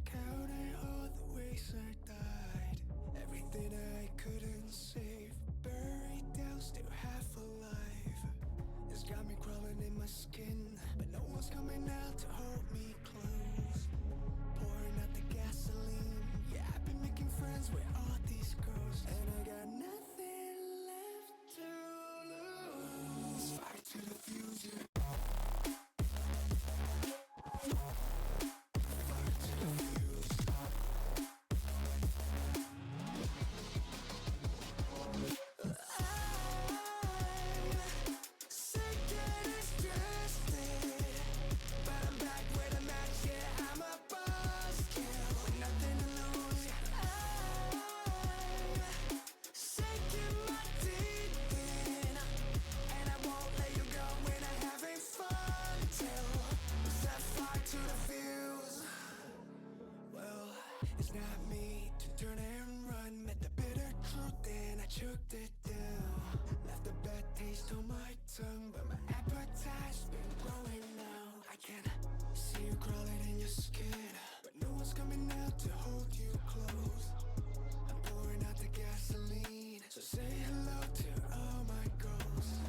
Counting all the ways I died, everything I couldn't save, buried down, still half alive. It's got me crawling in my skin, but no one's coming out to hold me close. Pouring out the gasoline, yeah, I've been making friends with all these ghosts, and I got nothing left to lose. Fight to the future. It's not me to turn and run. Met the bitter truth and I choked it down. Left a bad taste on my tongue, but my appetite's been growing now. I can see you crawling in your skin, but no one's coming out to hold you close. I'm pouring out the gasoline, so say hello to all my ghosts.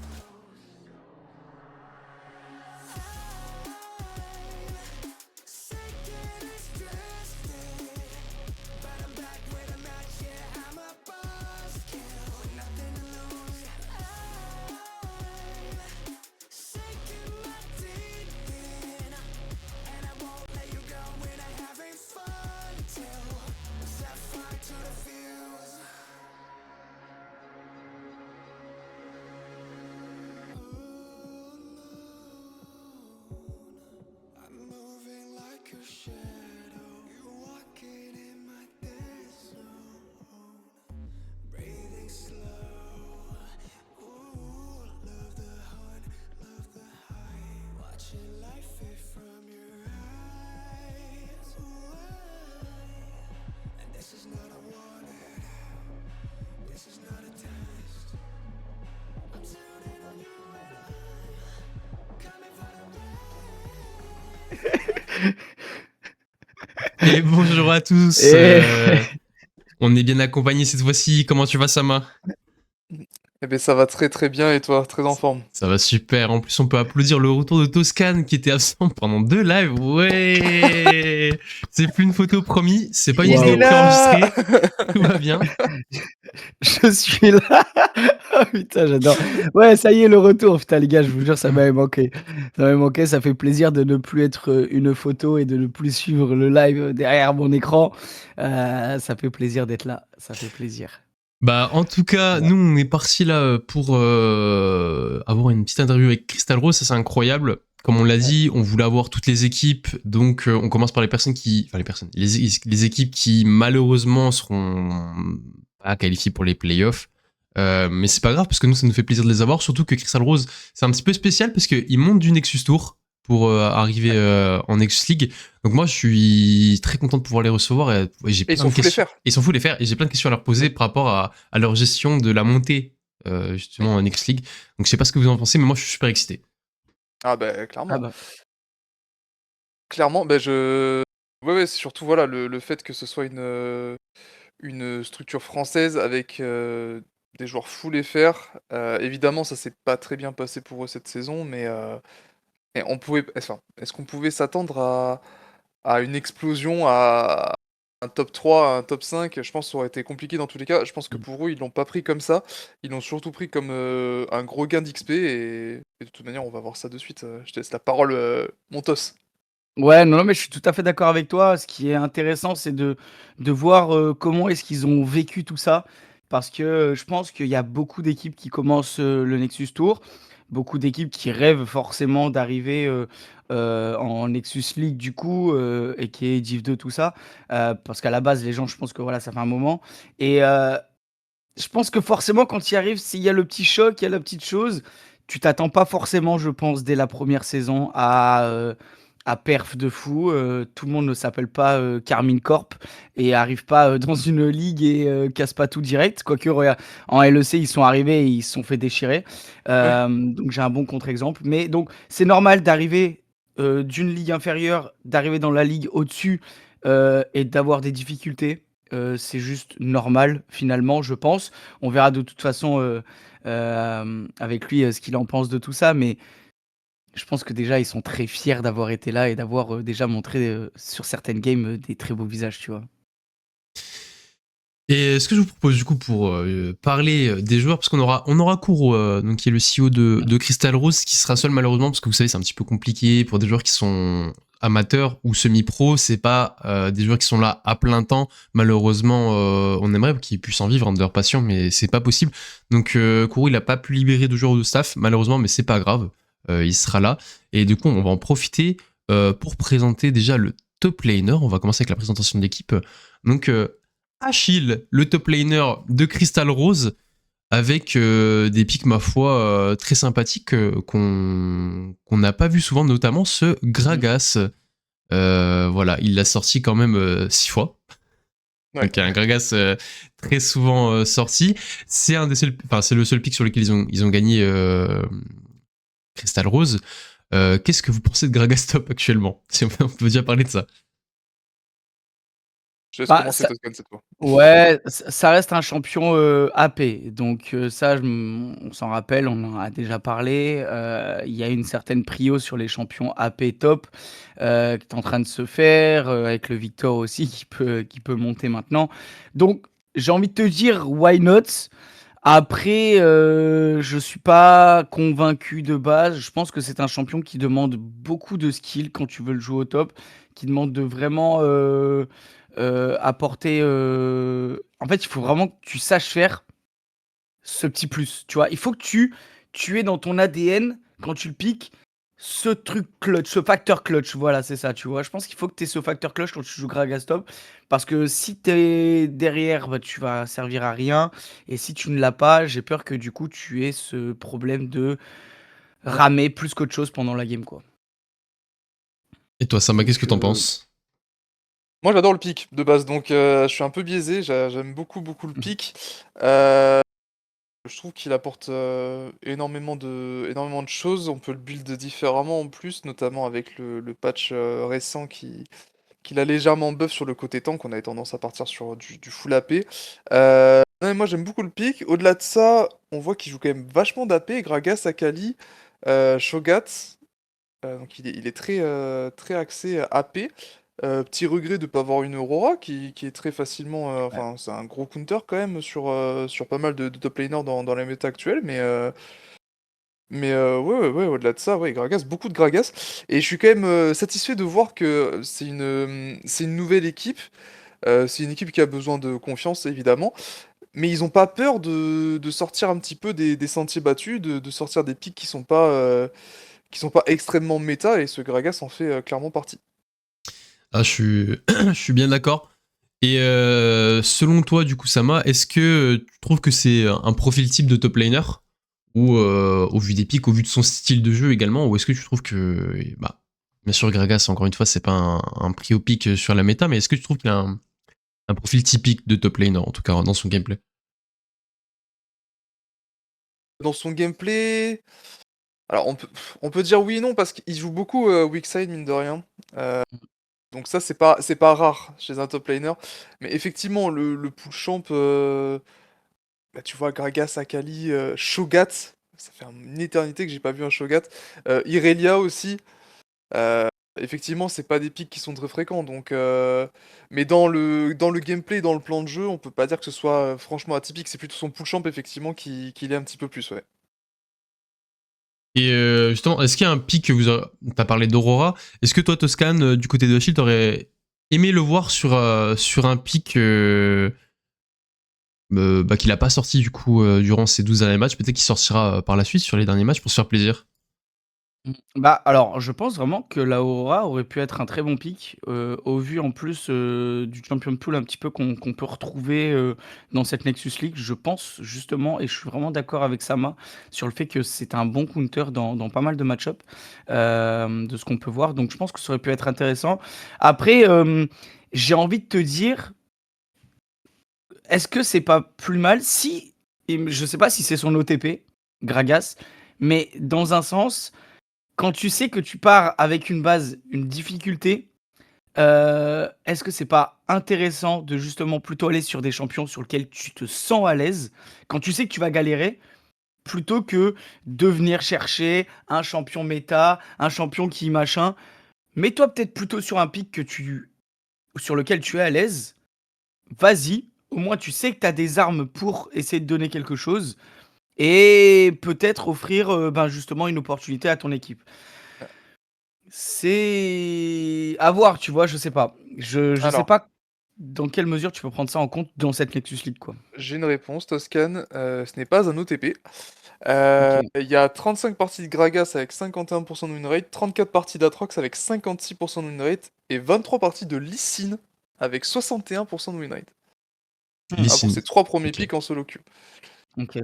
I'm moving like a shadow. You walking in my dead zone. Breathing slow. Ooh, love the hunt, love the high. Watching life fade from your eyes. Ooh, and this is not a warning. This is not a test. I'm tuning on you and I'm coming for the Et bonjour à tous. On est bien accompagnés cette fois-ci. Comment tu vas, Sama? Eh ben ça va très très bien et toi, très en forme. Ça va super. En plus, on peut applaudir le retour de Toscane qui était absent pendant 2 lives. Ouais. C'est plus une photo promis. C'est pas une Il vidéo est là préenregistrée. Tout va bien. Je suis là. Oh putain, j'adore. Ouais, ça y est, le retour. Putain, les gars, je vous jure, ça m'avait manqué. Ça m'avait manqué. Ça fait plaisir de ne plus être une photo et de ne plus suivre le live derrière mon écran. Ça fait plaisir d'être là. Ça fait plaisir. Bah, en tout cas, nous, on est parti là pour avoir une petite interview avec Crystal Rose. Ça, c'est incroyable. Comme on l'a dit, on voulait avoir toutes les équipes. Donc, on commence par les personnes qui... Enfin, les équipes qui, malheureusement, seront pas qualifiées pour les playoffs. Mais c'est pas grave, parce que nous, ça nous fait plaisir de les avoir. Surtout que Crystal Rose, c'est un petit peu spécial, parce qu'ils montent du Nexus Tour pour arriver en Nexus League. Donc moi, je suis très content de pouvoir les recevoir. Et j'ai Et ils sont fous les faire. Ils sont fous les faire. Et j'ai plein de questions à leur poser par rapport à leur gestion de la montée, justement, en Nexus League. Donc je sais pas ce que vous en pensez, mais moi, je suis super excité. Ah bah clairement. Ah bah. Clairement, bah ouais, c'est surtout voilà le fait que ce soit une structure française avec des joueurs full FR. Évidemment, ça s'est pas très bien passé pour eux cette saison, mais et est-ce qu'on pouvait s'attendre à une explosion, à un top 3, à un top 5? Je pense que ça aurait été compliqué dans tous les cas. Je pense que pour eux, ils l'ont pas pris comme ça. Ils l'ont surtout pris comme un gros gain d'XP et de toute manière, on va voir ça de suite. Je te laisse la parole, Montos. Ouais, non, mais je suis tout à fait d'accord avec toi. Ce qui est intéressant, c'est de voir comment est-ce qu'ils ont vécu tout ça. Parce que je pense qu'il y a beaucoup d'équipes qui commencent le Nexus Tour, beaucoup d'équipes qui rêvent forcément d'arriver en Nexus League du coup, et qui est Div 2, tout ça. Parce qu'à la base, les gens, je pense que voilà, ça fait un moment. Et je pense que forcément, quand tu y arrives, s'il y a le petit choc, il y a la petite chose, tu t'attends pas forcément, je pense, dès la première saison à perf de fou. Tout le monde ne s'appelle pas Carmine Corp et arrive pas dans une ligue et casse pas tout direct. Quoique, regarde, en LEC, ils sont arrivés et ils se sont fait déchirer. Donc, j'ai un bon contre-exemple. Mais donc, c'est normal d'arriver d'une ligue inférieure, d'arriver dans la ligue au-dessus et d'avoir des difficultés. C'est juste normal finalement, je pense. On verra de toute façon, avec lui, ce qu'il en pense de tout ça, mais je pense que déjà ils sont très fiers d'avoir été là et d'avoir, déjà montré, sur certaines games, des très beaux visages, tu vois? Et ce que je vous propose du coup pour parler des joueurs, parce qu'on aura Kuro, donc qui est le CEO de Crystal Rose, qui sera seul malheureusement, parce que vous savez c'est un petit peu compliqué pour des joueurs qui sont amateurs ou semi-pro, c'est pas des joueurs qui sont là à plein temps. Malheureusement, on aimerait qu'ils puissent en vivre de leur passion, mais c'est pas possible. Donc Kuro il a pas pu libérer de joueurs de staff, malheureusement, mais c'est pas grave, il sera là. Et du coup on va en profiter pour présenter déjà le top laner. On va commencer avec la présentation de l'équipe. Donc Achille, le top laner de Crystal Rose, avec des picks, ma foi, très sympathiques qu'on n'a pas vu souvent, notamment ce Gragas. Voilà, il l'a sorti quand même 6 fois. Ouais. Donc un Gragas très souvent sorti. C'est le seul pick sur lequel ils ont gagné Crystal Rose. Qu'est-ce que vous pensez de Gragas top actuellement? Si on peut déjà parler de ça. Je laisse Bah, commencer ça Toscan cette fois. Ouais, ça reste un champion, AP, donc ça, on s'en rappelle, on en a déjà parlé. Il y a une certaine prio sur les champions AP top, qui est en train de se faire, avec le Victor aussi qui peut monter maintenant. Donc j'ai envie de te dire: «Why not?» Après, je suis pas convaincu de base. Je pense que c'est un champion qui demande beaucoup de skill quand tu veux le jouer au top, qui demande de vraiment, apporter, en fait, il faut vraiment que tu saches faire ce petit plus, tu vois? Il faut que tu aies dans ton ADN, quand tu le piques, ce truc clutch, ce facteur clutch, voilà, c'est ça, tu vois? Je pense qu'il faut que tu aies ce facteur clutch quand tu joues Gragas top, parce que si tu es derrière, bah, tu vas servir à rien, et si tu ne l'as pas, j'ai peur que du coup, tu aies ce problème de ramer plus qu'autre chose pendant la game, quoi. Et toi, Samba, qu'est-ce Donc que t'en penses? Moi j'adore le pick de base, donc je suis un peu biaisé, j'aime beaucoup, beaucoup le pick. Heu, je trouve qu'il apporte, énormément de choses. On peut le build différemment en plus, notamment avec le patch, récent qui l'a légèrement buff sur le côté tank. On avait tendance à partir sur du full AP. Ouais, moi j'aime beaucoup le pick. Au-delà de ça, on voit qu'il joue quand même vachement d'AP, Gragas, Akali, Shogat. Donc il est très, très axé AP. Petit regret de ne pas avoir une Aurora qui est très facilement, ouais. enfin c'est un gros counter quand même sur pas mal de top laners dans la méta actuelle, mais ouais, ouais, ouais, au-delà de ça, ouais, Gragas, beaucoup de Gragas. Et je suis quand même satisfait de voir que c'est une nouvelle équipe. C'est une équipe qui a besoin de confiance, évidemment. Mais ils ont pas peur de sortir un petit peu des sentiers battus, de sortir des pics qui sont pas extrêmement méta. Et ce Gragas en fait clairement partie. Ah, je suis bien d'accord. Et selon toi, du coup, Sama, est-ce que tu trouves que c'est un profil type de top laner? Ou au vu des pics, au vu de son style de jeu également? Ou est-ce que tu trouves que. Bah, bien sûr, Gragas, encore une fois, c'est pas un prix au pic sur la méta, mais est-ce que tu trouves qu'il a un profil typique de top laner, en tout cas dans son gameplay? Dans son gameplay, alors on peut dire oui et non parce qu'il joue beaucoup weak side mine de rien. Donc ça c'est pas rare chez un top laner. Mais effectivement le pull champ, bah, tu vois Gragas, Akali, Shogat, ça fait une éternité que j'ai pas vu un Shogat. Irelia aussi. Heu, effectivement c'est pas des pics qui sont très fréquents donc mais dans le gameplay, dans le plan de jeu, on peut pas dire que ce soit, franchement atypique. C'est plutôt son pull champ effectivement qui l'est un petit peu plus, ouais. Et justement, est-ce qu'il y a un pic que t'as parlé d'Aurora? Est-ce que toi, Toscan, du côté de Achille, t'aurais aimé le voir sur un pic bah, qu'il a pas sorti du coup durant ces 12 derniers matchs? Peut-être qu'il sortira par la suite sur les derniers matchs pour se faire plaisir. Bah, alors, je pense vraiment que la Aurora aurait pu être un très bon pick, au vu en plus, du champion pool un petit peu qu'on peut retrouver, dans cette Nexus League. Je pense justement, et je suis vraiment d'accord avec Sama sur le fait que c'est un bon counter dans pas mal de match-up, de ce qu'on peut voir. Donc je pense que ça aurait pu être intéressant. Après, j'ai envie de te dire, est-ce que c'est pas plus mal si, et je sais pas si c'est son OTP, Gragas, mais dans un sens, quand tu sais que tu pars avec une base, une difficulté, est-ce que c'est pas intéressant de justement plutôt aller sur des champions sur lesquels tu te sens à l'aise, quand tu sais que tu vas galérer, plutôt que de venir chercher un champion méta, un champion qui machin? Mets-toi peut-être plutôt sur un pic sur lequel tu es à l'aise. Vas-y, au moins tu sais que tu as des armes pour essayer de donner quelque chose et peut-être offrir, ben, justement une opportunité à ton équipe. C'est à voir, tu vois? Je sais pas. Je sais Alors, pas dans quelle mesure tu peux prendre ça en compte dans cette Nexus League, quoi. j'ai une réponse, Toscan, ce n'est pas un OTP. OK. Il y a 35 parties de Gragas avec 51% de win rate, 34 parties d'Atrox avec 56% de win rate et 23 parties de Lee Sin avec 61% de win rate. Mmh. Ah, pour Lee ces 3 premiers OK. pics en solo queue. OK.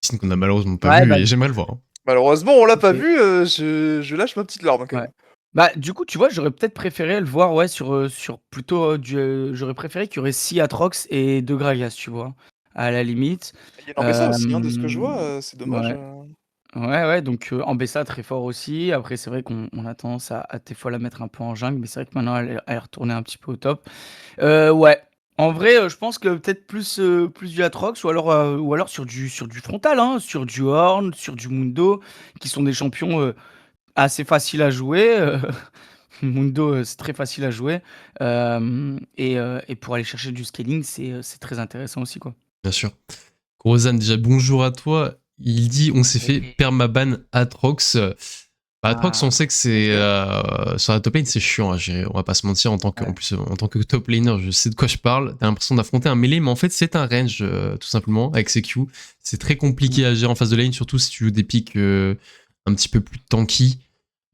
Sin qu'on a malheureusement pas Ouais, vu bah, et j'aimerais le voir, hein. Malheureusement, on l'a pas OK. vu, je lâche ma petite larme quand Ouais. même. Bah, du coup, tu vois, j'aurais peut-être préféré le voir, ouais, sur plutôt, j'aurais préféré qu'il y aurait 6 Atrox et 2 Gragas, tu vois? À la limite. Il y a Nambessa aussi, hein, de ce que je Hem, vois, c'est dommage, ouais. Ouais, ouais, donc Ambessa très fort aussi. Après, c'est vrai qu'on a tendance à des fois la mettre un peu en jungle, mais c'est vrai que maintenant elle est retournée un petit peu au top. Ouais, en vrai, je pense que peut-être plus du Atrox ou alors sur du frontal, hein, sur du Horn, sur du Mundo, qui sont des champions, assez faciles à jouer, Mundo, c'est très facile à jouer, et pour aller chercher du scaling, c'est très intéressant aussi, quoi. Bien sûr. Crozan, déjà bonjour à toi. Il dit on s'est fait Salut. permaban Atrox. Bah, Atrox, on Ah, sait que c'est OK. sur la top lane, c'est chiant à gérer. On va pas se mentir. En ouais. plus, en tant que top laner, je sais de quoi je parle. T'as l'impression d'affronter un melee, mais en fait, c'est un range tout simplement avec ses Q. C'est très compliqué Mmh. à gérer en phase de lane, surtout si tu joues des pics un petit peu plus tanky.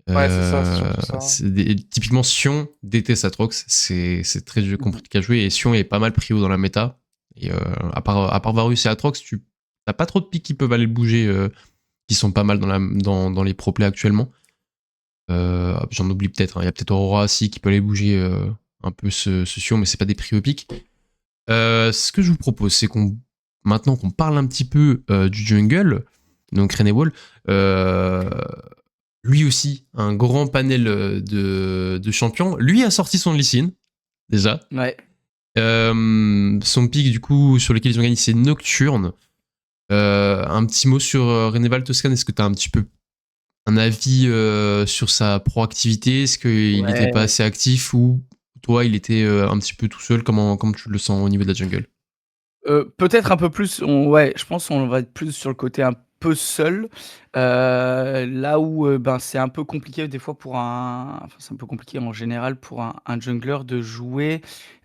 Ouais, c'est surtout ça, hein. Typiquement, Sion déteste Atrox. C'est très Mmh. compliqué à jouer et Sion est pas mal prio dans la méta. Et à part Varus et Atrox, tu n'as pas trop de pics qui peuvent aller le bouger, qui sont pas mal dans les pro play actuellement. J'en oublie peut-être, hein. Il y a peut-être Aurora aussi qui peut aller bouger un peu ce Sion, mais c'est pas des prio pics. Ce que je vous propose, c'est maintenant qu'on parle un petit peu du jungle, donc Renewal, lui aussi, un grand panel de champions. Lui a sorti son Lee Sin, déjà. Ouais. Son pick, du coup, sur lequel ils ont gagné, c'est Nocturne. Un petit mot sur Reneval Toscan. Est-ce que tu as un petit peu un avis sur sa proactivité? Est-ce qu'il n'était pas Ouais. assez actif ou toi, il était un petit peu tout seul? Comment tu le sens au niveau de la jungle? Peut-être un peu plus, ouais, je pense qu'on va être plus sur le côté un peu seul, là où, ben, c'est un peu compliqué des fois c'est un peu compliqué en général pour un jungler de jouer,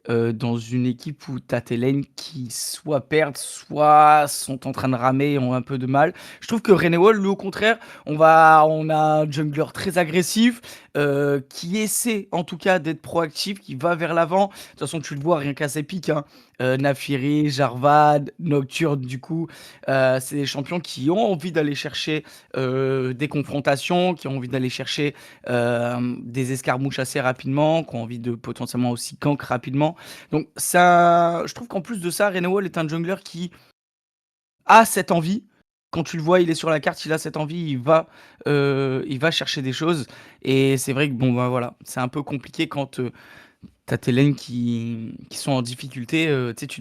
dans une équipe où tu as tes lanes qui soit perdent, soit sont en train de ramer et ont un peu de mal. Je trouve que Renewal, lui, au contraire, on a un jungler très agressif, qui essaie en tout cas d'être proactif, qui va vers l'avant. De toute façon, tu le vois rien qu'à ses pics, hein. Naafiri, Jarvad, Nocturne, du coup, c'est des champions qui ont envie d'aller chercher des confrontations, qui ont envie d'aller chercher des escarmouches assez rapidement, qui ont envie de potentiellement aussi gank rapidement. Donc ça, je trouve qu'en plus de ça, Renewal est un jungler qui a cette envie. Quand tu le vois, il est sur la carte, il a cette envie, il va chercher des choses. Et c'est vrai que bon, bah voilà, c'est un peu compliqué quand t'as tes lanes qui sont en difficulté. Tu sais,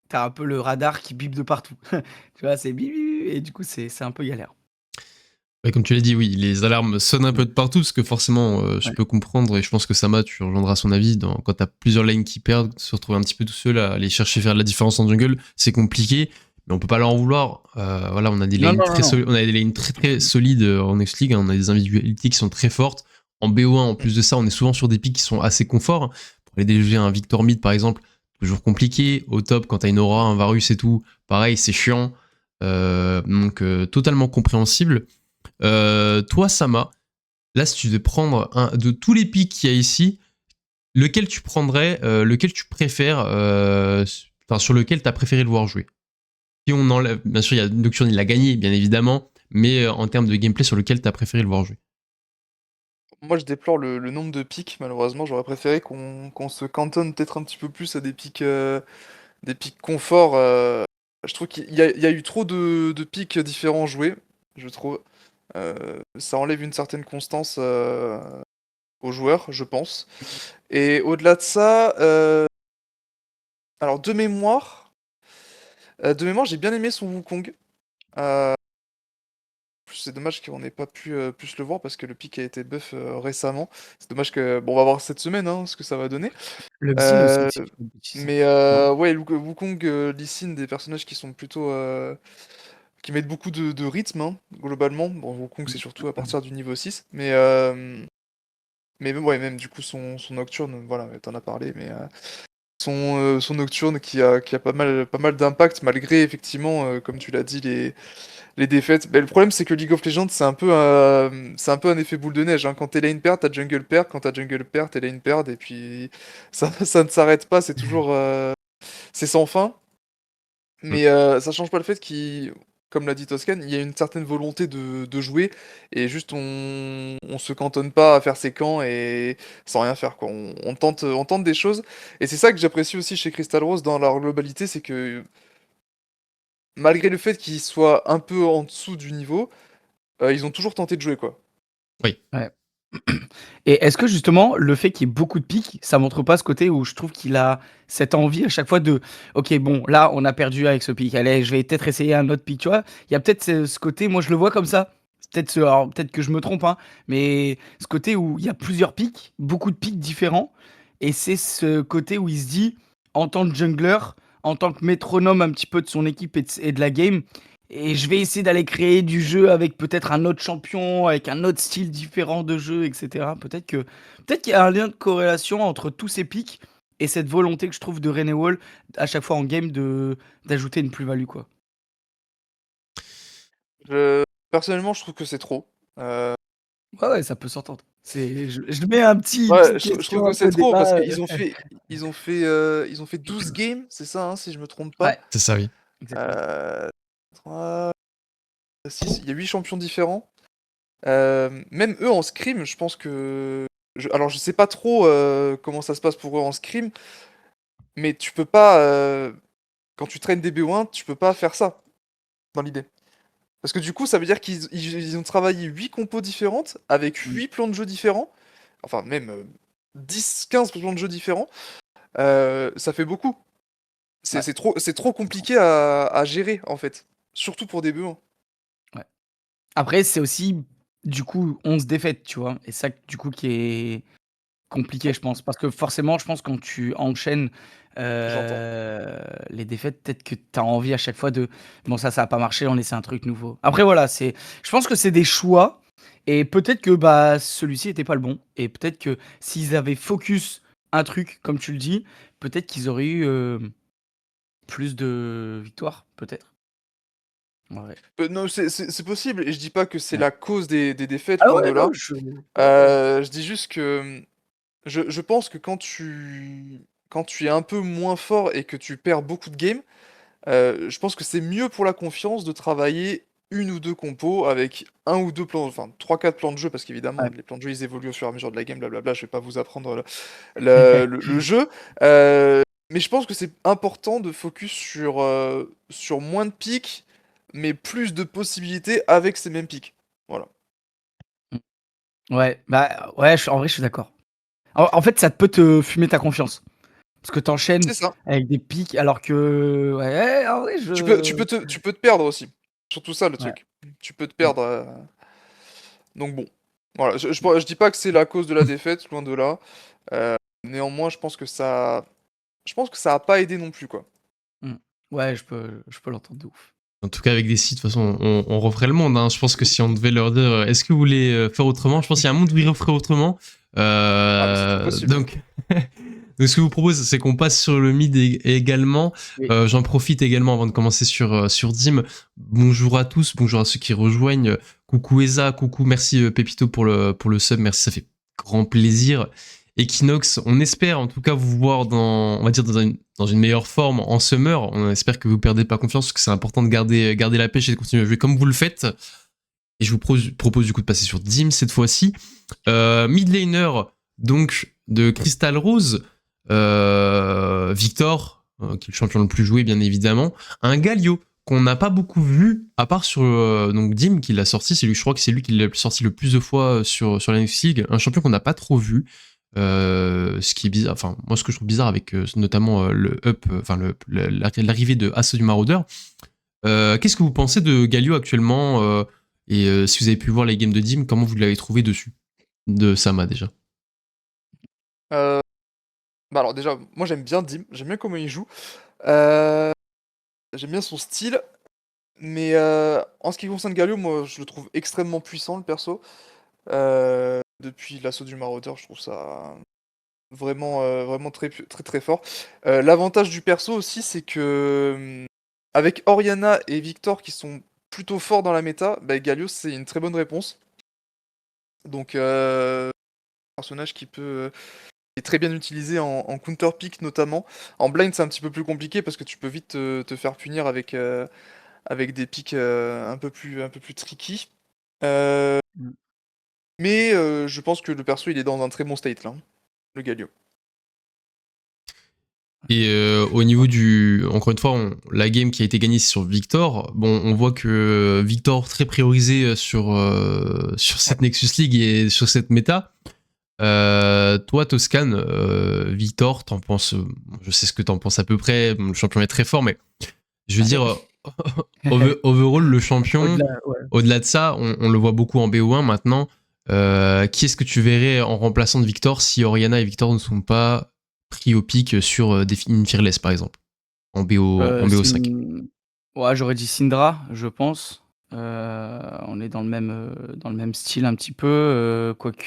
t'as un peu le radar qui bip de partout. Tu vois, c'est bip, bip, bip, et du coup, c'est un peu galère. Ouais, comme tu l'as dit, oui, les alarmes sonnent un peu de partout, parce que forcément, je Ouais. peux comprendre, et je pense que Sama, tu rejoindras son avis, quand t'as plusieurs lanes qui perdent, se retrouver un petit peu tout seul à aller chercher faire de la différence en jungle, c'est compliqué, mais on peut pas leur en vouloir. Voilà, on a des Non, lanes non, non, non. on a des lanes très très solides en X-League, hein, on a des individualités qui sont très fortes. En BO1, en plus de ça, on est souvent sur des pics qui sont assez confort. Pour aller déloger un Victor Mid, par exemple, toujours compliqué. Au top, quand t'as une Aura, un Varus et tout, pareil, c'est chiant. Donc, totalement compréhensible. Toi, Sama, là, si tu devais prendre de tous les pics qu'il y a ici, lequel tu prendrais, lequel tu préfères, sur lequel tu as préféré le voir jouer? Si on enlève, bien sûr, il y a Nocturne, il l'a gagné, bien évidemment, mais en termes de gameplay, sur lequel tu as préféré le voir jouer? Moi, je déplore le nombre de pics, malheureusement. J'aurais préféré qu'on se cantonne peut-être un petit peu plus à des pics confort. Je trouve qu'il y a eu trop de pics différents joués, je trouve. Ça enlève une certaine constance aux joueurs, je pense. Et au-delà de ça, alors de mémoire, j'ai bien aimé son Wukong. C'est dommage qu'on n'ait pas pu plus le voir parce que le pic a été buff récemment. C'est dommage que. Bon, on va voir cette semaine ce que ça va donner. Le Xin aussi, Euh, si je dis pas de bêtises. mais Non. ouais, Wukong, Lee Sin, des personnages qui sont plutôt. Qui mettent beaucoup de rythme, globalement. Bon, Wukong, c'est surtout à partir du niveau 6. Mais ouais, même du coup, son Nocturne, voilà, t'en as parlé, mais. Son Nocturne qui a pas mal d'impact malgré effectivement, comme tu l'as dit, les défaites. Mais le problème c'est que League of Legends c'est un peu un effet boule de neige. Quand t'es lane pair, t'as jungle pair, quand t'as jungle pair, t'es lane pair, et puis ça ne s'arrête pas, c'est toujours c'est sans fin. Mais ça change pas le fait qu'il, comme l'a dit Toscan, il y a une certaine volonté de jouer et juste on se cantonne pas à faire ses camps et sans rien faire quoi. On tente des choses et c'est ça que j'apprécie aussi chez Crystal Rose dans leur globalité, c'est que malgré le fait qu'ils soient un peu en dessous du niveau, ils ont toujours tenté de jouer quoi. Oui. Ouais. Et est-ce que justement, le fait qu'il y ait beaucoup de pics, ça montre pas ce côté où je trouve qu'il a cette envie à chaque fois de OK, bon, là, on a perdu avec ce pic. Allez, je vais peut-être essayer un autre pic, tu vois? Il y a peut-être ce côté, moi je le vois comme ça. C'est peut-être alors peut-être que je me trompe, hein, mais ce côté où il y a plusieurs pics, beaucoup de pics différents, et c'est ce côté où il se dit, en tant que jungler, en tant que métronome un petit peu de son équipe et de la game, et je vais essayer d'aller créer du jeu avec peut-être un autre champion, avec un autre style différent de jeu, etc. Peut-être qu'il y a un lien de corrélation entre tous ces pics et cette volonté que je trouve de René Wall à chaque fois en game d'ajouter une plus-value, quoi. Personnellement, je trouve que c'est trop. Ouais, ouais, ça peut s'entendre. Je mets un Ouais, petite je trouve question que un c'est peu trop parce débat. ils ont fait 12 games, c'est ça, si je me trompe pas. Ouais, C'est ça, oui. exactement. 3, 6, il y a 8 champions différents. Même eux en scrim, je pense que. Alors je sais pas trop comment ça se passe pour eux en scrim, mais tu peux pas. Quand tu traînes des BO1, tu peux pas faire ça, dans l'idée. Parce que du coup, ça veut dire qu'ils ont travaillé 8 compos différentes, avec 8 plans de jeu différents, enfin même 10-15 plans de jeu différents, ça fait beaucoup. Ouais, C'est trop compliqué à gérer, en fait. Surtout pour des BO1. ouais. Après, c'est aussi, du coup, 11 défaites, tu vois. Et ça, du coup, qui est compliqué, je pense. Parce que forcément, je pense quand tu enchaînes J'entends. les défaites, peut-être que tu as envie à chaque fois de bon, ça a pas marché, on essaie un truc nouveau. Après, voilà, je pense que c'est des choix. Et peut-être que bah, celui-ci était pas le bon. Et peut-être que s'ils avaient focus un truc, comme tu le dis, peut-être qu'ils auraient eu plus de victoires, peut-être. Ouais. Non, c'est possible, et je dis pas que c'est Ouais. la cause des défaites, Ah loin de ouais, là. non, ouais. Je dis juste que je pense que quand tu es un peu moins fort et que tu perds beaucoup de games, je pense que c'est mieux pour la confiance de travailler une ou deux compos avec un ou deux plans, enfin 3-4 plans de jeu, parce qu'évidemment Ouais. les plans de jeu ils évoluent au fur et à mesure de la game, blablabla, je vais pas vous apprendre le jeu. Mais je pense que c'est important de focus sur moins de pics, mais plus de possibilités avec ces mêmes pics. Voilà. Ouais, bah ouais, en vrai, je suis d'accord. En fait, ça peut te fumer ta confiance. Parce que t'enchaînes C'est ça. avec des pics alors que. Ouais, en vrai, Tu peux te perdre aussi. Surtout ça le Ouais. truc. Tu peux te Mm. perdre. Donc bon. Voilà, je dis pas que c'est la cause de la défaite, loin de là. Néanmoins, je pense que ça a pas aidé non plus, quoi. Mm. Ouais, je peux l'entendre de ouf. En tout cas, avec des sites, de toute façon, on referait le monde. Hein. Je pense que si on devait leur dire est-ce que vous voulez faire autrement, je pense qu'il y a un monde où ils referaient autrement. Ah, mais c'est tout possible. Donc, ce que je vous propose, c'est qu'on passe sur le mid également. Oui. J'en profite également avant de commencer sur Dim. Bonjour à tous, bonjour à ceux qui rejoignent. Coucou Eza, coucou, merci Pépito pour le sub, merci, ça fait grand plaisir. Equinox, on espère en tout cas vous voir on va dire dans une meilleure forme en summer. On espère que vous perdez pas confiance, parce que c'est important de garder la pêche et de continuer à jouer comme vous le faites. Et je vous propose du coup de passer sur Dim cette fois-ci. Mid laner donc de Crystal Rose, Victor, qui est le champion le plus joué bien évidemment. Un Galio qu'on n'a pas beaucoup vu, à part sur donc Dim qui l'a sorti, je crois que c'est lui qui l'a sorti le plus de fois sur la Next League, un champion qu'on n'a pas trop vu. Ce qui est bizarre, enfin moi ce que je trouve bizarre avec notamment le up, enfin l'arrivée de Asso du Marauder. Qu'est-ce que vous pensez de Galio actuellement et si vous avez pu voir les games de Dim, comment vous l'avez trouvé dessus de Sama déjà? Bah alors déjà, moi j'aime bien Dim, j'aime bien comment il joue. J'aime bien son style. Mais en ce qui concerne Galio, moi je le trouve extrêmement puissant le perso. Depuis l'assaut du Marauder, je trouve ça vraiment très, très très fort. L'avantage du perso aussi, c'est que avec Orianna et Victor qui sont plutôt forts dans la méta, bah, Galio c'est une très bonne réponse. Donc un personnage qui est très bien utilisé en counter pick notamment. En blind c'est un petit peu plus compliqué parce que tu peux vite te faire punir avec des picks un peu plus tricky. Mm. Mais je pense que le perso il est dans un très bon state là, hein, le Galio. Et au niveau encore une fois, la game qui a été gagnée sur Victor, bon, on voit que Victor très priorisé sur cette Nexus League et sur cette méta. Toi, Toscan, Victor, t'en penses, je sais ce que t'en penses à peu près, le champion est très fort, mais je veux dire, overall, le champion, au-delà de ça, on le voit beaucoup en BO1 maintenant. Qui est-ce que tu verrais en remplaçant de Victor si Orianna et Victor ne sont pas pris au pic sur une Fearless par exemple en BO5? Ouais, j'aurais dit Syndra, je pense. On est dans le même style un petit peu, quoique.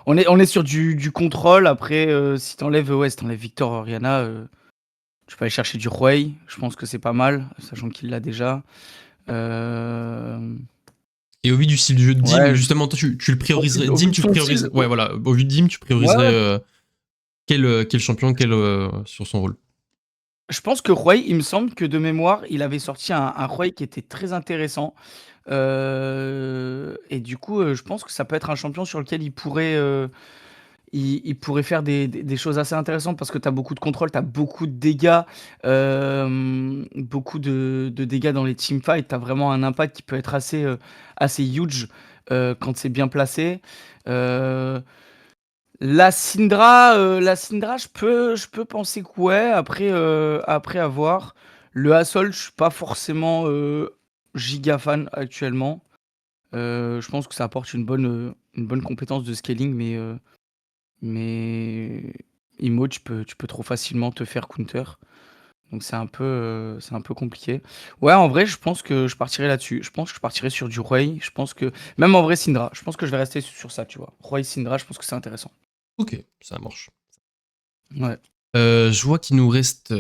On est sur du contrôle. Après, si t'enlèves Victor Oriana, tu peux aller chercher du Huey. Je pense que c'est pas mal, sachant qu'il l'a déjà. Et au vu du style du jeu de Dim, Ouais, justement, toi, tu le prioriserais. au vu Dim, de tu son priorises. style, Ouais, voilà. Au vu de Dim, tu prioriserais ouais. quel champion, sur son rôle. Je pense que Huey, il me semble que de mémoire, il avait sorti un Huey qui était très intéressant. Et du coup, je pense que ça peut être un champion sur lequel il pourrait faire des choses assez intéressantes parce que tu as beaucoup de contrôle, tu as beaucoup de dégâts, beaucoup de dégâts dans les teamfights. Tu as vraiment un impact qui peut être assez huge quand c'est bien placé. Euh, la Syndra, je peux penser que ouais, après avoir. Le Hassol, je suis pas forcément giga fan actuellement. Je pense que ça apporte une bonne compétence de scaling, mais Imo, tu peux trop facilement te faire counter. Donc c'est un peu compliqué. Ouais, en vrai, je pense que je partirai là-dessus. Je pense que je partirai sur du Huey. Je pense que même en vrai Syndra, je pense que je vais rester sur ça, tu vois. Huey Syndra, je pense que c'est intéressant. Ok, ça marche. Ouais. Je vois qu'il nous reste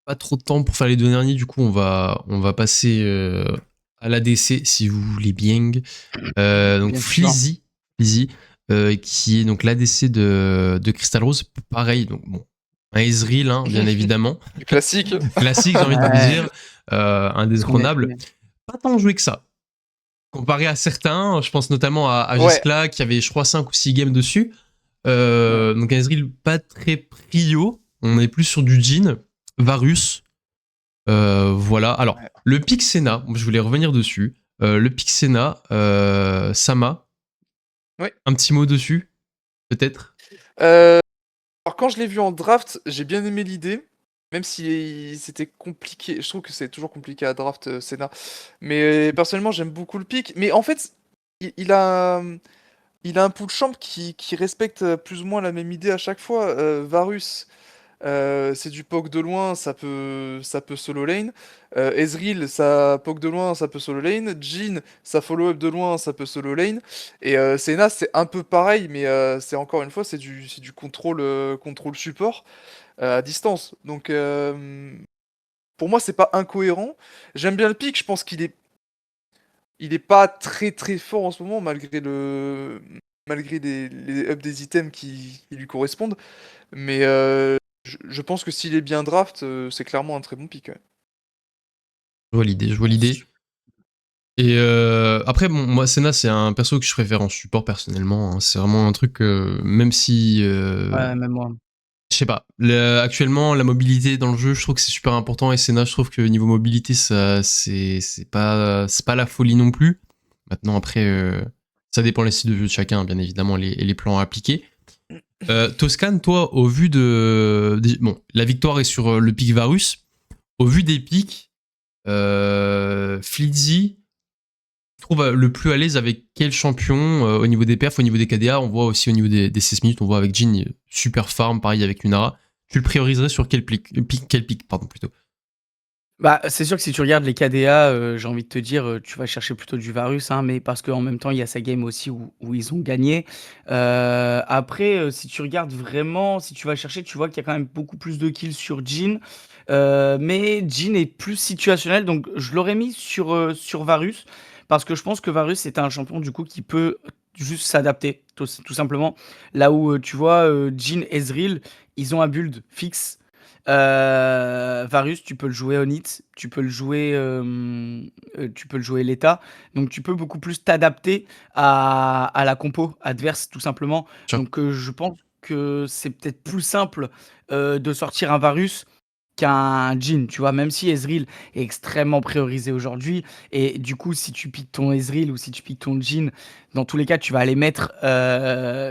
pas trop de temps pour faire les deux derniers. Du coup, on va passer à l'ADC si vous voulez bien. Donc Bien sûr. Fleazy, qui est donc l'ADC de Crystal Rose. Pareil, donc bon, un Ezreal, hein, bien évidemment. Du classique. Classique, j'ai envie de vous Ouais. dire. Indétrônable. Mais- Pas tant joué que ça. Comparé à certains, je pense notamment à Ouais. Giscla qui avait, je crois, 5 ou 6 games dessus. Donc un Ezreal pas très prio. On est plus sur du Jhin, Varus. Voilà. Alors, Ouais. le pick Senna, je voulais revenir dessus. Le pick Senna, Sama. Ouais. Un petit mot dessus, peut-être. Alors quand je l'ai vu en draft, j'ai bien aimé l'idée, même si c'était compliqué. Je trouve que c'est toujours compliqué à draft Senna. Mais personnellement, j'aime beaucoup le pick. Mais en fait, il a un pool champ qui respecte plus ou moins la même idée à chaque fois. Varus, c'est du poke de loin, ça peut solo lane. Ezreal, ça poke de loin, ça peut solo lane. Jhin, ça follow up de loin, ça peut solo lane. Et Senna, c'est un peu pareil, mais c'est encore une fois, c'est du contrôle support à distance. Donc pour moi, c'est pas incohérent. J'aime bien le pick, je pense il est pas très très fort en ce moment, malgré les ups des items qui lui correspondent. Mais je pense que s'il est bien draft, c'est clairement un très bon pick. Ouais. Je vois l'idée. Et après, bon, moi, Senna, c'est un perso que je préfère en support personnellement. Hein. C'est vraiment un truc, même si Ouais, même moi. Je sais pas. Actuellement, la mobilité dans le jeu, je trouve que c'est super important. Et Senna, je trouve que niveau mobilité, ça, c'est pas la folie non plus. Maintenant, après, ça dépend les styles de jeu de chacun, bien évidemment, et les plans à appliquer. Toscan, toi, au vu bon, la victoire est sur le pic Varus. Au vu des pics, Flizzy trouve le plus à l'aise avec quel champion au niveau des perfs, au niveau des KDA. On voit aussi au niveau des 16 minutes, on voit avec Jhin, super farm, pareil avec Lunara. Tu le prioriserais sur quel pic, pardon, plutôt. Bah, c'est sûr que si tu regardes les KDA, j'ai envie de te dire, tu vas chercher plutôt du Varus, hein, mais parce qu'en même temps, il y a sa game aussi où ils ont gagné. Après, si tu regardes vraiment, si tu vas chercher, tu vois qu'il y a quand même beaucoup plus de kills sur Jhin. Mais Jhin est plus situationnel, donc je l'aurais mis sur Varus, parce que je pense que Varus est un champion du coup qui peut juste s'adapter, tout simplement. Là où, tu vois, Jhin, Ezreal, ils ont un build fixe. Varus, tu peux le jouer on hit, tu peux le jouer l'état, donc tu peux beaucoup plus t'adapter à la compo adverse tout simplement. Sure. Donc je pense que c'est peut-être plus simple de sortir un Varus qu'un Jhin, tu vois, même si Ezreal est extrêmement priorisé aujourd'hui, et du coup, si tu piques ton Ezreal ou si tu piques ton Jhin, dans tous les cas, tu vas aller mettre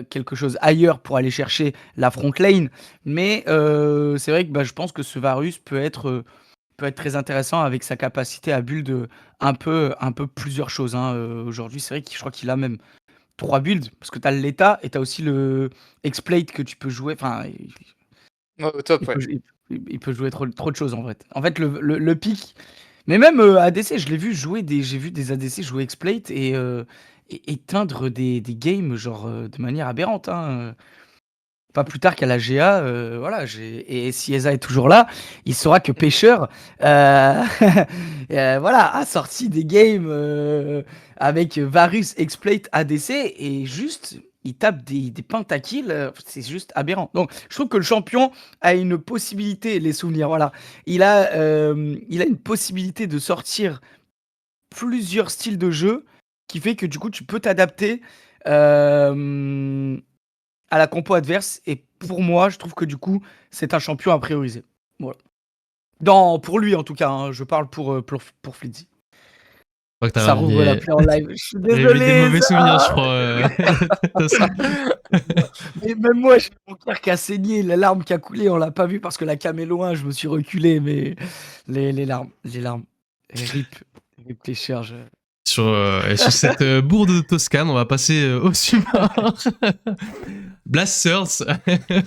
quelque chose ailleurs pour aller chercher la front lane, mais c'est vrai que je pense que ce Varus peut être très intéressant avec sa capacité à build un peu plusieurs choses, hein. Aujourd'hui, c'est vrai que je crois qu'il a même 3 builds, parce que tu as l'état et tu as aussi le X-Plate que tu peux jouer, enfin... Ouais, top, ouais. Il peut jouer trop de choses en fait. En fait, le pic. Mais même ADC, je l'ai vu jouer j'ai vu des ADC jouer X-Plate et éteindre des games genre de manière aberrante, hein. Pas plus tard qu'à la GA, voilà. Et si Eza est toujours là, il saura que Pêcheur, voilà, a sorti des games avec Varus, X-Plate, ADC et juste il tape des pentakills, c'est juste aberrant. Donc je trouve que le champion a une possibilité, les souvenirs, voilà. Il a une possibilité de sortir plusieurs styles de jeu qui fait que du coup tu peux t'adapter à la compo adverse. Et pour moi, je trouve que du coup, c'est un champion à prioriser. Voilà. Pour lui en tout cas, hein, je parle pour Flizzy. Je crois que t'as Ça rouvre la ramené- play en live. Je suis J'ai désolé. des mauvais souvenirs, je ça- crois. Toscan. Mais même moi, j'ai mon cœur qui a saigné, la larme qui a coulé, on l'a pas vu parce que la cam est loin, je me suis reculé, mais les larmes. Et rip les charges. Et sur cette bourde de Toscane, on va passer au support. Blasters. Parce que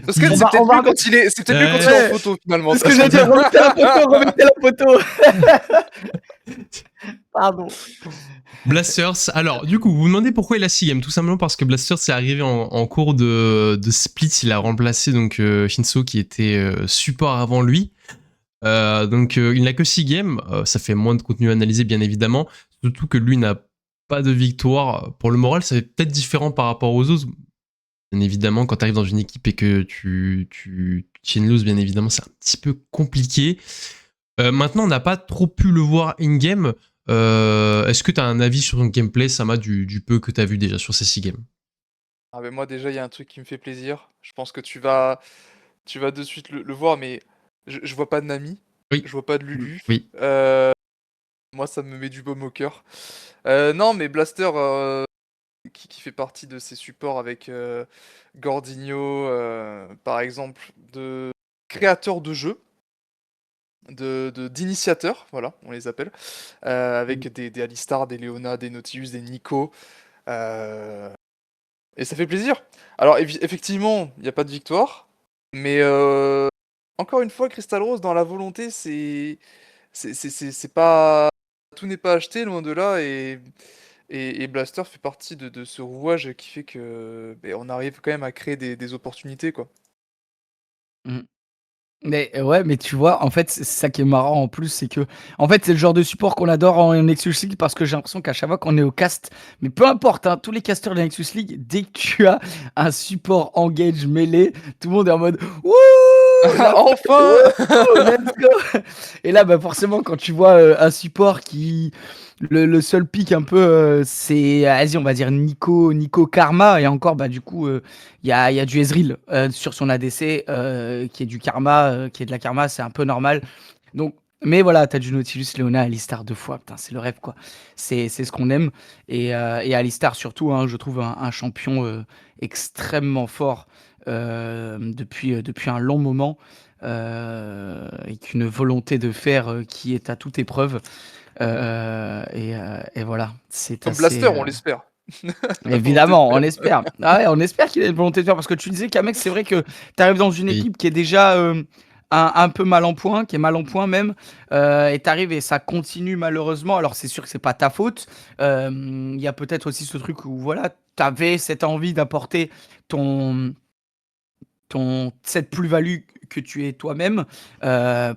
On c'est va- peut-être on va- mieux quand il est, c'est peut-être mieux quand il est en photo finalement. C'est ce que j'ai dit, remettez la photo. Pardon. Blasters. Alors, du coup, vous vous demandez pourquoi il a 6 games. Tout simplement parce que Blasters est arrivé en cours de split. Il a remplacé donc Shinso qui était support avant lui. Donc, il n'a que 6 games. Ça fait moins de contenu analysé, bien évidemment. Surtout que lui n'a pas de victoire. Pour le moral, ça fait peut-être différent par rapport aux autres. Bien évidemment, quand tu arrives dans une équipe et que tu chain lose, bien évidemment, c'est un petit peu compliqué. Maintenant, on n'a pas trop pu le voir in-game. Est-ce que tu as un avis sur un gameplay, Sama, du peu que tu as vu déjà sur ces 6 games? Ah ben moi déjà il y a un truc qui me fait plaisir. Je pense que tu vas de suite le voir, mais je vois pas de Nami, Oui. je vois pas de Lulu. Oui. Moi ça me met du baume au cœur. Non mais Blaster qui fait partie de ces supports avec Gordinho par exemple, de créateurs de jeux, d'initiateurs, voilà, on les appelle, avec des Alistar, des Leona, des Nautilus, des Nico. Et ça fait plaisir. Alors effectivement, il n'y a pas de victoire, mais encore une fois, Crystal Rose dans la volonté, c'est pas, tout n'est pas acheté, loin de là, et Blaster fait partie de ce rouage qui fait que on arrive quand même à créer des opportunités, quoi. Mais ouais, mais tu vois, en fait, c'est ça qui est marrant en plus, c'est que, en fait, c'est le genre de support qu'on adore en Nexus League parce que j'ai l'impression qu'à chaque fois qu'on est au cast, mais peu importe, hein, tous les casteurs de Nexus League, dès que tu as un support engage mêlé, tout le monde est en mode wouh, Enfin Let's go. Et là, bah, forcément, quand tu vois un support qui. Le seul pic un peu, c'est, vas-y, on va dire Nico Karma. Et encore, bah, du coup, il y a du Ezreal sur son ADC qui est du Karma, qui est de la Karma, c'est un peu normal. Donc, mais voilà, t'as du Nautilus, Leona, Alistar 2 fois. Putain, c'est le rêve, quoi. C'est ce qu'on aime. Et Alistar, surtout, hein, je trouve un champion extrêmement fort depuis un long moment. Avec une volonté de faire qui est à toute épreuve. Et voilà, c'est Comme assez. Blaster, on l'espère. La volonté Évidemment, de on faire. espère. Ah ouais, on espère qu'il a une volonté de faire. Parce que tu disais, Kamek, c'est vrai que tu arrives dans une Oui. équipe qui est déjà un peu mal en point, qui est mal en point même. Et tu arrives et ça continue malheureusement. Alors, c'est sûr que c'est pas ta faute. Il y a peut-être aussi ce truc où, voilà, tu avais cette envie d'apporter ton cette plus-value que tu es toi-même.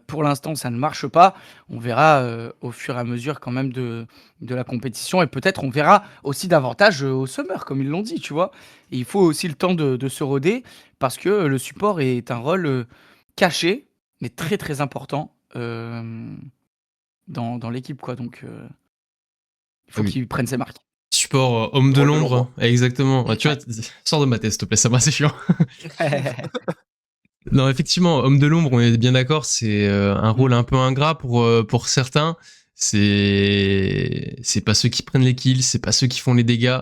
Pour l'instant, ça ne marche pas. On verra au fur et à mesure quand même de la compétition. Et peut-être on verra aussi davantage au Summer, comme ils l'ont dit, tu vois. Et il faut aussi le temps de se roder parce que le support est un rôle caché, mais très très important dans l'équipe, quoi. Donc, il faut Oui. qu'il prenne ses marques. Support homme de Rôle de l'ombre, l'ombre. exactement. Ah, tu vois, sors de ma tête, s'il te plaît, ça va, c'est chiant. Non, effectivement, homme de l'ombre, on est bien d'accord, c'est un rôle un peu ingrat pour certains. C'est pas ceux qui prennent les kills, c'est pas ceux qui font les dégâts.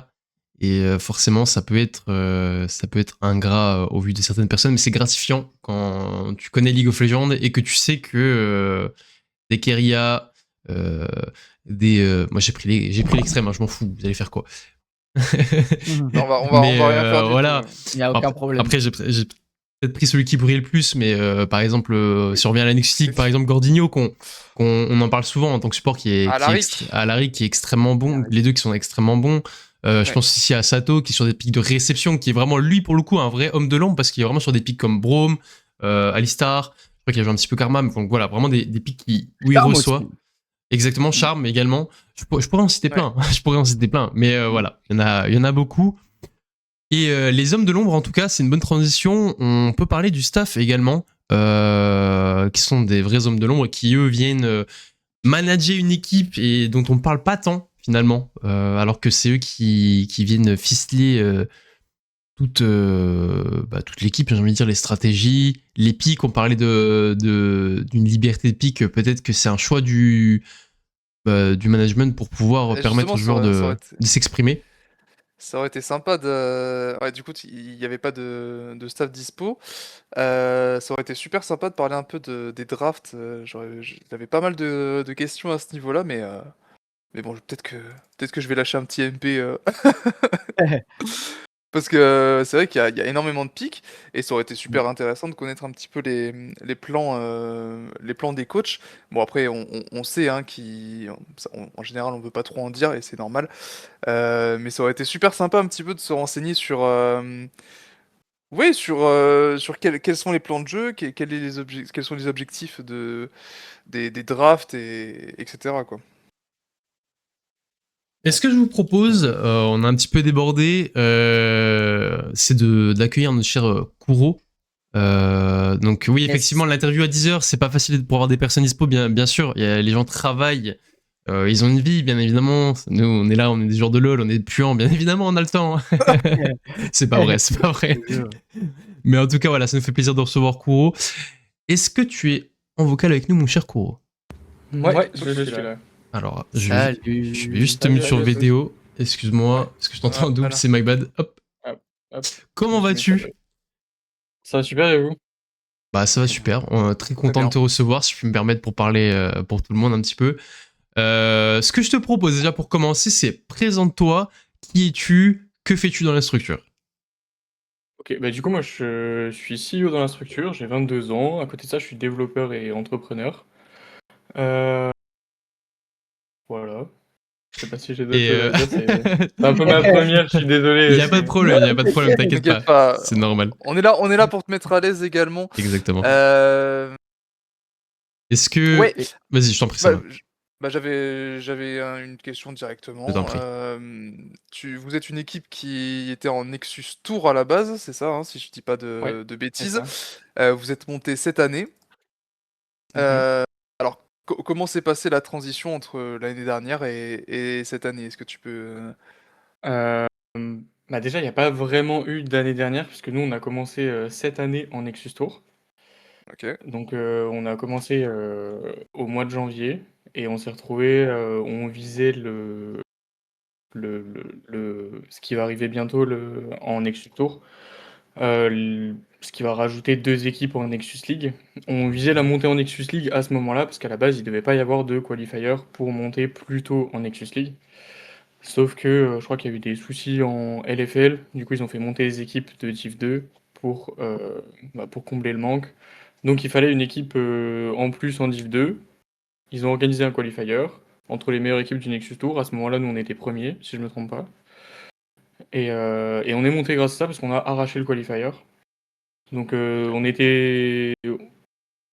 Et forcément, ça peut être ingrat au vu de certaines personnes, mais c'est gratifiant quand tu connais League of Legends et que tu sais que des Keria, moi j'ai pris l'extrême, hein, je m'en fous, vous allez faire quoi? Non, on va Mais rien faire du voilà. tout. Il n'y a aucun problème. Après, j'ai peut-être pris celui qui brille le plus, mais par exemple, si on revient à la Next League, par exemple, Gordinho, on en parle souvent en tant que support Alaric. Alaric qui est extrêmement bon, les deux qui sont extrêmement bons. Je pense aussi à Sato qui est sur des pics de réception, qui est vraiment lui pour le coup un vrai homme de l'ombre parce qu'il est vraiment sur des pics comme Braum, Alistar, je crois qu'il y avait un petit peu Karma, mais donc voilà, vraiment des pics où il Charme reçoit. aussi. Exactement, Charme également. Je pourrais en citer plein, je pourrais en citer plein, mais voilà, il y en a beaucoup. Et les hommes de l'ombre, en tout cas, c'est une bonne transition. On peut parler du staff également, qui sont des vrais hommes de l'ombre, qui eux viennent manager une équipe et dont on ne parle pas tant finalement, alors que c'est eux qui viennent ficeler toute l'équipe, j'ai envie de dire, les stratégies, les pics. On parlait d'une liberté de pic, peut-être que c'est un choix du management pour pouvoir Et permettre justement, aux joueurs ça aurait été- de s'exprimer. Ça aurait été sympa de. Ouais, du coup, il n'y avait pas de staff dispo. Ça aurait été super sympa de parler un peu des drafts. J'avais pas mal de questions à ce niveau-là, mais bon, peut-être que je vais lâcher un petit MP. Parce que c'est vrai qu'il y a énormément de pics, et ça aurait été super intéressant de connaître un petit peu les plans des coachs. Bon, après, on sait hein, en général, on veut pas trop en dire, et c'est normal. Mais ça aurait été super sympa un petit peu de se renseigner sur, oui, sur quels sont les plans de jeu, quels sont les objectifs des drafts, etc. quoi. Et ce que je vous propose, on a un petit peu débordé, c'est d'accueillir notre cher Kuro. Donc oui, Yes. effectivement, l'interview à 10h, c'est pas facile pour avoir des personnes dispo, bien sûr. Les gens travaillent, ils ont une vie, bien évidemment. Nous, on est là, on est des joueurs de LoL, on est puants, bien évidemment, on a le temps. C'est pas vrai, c'est pas vrai. Mais en tout cas, voilà, ça nous fait plaisir de recevoir Kuro. Est-ce que tu es en vocal avec nous, mon cher Kuro? Ouais, je suis là. Alors, je Salut. vais juste te mute sur Salut à tous. vidéo. Excuse-moi, parce que je t'entends en double, Voilà. c'est my bad. Hop. Hop. Comment vas-tu? Ça va super et vous? Bah ça va super, on est très content bien. de te recevoir, si je peux me permettre pour parler pour tout le monde un petit peu. Ce que je te propose déjà pour commencer, c'est présente-toi, qui es-tu, que fais-tu dans la structure? Ok, bah du coup moi je suis CEO dans la structure, j'ai 22 ans, à côté de ça je suis développeur et entrepreneur. Voilà. Je sais pas si j'ai d'autres Et choses à dire, c'est un peu ma première, je suis désolé. il y a pas de problème, t'inquiète T'inquiète pas, pas, c'est normal. on est là pour te mettre à l'aise également. Exactement. Euh, Est-ce que... Ouais, Vas-y, je t'en prie, ça bah, va. Bah, j'avais une question Je t'en directement. prie. Vous êtes une équipe qui était en Nexus Tour à la base, c'est ça, hein, si je dis pas Ouais, de c'est bêtises. ça. Vous êtes monté cette année. Mmh. Alors, comment s'est passée la transition entre l'année dernière et cette année? Est-ce que tu peux... Bah, déjà, il y a pas vraiment eu d'année dernière puisque nous, on a commencé, cette année en Nexus Tour. Ok. Donc, on a commencé, au mois de janvier et on s'est retrouvés, on visait ce qui va arriver bientôt en Nexus Tour, ce qui va rajouter 2 équipes en Nexus League. On visait la montée en Nexus League à ce moment-là parce qu'à la base, il devait pas y avoir de qualifier pour monter plus tôt en Nexus League. Sauf que, je crois qu'il y a eu des soucis en LFL, du coup ils ont fait monter les équipes de Div 2 pour combler le manque. Donc il fallait une équipe, en plus en Div 2. Ils ont organisé un qualifier entre les meilleures équipes du Nexus Tour. À ce moment-là, nous on était premiers, si je me trompe pas. Et on est monté grâce à ça parce qu'on a arraché le qualifier. Donc on était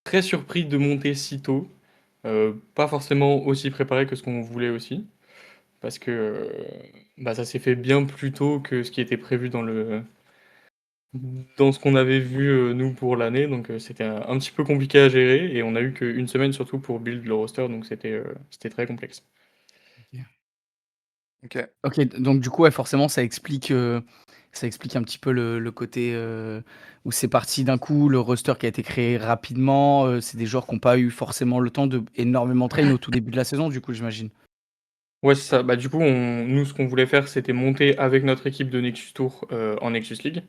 très surpris de monter si tôt. Pas forcément aussi préparé que ce qu'on voulait aussi. Parce que bah, ça s'est fait bien plus tôt que ce qui était prévu dans ce qu'on avait vu nous pour l'année. Donc c'était un petit peu compliqué à gérer et on a eu qu'une semaine surtout pour build le roster, donc c'était très complexe. Ok. OK, donc du coup, ouais, forcément, ça explique un petit peu le côté, où c'est parti d'un coup, le roster qui a été créé rapidement, c'est des joueurs qui ont pas eu forcément le temps de énormément train au tout début de la saison, du coup, j'imagine? Ouais, c'est ça. Bah, du coup, nous, ce qu'on voulait faire, c'était monter avec notre équipe de Nexus Tour en Nexus League.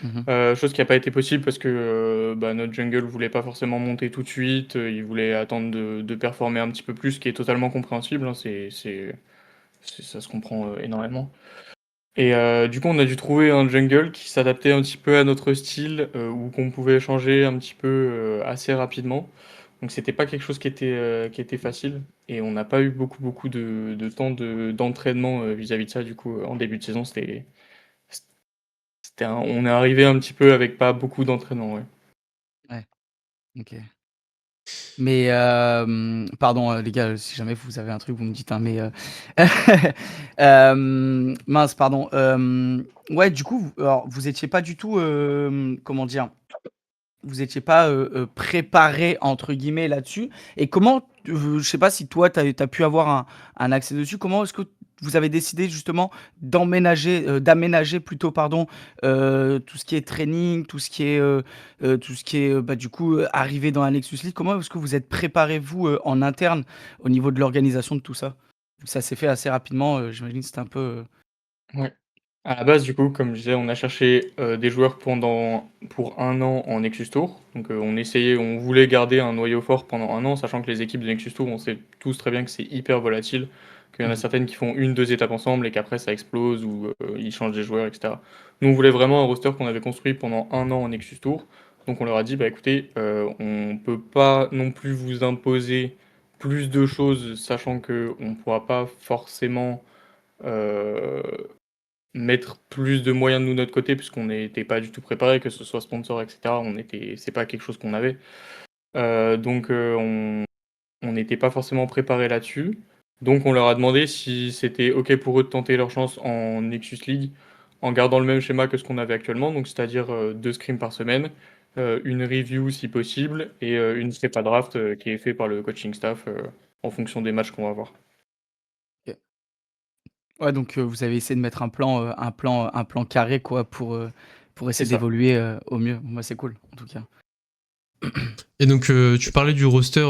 Mmh. Chose qui n'a pas été possible parce que bah, notre jungle voulait pas forcément monter tout de suite. Il voulait attendre de performer un petit peu plus, ce qui est totalement compréhensible, hein, ça se comprend énormément. Et du coup, on a dû trouver un jungle qui s'adaptait un petit peu à notre style, ou qu'on pouvait changer un petit peu assez rapidement. Donc c'était pas quelque chose qui était facile et on n'a pas eu beaucoup de temps d'entraînement vis-à-vis de ça. Du coup, en début de saison, on est arrivé un petit peu avec pas beaucoup d'entraînement. Ouais. Ouais, OK. Mais, pardon, les gars, si jamais vous avez un truc, vous me dites, hein, mais, mince, pardon, ouais, du coup, vous étiez pas du tout, comment dire? Vous étiez pas, «préparés» entre guillemets là-dessus et comment, je sais pas si toi tu as pu avoir un accès dessus. Comment est-ce que vous avez décidé justement d'aménager plutôt pardon, tout ce qui est training, tout ce qui est, bah, du coup, arrivé dans la Nexus League? Comment est-ce que vous êtes préparés vous, en interne au niveau de l'organisation de tout ça? Ça s'est fait assez rapidement, j'imagine que c'était un peu, Ouais. À la base, du coup, comme je disais, on a cherché des joueurs pour 1 an en Nexus Tour. Donc on voulait garder un noyau fort pendant 1 an, sachant que les équipes de Nexus Tour, on sait tous très bien que c'est hyper volatile, qu'il y en a mmh certaines qui font 1, 2 étapes ensemble et qu'après ça explose ou ils changent des joueurs, etc. Nous, on voulait vraiment un roster qu'on avait construit pendant 1 an en Nexus Tour. Donc on leur a dit, bah écoutez, on peut pas non plus vous imposer plus de choses, sachant que on pourra pas forcément euh, mettre plus de moyens de nous, notre côté, puisqu'on n'était pas du tout préparé, que ce soit sponsor, et cetera. C'est pas quelque chose qu'on avait. Donc on n'était pas forcément préparé là-dessus. Donc on leur a demandé si c'était OK pour eux de tenter leur chance en Nexus League, en gardant le même schéma que ce qu'on avait actuellement, donc c'est-à-dire 2 scrims par semaine, une review si possible, et une prépa draft qui est fait par le coaching staff en fonction des matchs qu'on va avoir. OK. Ouais, donc, vous avez essayé de mettre un plan carré quoi pour C'est essayer ça. d'évoluer, au mieux. Moi, c'est cool en tout cas. Et donc, tu parlais du roster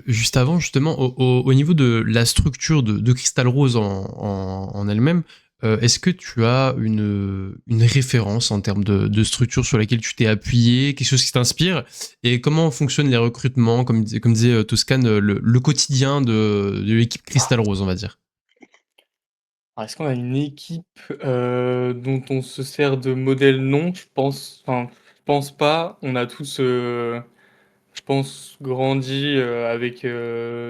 juste avant, justement, au niveau de la structure de Crystal Rose en elle-même. Est-ce que tu as une référence en termes de structure sur laquelle tu t'es appuyé, quelque chose qui t'inspire? Et comment fonctionnent les recrutements, comme disait Toscan, le quotidien de l'équipe Crystal Rose, on va dire? Alors, est-ce qu'on a une équipe, dont on se sert de modèle? Non, je pense pas. On a tous, je pense, grandi, avec,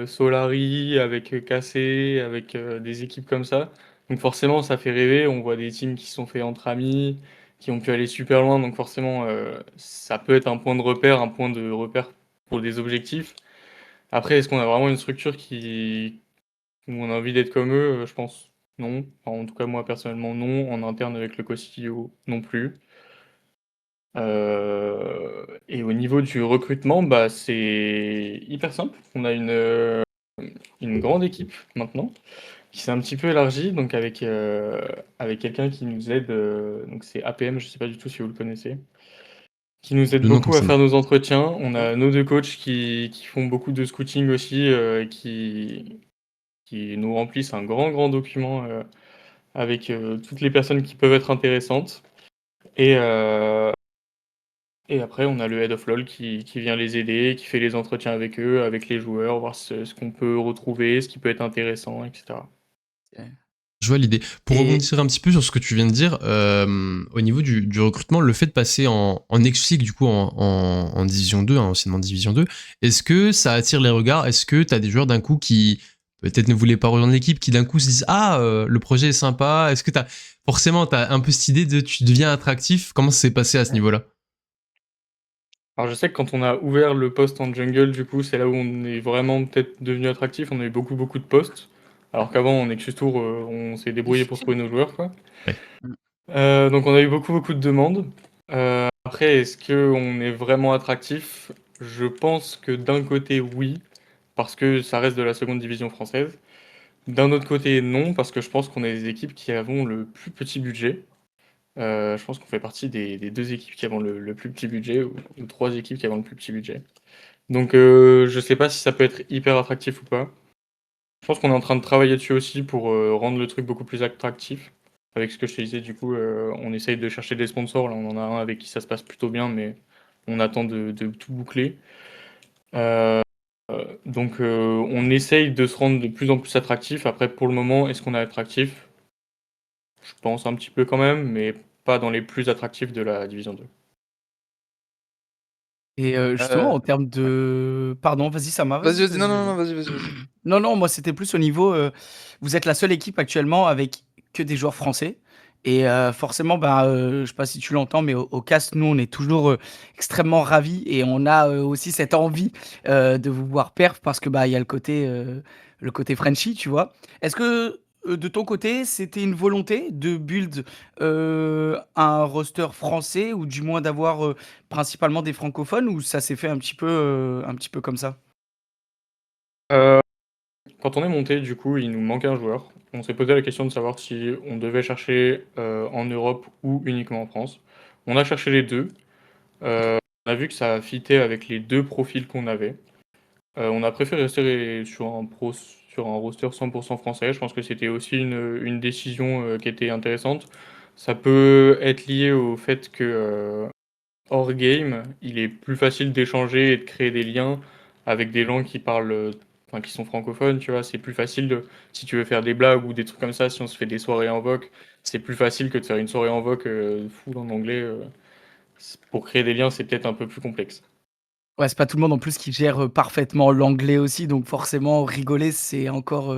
Solari, avec, Cassé, avec, des équipes comme ça. Donc forcément, ça fait rêver. On voit des teams qui se sont faits entre amis, qui ont pu aller super loin. Donc forcément, ça peut être un point de repère, pour des objectifs. Après, est-ce qu'on a vraiment une structure Où on a envie d'être comme eux, je pense non. Enfin, en tout cas, moi personnellement, non. En interne avec le co-CEO, non plus. Et au niveau du recrutement, bah, c'est hyper simple. On a une grande équipe maintenant qui s'est un petit peu élargie, donc avec quelqu'un qui nous aide, donc c'est APM, je sais pas du tout si vous le connaissez, qui nous aide Le nom comme beaucoup à ça. faire nos entretiens. On a nos deux coachs qui font beaucoup de scouting aussi, qui nous remplissent un grand document avec toutes les personnes qui peuvent être intéressantes. Et, et après, on a le Head of LoL qui vient les aider, qui fait les entretiens avec eux, avec les joueurs, voir ce qu'on peut retrouver, ce qui peut être intéressant, etc. Je vois l'idée. Pour Et rebondir un petit peu sur ce que tu viens de dire, au niveau du recrutement, le fait de passer en Next League, du coup en Division 2, anciennement Division 2, est-ce que ça attire les regards? Est-ce que tu as des joueurs d'un coup qui peut-être ne voulaient pas rejoindre l'équipe, qui d'un coup se disent ah, le projet est sympa? Est-ce que forcément tu as un peu cette idée de tu deviens attractif? Comment ça s'est passé à ce niveau-là? Alors je sais que quand on a ouvert le poste en jungle, du coup, c'est là où on est vraiment peut-être devenu attractif. On a eu beaucoup de postes. Alors qu'avant, en Nexus Tour, on s'est débrouillé pour trouver nos joueurs, quoi. Ouais. Donc on a eu beaucoup de demandes. Après, est-ce qu'on est vraiment attractif? Je pense que d'un côté, oui, parce que ça reste de la seconde division française. D'un autre côté, non, parce que je pense qu'on est des équipes qui avons le plus petit budget. Je pense qu'on fait partie des deux équipes qui avons le plus petit budget, ou trois équipes qui avont le plus petit budget. Donc je sais pas si ça peut être hyper attractif ou pas. Je pense qu'on est en train de travailler dessus aussi pour rendre le truc beaucoup plus attractif. Avec ce que je te disais, du coup, on essaye de chercher des sponsors. Là, on en a un avec qui ça se passe plutôt bien, mais on attend de tout boucler. Donc on essaye de se rendre de plus en plus attractif. Après, pour le moment, est-ce qu'on est attractif? Je pense un petit peu quand même, mais pas dans les plus attractifs de la Division 2. justement, Euh, en termes de... Pardon, vas-y, Sama, Vas-y, vas-y, vas-y, non, vas-y, non, non, vas-y. vas-y. Non, moi, c'était plus au niveau... vous êtes la seule équipe actuellement avec que des joueurs français. Et forcément, ben, je sais pas si tu l'entends, mais au cast, nous, on est toujours extrêmement ravis. Et on a aussi cette envie de vous voir perf parce que bah, il y a le côté Frenchie, tu vois. Est-ce que de ton côté, c'était une volonté de build un roster français ou du moins d'avoir principalement des francophones ou ça s'est fait un petit peu comme ça? Quand on est monté, du coup, il nous manquait un joueur. On s'est posé la question de savoir si on devait chercher en Europe ou uniquement en France. On a cherché les deux. On a vu que ça fitait avec les deux profils qu'on avait. On a préféré rester sur un roster 100% français. Je pense que c'était aussi une décision qui était intéressante. Ça peut être lié au fait que hors game, il est plus facile d'échanger et de créer des liens avec des gens qui parlent, enfin, qui sont francophones, tu vois. C'est plus facile si tu veux faire des blagues ou des trucs comme ça, si on se fait des soirées en voc, c'est plus facile que de faire une soirée en voc full en anglais. Pour créer des liens, c'est peut-être un peu plus complexe. Ouais, c'est pas tout le monde en plus qui gère parfaitement l'anglais aussi, donc forcément rigoler, c'est encore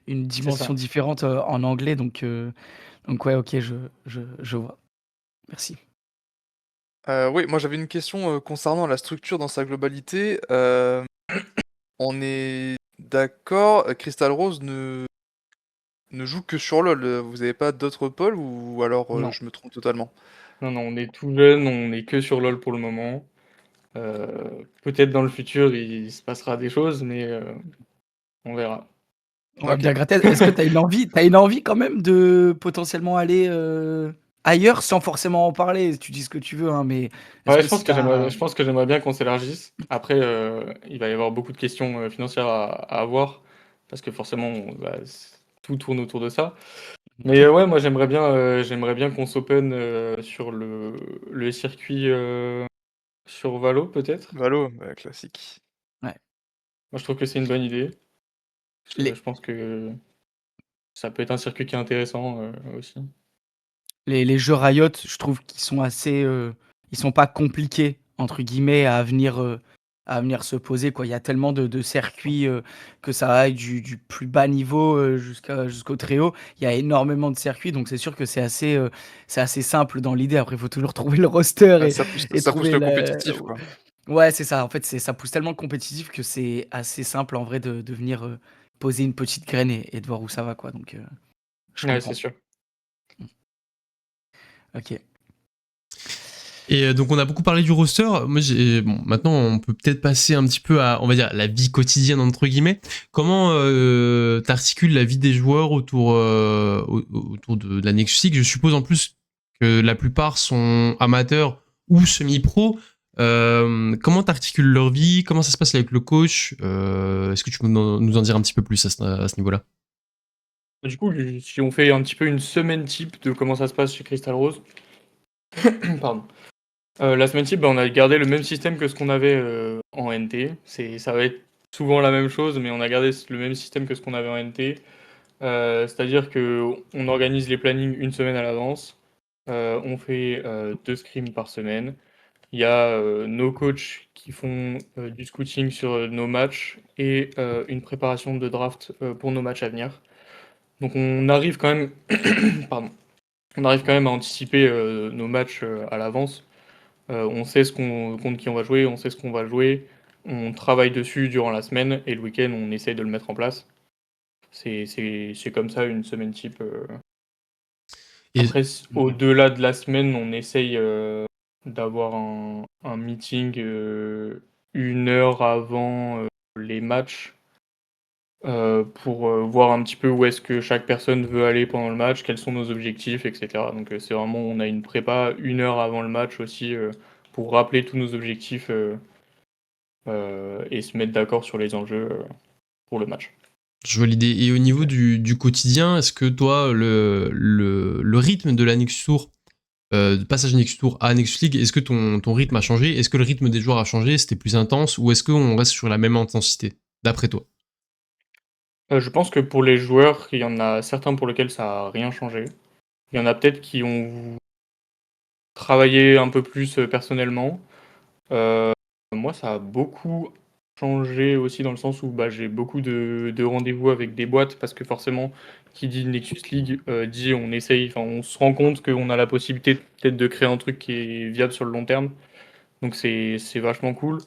une C'est dimension ça. différente en anglais, donc ouais, ok, je vois. Merci. Oui, moi j'avais une question concernant la structure dans sa globalité. On est d'accord, Crystal Rose ne joue que sur LoL. Vous avez pas d'autres pôles ou alors Non, je me trompe totalement? non, on est tout jeune, on est que sur LoL pour le moment. Peut-être dans le futur, il se passera des choses, mais on verra. On va Ok. bien gratter. Est-ce que tu as une envie quand même de potentiellement aller ailleurs sans forcément en parler? Tu dis ce que tu veux, hein, mais est-ce Ouais, que si tu je pense que j'aimerais bien qu'on s'élargisse. Après, il va y avoir beaucoup de questions financières à avoir, parce que forcément, tout tourne autour de ça. Mais ouais, moi j'aimerais bien qu'on s'open sur le circuit sur Valo, peut-être. Valo, bah, classique. Ouais. Moi je trouve que c'est une bonne idée. Je Les, pense que ça peut être un circuit qui est intéressant aussi. les jeux Riot, je trouve qu'ils sont assez, ils sont pas compliqués entre guillemets à venir se poser quoi. Il y a tellement de circuits que ça aille du plus bas niveau jusqu'au très haut. Il y a énormément de circuits, donc c'est sûr que c'est assez simple dans l'idée. Après, il faut toujours trouver le roster Ouais, et ça pousse trouver le la. compétitif, quoi. Ouais, c'est ça. En fait, ça pousse tellement le compétitif que c'est assez simple en vrai de venir poser une petite graine et de voir où ça va, quoi. Donc, je Ouais, c'est comprends. sûr. Ok. Et donc on a beaucoup parlé du roster. Moi, bon, maintenant on peut peut-être passer un petit peu à, on va dire, la vie quotidienne entre guillemets. Comment t'articules la vie des joueurs autour de la Nexus League? Je suppose en plus que la plupart sont amateurs ou semi-pro. Comment t'articules leur vie? Comment ça se passe avec le coach? Est-ce que tu peux nous en dire un petit peu plus à ce niveau-là? Du coup, si on fait un petit peu une semaine type de comment ça se passe chez Crystal Rose, pardon. La semaine type, on a gardé le même système que ce qu'on avait en NT. Ça va être souvent la même chose, mais on a gardé le même système que ce qu'on avait en NT. C'est-à-dire qu'on organise les plannings une semaine à l'avance. On fait 2 scrims par semaine. Il y a nos coachs qui font du scouting sur nos matchs et une préparation de draft pour nos matchs à venir. Donc on arrive quand même, pardon, on arrive quand même à anticiper nos matchs à l'avance. On sait contre qui on va jouer, on sait ce qu'on va jouer. On travaille dessus durant la semaine et le week-end, on essaye de le mettre en place. C'est comme ça une semaine type. Et Après, au-delà de la semaine, on essaye d'avoir un meeting 1 heure avant les matchs pour voir un petit peu où est-ce que chaque personne veut aller pendant le match, quels sont nos objectifs, etc. Donc c'est vraiment, on a une prépa 1 heure avant le match aussi pour rappeler tous nos objectifs et se mettre d'accord sur les enjeux pour le match. je vois l'idée. Et au niveau du quotidien, est-ce que toi, le rythme de la Nexus Tour, de passage Nexus Tour à Nexus League, est-ce que ton rythme a changé? Est-ce que le rythme des joueurs a changé? C'était plus intense? Ou est-ce qu'on reste sur la même intensité, d'après toi? Je pense que pour les joueurs, il y en a certains pour lesquels ça n'a rien changé. Il y en a peut-être qui ont travaillé un peu plus personnellement. Moi, ça a beaucoup changé aussi dans le sens où j'ai beaucoup de rendez-vous avec des boîtes parce que forcément, qui dit Nexus League dit on essaye, enfin on se rend compte qu'on a la possibilité peut-être de créer un truc qui est viable sur le long terme. Donc c'est vachement cool.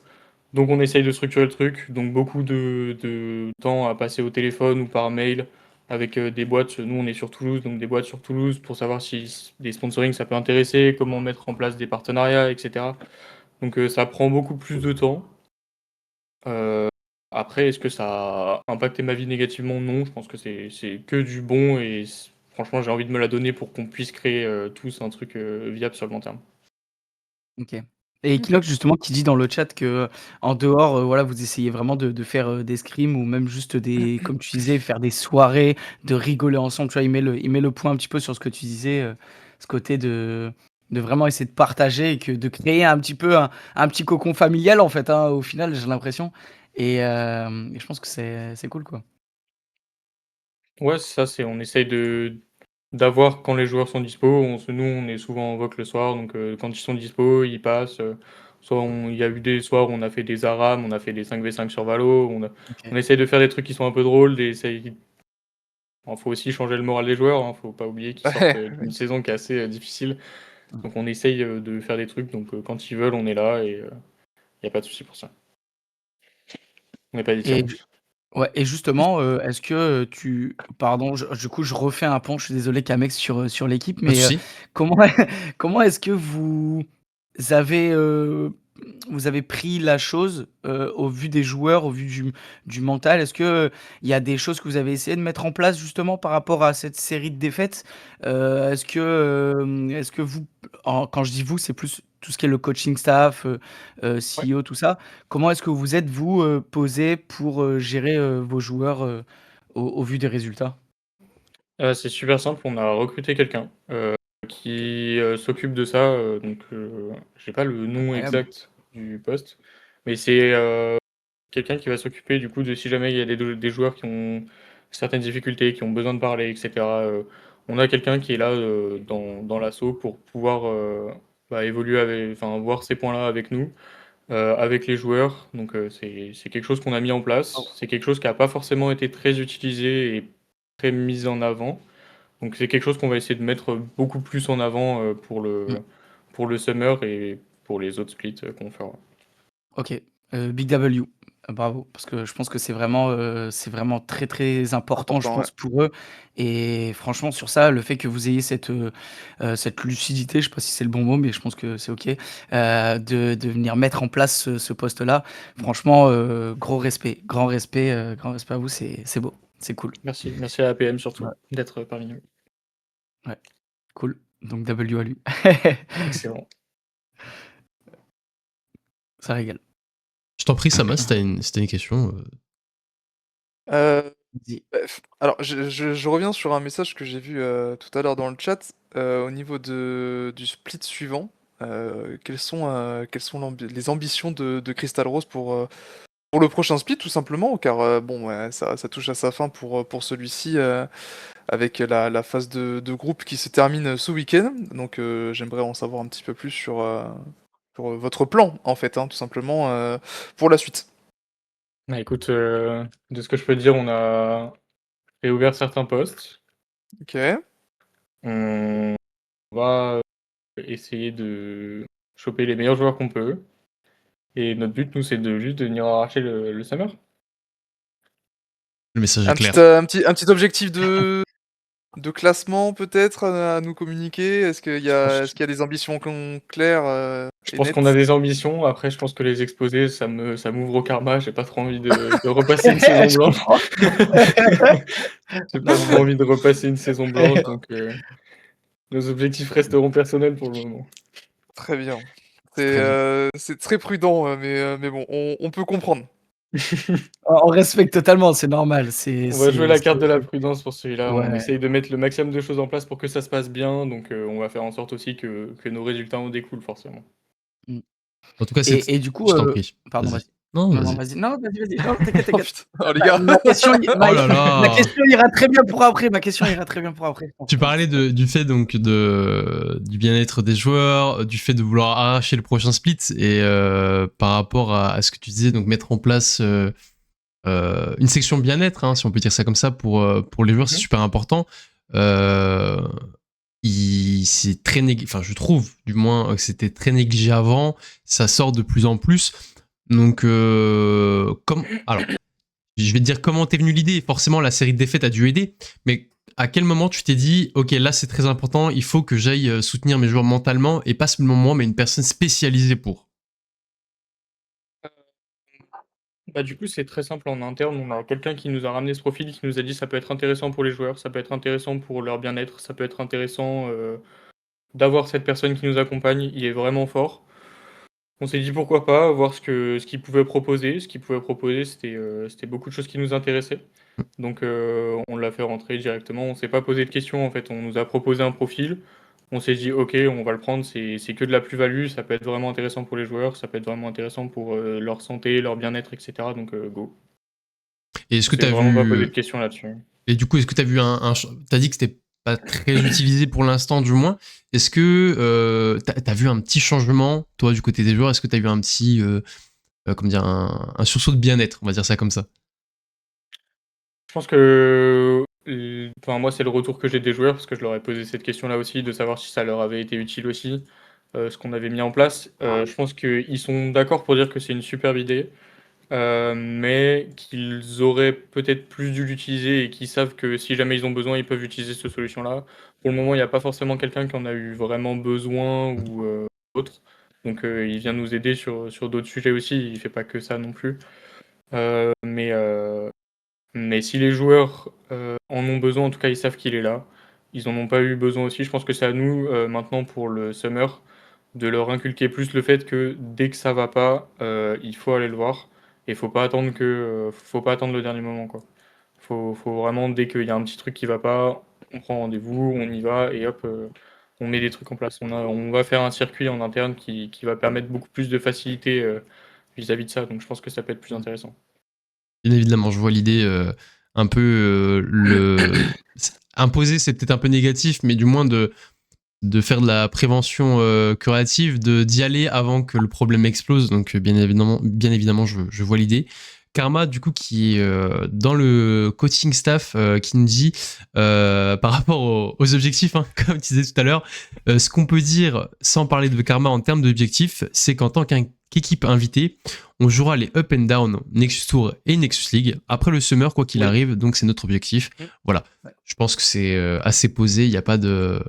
Donc on essaye de structurer le truc. Donc beaucoup de temps à passer au téléphone ou par mail avec des boîtes. Nous on est sur Toulouse, donc des boîtes sur Toulouse pour savoir si des sponsorings ça peut intéresser, comment mettre en place des partenariats, etc. Donc ça prend beaucoup plus de temps. Euh, Après, est-ce que ça a impacté ma vie négativement? Non, je pense que c'est que du bon et franchement, j'ai envie de me la donner pour qu'on puisse créer tous un truc viable sur le long terme. Ok. Et Equinox, justement, qui dit dans le chat que en dehors, voilà, vous essayez vraiment de faire des scrims ou même juste des, comme tu disais, faire des soirées, de rigoler ensemble. Tu vois, il met le point un petit peu sur ce que tu disais, ce côté de vraiment essayer de partager et que de créer un petit peu un petit cocon familial, en fait, hein, au final, j'ai l'impression. Et je pense que c'est cool, quoi. Ouais, c'est ça, on essaye d'avoir quand les joueurs sont dispo. Nous, on est souvent en voc le soir, donc quand ils sont dispo, ils passent. Soit il y a eu des soirs où on a fait des ARAM, on a fait des 5v5 sur Valo. On Ok. essaye de faire des trucs qui sont un peu drôles. Il faut aussi changer le moral des joueurs. Faut pas oublier qu'ils sortent Ouais, d'une saison qui est assez difficile. Mm. Donc on essaye de faire des trucs. Donc quand ils veulent, on est là et il n'y a pas de souci pour ça. On n'est pas des Et tyrans. ouais, et justement, est-ce que, pardon, du coup, je refais un pont, je suis désolé Camex sur l'équipe, Pas de mais, souci. comment comment est-ce que avez, heu, vous avez pris la chose, au vu des joueurs, au vu du mental? Est-ce que, il y a des choses que vous avez essayé de mettre en place justement par rapport à cette série de défaites? Est-ce que vous, quand je dis vous, c'est plus tout ce qui est le coaching staff, Ouais. CEO, tout ça. Comment est-ce que vous êtes, vous, posés pour, gérer, vos joueurs, au vu des résultats? C'est super simple, on a recruté quelqu'un qui s'occupe de ça. Donc, j'ai pas le nom Incroyable. exact du poste, mais c'est quelqu'un qui va s'occuper du coup de si jamais il y a des joueurs qui ont certaines difficultés, qui ont besoin de parler, etc. On a quelqu'un qui est là dans l'assaut pour pouvoir évoluer enfin, voir ces points-là avec nous, avec les joueurs. Donc, c'est quelque chose qu'on a mis en Oh. place. C'est quelque chose qui n'a pas forcément été très utilisé et très mis en avant. Donc c'est quelque chose qu'on va essayer de mettre beaucoup plus en avant Mmh. pour le summer et pour les autres splits qu'on fera. OK. Big W. Bravo, parce que je pense que c'est vraiment très, très important, je Important, ouais. pense, pour eux et franchement, sur ça, le fait que vous ayez cette lucidité, je sais pas si c'est le bon mot, mais je pense que c'est OK, de venir mettre en place ce poste-là, franchement, grand respect à vous, c'est beau, c'est cool. Merci, merci à la PM surtout Ouais, d'être parmi nous. ouais, cool, donc W à lui. Excellent. Ça régale. Je t'en prie, Sama, si t'as une question. Heu, Vas-y. alors je reviens sur un message que j'ai vu, tout à l'heure dans le chat, au niveau du split suivant, quelles sont les ambitions de Crystal Rose pour le prochain split tout simplement? Car, bon, ouais, ça touche à sa fin pour celui-ci, avec la phase de groupe qui se termine, ce week-end. Donc, j'aimerais en savoir un petit peu plus sur votre plan en fait, hein, tout simplement, pour la suite. Bah, écoute, de ce que je peux te dire, on a réouvert certains postes. OK. On va essayer de choper les meilleurs joueurs qu'on peut et notre but, nous, c'est de juste de venir arracher le summer. Le message est clair. Un petit objectif de classement peut-être, à nous communiquer? Est-ce qu'il y a des ambitions claires, Je et pense qu'on a nettes? des ambitions. Après, je pense que les exposer, ça m'ouvre au karma. J'ai pas trop envie de repasser une saison Je blanche. comprends. J'ai pas Non, trop mais envie de repasser une saison blanche, donc nos objectifs resteront personnels pour le moment. Très bien. Très bien. C'est très prudent, mais bon, on peut comprendre. on respecte totalement, c'est normal, On va jouer la carte de la c'est prudence pour celui-là. On ouais. essaye de mettre le maximum de choses en place pour que ça se passe bien, donc on va faire en sorte aussi que nos résultats en découlent forcément. Mmh. En tout cas, Et du coup, je t'en prie. pardon, Vas-y. vas-y. Non, Non, non, vas-y. vas-y. Non, vas-y, vas-y. Non, t'inquiète, Oh t'inquiète. putain, oh les gars! Ma question i Oh là ma là! question ira très bien pour après, ma question ira très bien pour après. Tu parlais du fait donc du bien-être des joueurs, du fait de vouloir arracher le prochain split et par rapport à ce que tu disais, donc mettre en place une section bien-être, hein, si on peut dire ça comme ça, pour les joueurs, c'est Mhm. super important. Euh, c'est très enfin, je trouve du moins que c'était très négligé avant, ça sort de plus en plus. Donc, alors, je vais te dire comment t'es venu l'idée. Forcément, la série de défaites a dû aider, mais à quel moment tu t'es dit, ok, là c'est très important, il faut que j'aille soutenir mes joueurs mentalement et pas seulement moi, mais une personne spécialisée pour. Bah, du coup, c'est très simple en interne. On a quelqu'un qui nous a ramené ce profil, qui nous a dit ça peut être intéressant pour les joueurs, ça peut être intéressant pour leur bien-être, ça peut être intéressant d'avoir cette personne qui nous accompagne. Il est vraiment fort. On s'est dit pourquoi pas, voir ce qu'il pouvait proposer. Ce qu'il pouvait proposer, c'était beaucoup de choses qui nous intéressaient. Donc on l'a fait rentrer directement. On s'est pas posé de questions en fait. On nous a proposé un profil. On s'est dit ok, on va le prendre. C'est que de la plus-value. Ça peut être vraiment intéressant pour les joueurs. Ça peut être vraiment intéressant pour leur santé, leur bien-être, etc. Donc go. Et On s'est vraiment pas posé de questions là-dessus. Et du coup, est-ce que t'as vu t'as dit que c'était pas très utilisé pour l'instant, du moins. Est-ce que t'as vu un petit changement, toi, du côté des joueurs? Est-ce que t'as vu un petit, comment dire, un sursaut de bien-être, on va dire ça comme ça? Je pense que, enfin, moi, c'est le retour que j'ai des joueurs, parce que je leur ai posé cette question-là aussi, de savoir si ça leur avait été utile aussi, ce qu'on avait mis en place. Je pense qu'ils sont d'accord pour dire que c'est une superbe idée, mais qu'ils auraient peut-être plus dû l'utiliser et qu'ils savent que si jamais ils ont besoin, ils peuvent utiliser cette solution-là. Pour le moment, il n'y a pas forcément quelqu'un qui en a eu vraiment besoin ou autre. Donc, il vient nous aider sur d'autres sujets aussi, il fait pas que ça non plus. Mais si les joueurs en ont besoin, en tout cas, ils savent qu'il est là. Ils en ont pas eu besoin aussi. Je pense que c'est à nous, maintenant, pour le summer, de leur inculquer plus le fait que dès que ça va pas, il faut aller le voir. Et faut pas attendre le dernier moment, quoi. Faut vraiment, dès qu'il y a un petit truc qui va pas, on prend rendez-vous, on y va et hop, on met des trucs en place. On va faire un circuit en interne qui va permettre beaucoup plus de facilité vis-à-vis de ça. Donc je pense que ça peut être plus intéressant. Bien évidemment, je vois l'idée un peu imposer, c'est peut-être un peu négatif, mais du moins de faire de la prévention curative, d'y aller avant que le problème explose. Donc bien évidemment, je vois l'idée. Karma, du coup, qui est dans le coaching staff, qui nous dit, par rapport aux objectifs, hein, comme tu disais tout à l'heure, ce qu'on peut dire, sans parler de Karma en termes d'objectifs, c'est qu'en tant qu'équipe invitée, on jouera les Up and Down, Nexus Tour et Nexus League après le Summer, quoi qu'il Oui. arrive. Donc, c'est notre objectif. Mm. Voilà. Ouais. Je pense que c'est assez posé. Il n'y a pas de,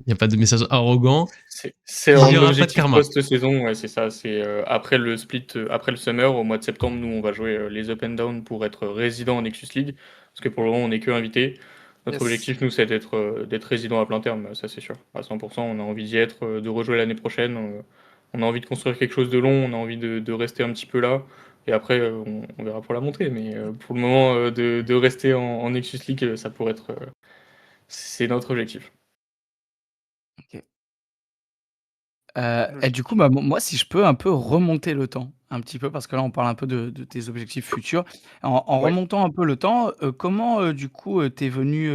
il y a pas de message arrogant. C'est Il un y aura pas de objectif karma. post-saison, ouais, c'est ça. C'est après le split, après le summer, au mois de septembre, nous on va jouer les up and down pour être résident en Nexus League, parce que pour le moment on n'est que invité. Notre Yes. objectif, nous, c'est d'être résident à plein terme, ça c'est sûr. À 100%, on a envie d'y être, de rejouer l'année prochaine. On a envie de construire quelque chose de long, on a envie de rester un petit peu là. Et après, on verra pour la montée. Mais pour le moment, de rester en Nexus League, ça pourrait être. C'est notre objectif. Et du coup, bah, moi, si je peux un peu remonter le temps, un petit peu, parce que là, on parle un peu de tes objectifs futurs. En Ouais. remontant un peu le temps, comment, du coup, t'es venue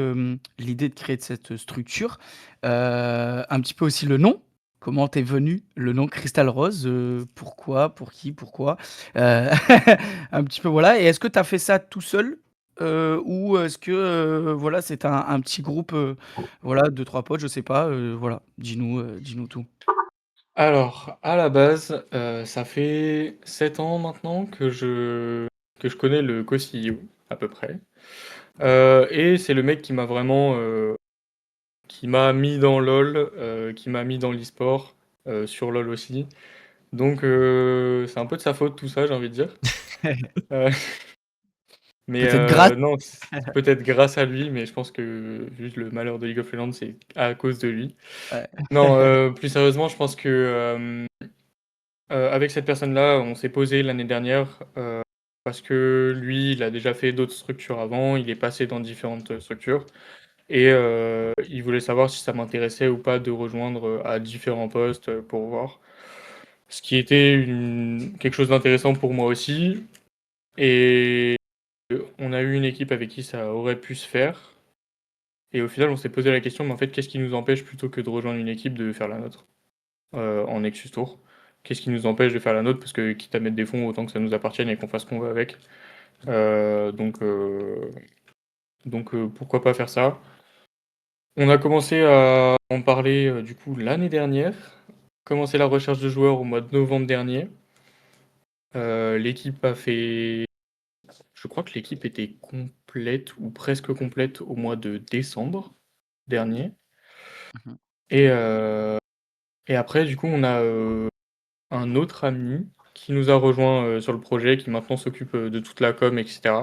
l'idée de créer cette structure? Un petit peu aussi le nom. Comment t'es venu le nom Crystal Rose? Pourquoi? Pour qui? Pourquoi? Heu, un petit peu, voilà. Et est-ce que tu as fait ça tout seul? Ou est-ce que, voilà, c'est un petit groupe, voilà, 2-3 potes, je sais pas, voilà. Dis-nous tout. Alors, à la base, ça fait 7 ans maintenant que je connais le co-CEO, à peu près. Et c'est le mec qui m'a vraiment, qui m'a mis dans LoL, qui m'a mis dans l'e-sport, sur LoL aussi. Donc, c'est un peu de sa faute tout ça, j'ai envie de dire. Heu, mais, Peut-être grâce. non, c'est peut-être grâce à lui, mais je pense que vu le malheur de League of Legends, c'est à cause de lui. Ouais. Non, plus sérieusement, je pense que, avec cette personne-là, on s'est posé l'année dernière, parce que lui, il a déjà fait d'autres structures avant, il est passé dans différentes structures et il voulait savoir si ça m'intéressait ou pas de rejoindre, à différents postes, pour voir. Ce qui était quelque chose d'intéressant pour moi aussi et on a eu une équipe avec qui ça aurait pu se faire et au final, on s'est posé la question: «Mais en fait, qu'est-ce qui nous empêche plutôt que de rejoindre une équipe de faire la nôtre?» En Nexus Tour. Qu'est-ce qui nous empêche de faire la nôtre? Parce que quitte à mettre des fonds, autant que ça nous appartienne et qu'on fasse ce qu'on veut avec. Euh, donc, euh, donc, pourquoi pas faire ça? On a commencé à en parler du coup l'année dernière. Commencé la recherche de joueurs au mois de novembre dernier. L'équipe a fait. Je crois que l'équipe était complète ou presque complète au mois de décembre dernier. Mmh. Et, euh, et après, du coup, on a un autre ami qui nous a rejoint sur le projet, qui maintenant s'occupe de toute la com, etc.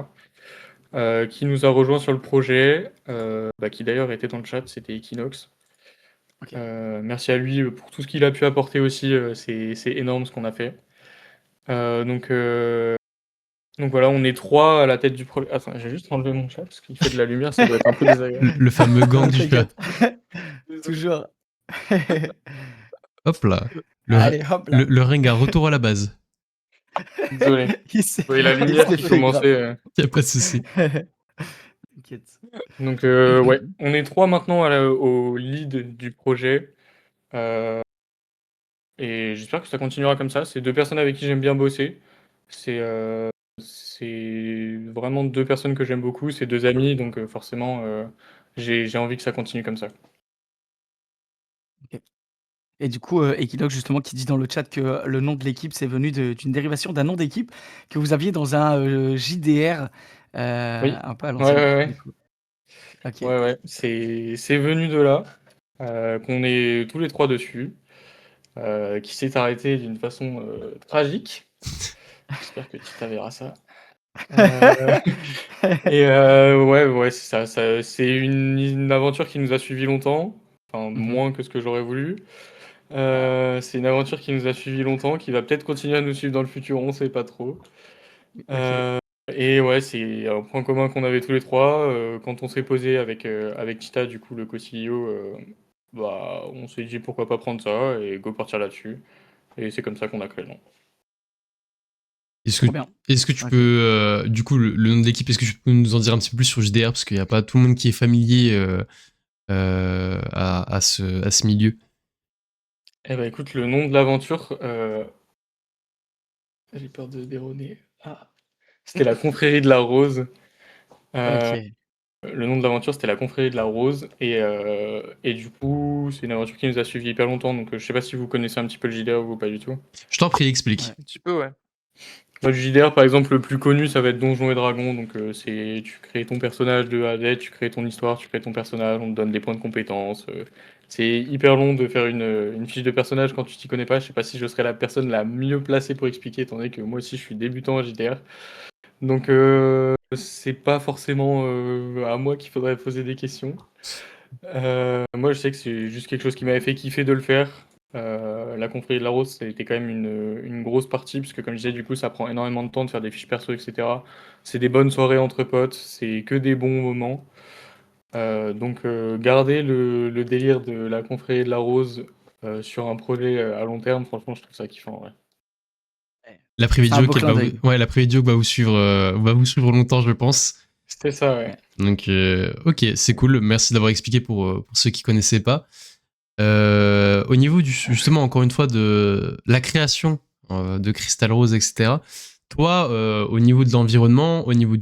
Qui nous a rejoint sur le projet, bah, qui d'ailleurs était dans le chat, c'était Equinox. OK. Merci à lui pour tout ce qu'il a pu apporter aussi, c'est énorme ce qu'on a fait. Donc voilà, on est 3 à la tête du projet. Attends, j'ai juste enlevé mon chat parce qu'il fait de la lumière, ça doit être un peu désagréable. Le fameux gang du chat. T'inquiète. Toujours. Hop là. Allez, hop là. Le ring a retour à la base. Désolé. Il s'est Vous voyez la il lumière s'est qui fait grave. commençait. Y a pas de souci. T'inquiète. Donc ouais, on est 3 maintenant au lead du projet. Euh, Et j'espère que ça continuera comme ça. C'est 2 personnes avec qui j'aime bien bosser. C'est vraiment 2 personnes que j'aime beaucoup, c'est 2 amis, donc forcément, j'ai envie que ça continue comme ça. OK. Et du coup, Equinox justement qui dit dans le chat que le nom de l'équipe, c'est venu d'une dérivation d'un nom d'équipe que vous aviez dans un, JDR, Oui. un peu à Ouais, l'ancienne, ouais, ouais. du coup. OK. Ouais, ouais. C'est venu de là, qu'on est tous les 3 dessus, qui s'est arrêté d'une façon, tragique. J'espère que tu verras ça. Et ouais, ouais, c'est ça, c'est une aventure qui nous a suivi longtemps, enfin Mmh. moins que ce que j'aurais voulu. C'est une aventure qui nous a suivi longtemps, qui va peut-être continuer à nous suivre dans le futur, on sait pas trop. OK. Et ouais, c'est un point commun qu'on avait tous les 3. Quand on s'est posé avec Chita, du coup, le co-CEO, bah, on s'est dit pourquoi pas prendre ça et go partir là-dessus. Et c'est comme ça qu'on a créé le nom. Est-ce que, Trop bien. est-ce que tu OK. peux, du coup, le nom de l'équipe, est-ce que tu peux nous en dire un petit peu plus sur JDR? Parce qu'il n'y a pas tout le monde qui est familier à ce milieu. Eh ben écoute, le nom de l'aventure, j'ai peur de déronner. Ah. C'était la confrérie de la Rose. Euh, OK. le nom de l'aventure, c'était la Confrérie de la Rose. Et du coup, c'est une aventure qui nous a suivi hyper longtemps. Donc, je sais pas si vous connaissez un petit peu le JDR ou pas du tout. Je t'en prie, explique. Ouais. Un petit peu, ouais. Le JDR, par exemple, le plus connu, ça va être Donjons et Dragons. Donc, c'est tu crées ton personnage de A à Z, tu crées ton histoire, tu crées ton personnage, on te donne des points de compétence. C'est hyper long de faire une fiche de personnage quand tu t'y connais pas. Je sais pas si je serais la personne la mieux placée pour expliquer, étant donné que moi aussi, je suis débutant à JDR. Donc, c'est pas forcément à moi qu'il faudrait poser des questions. Moi, je sais que c'est juste quelque chose qui m'avait fait kiffer de le faire. La confrérie de la Rose, ça a été quand même une grosse partie, puisque comme je disais, du coup, ça prend énormément de temps de faire des fiches perso, etc. C'est des bonnes soirées entre potes, c'est que des bons moments. Donc, garder le délire de la confrérie de la Rose sur un projet à long terme, franchement, je trouve ça kiffant. Ouais. La C'est un preview beau joke, clin d'œil. la preview joke va vous suivre longtemps, je pense. C'était ça, ouais. Ouais. Donc, ok, c'est cool. Merci d'avoir expliqué pour ceux qui connaissaient pas. Au niveau justement, encore une fois, de la création de Crystal Rose, etc. Toi, au niveau de l'environnement, au niveau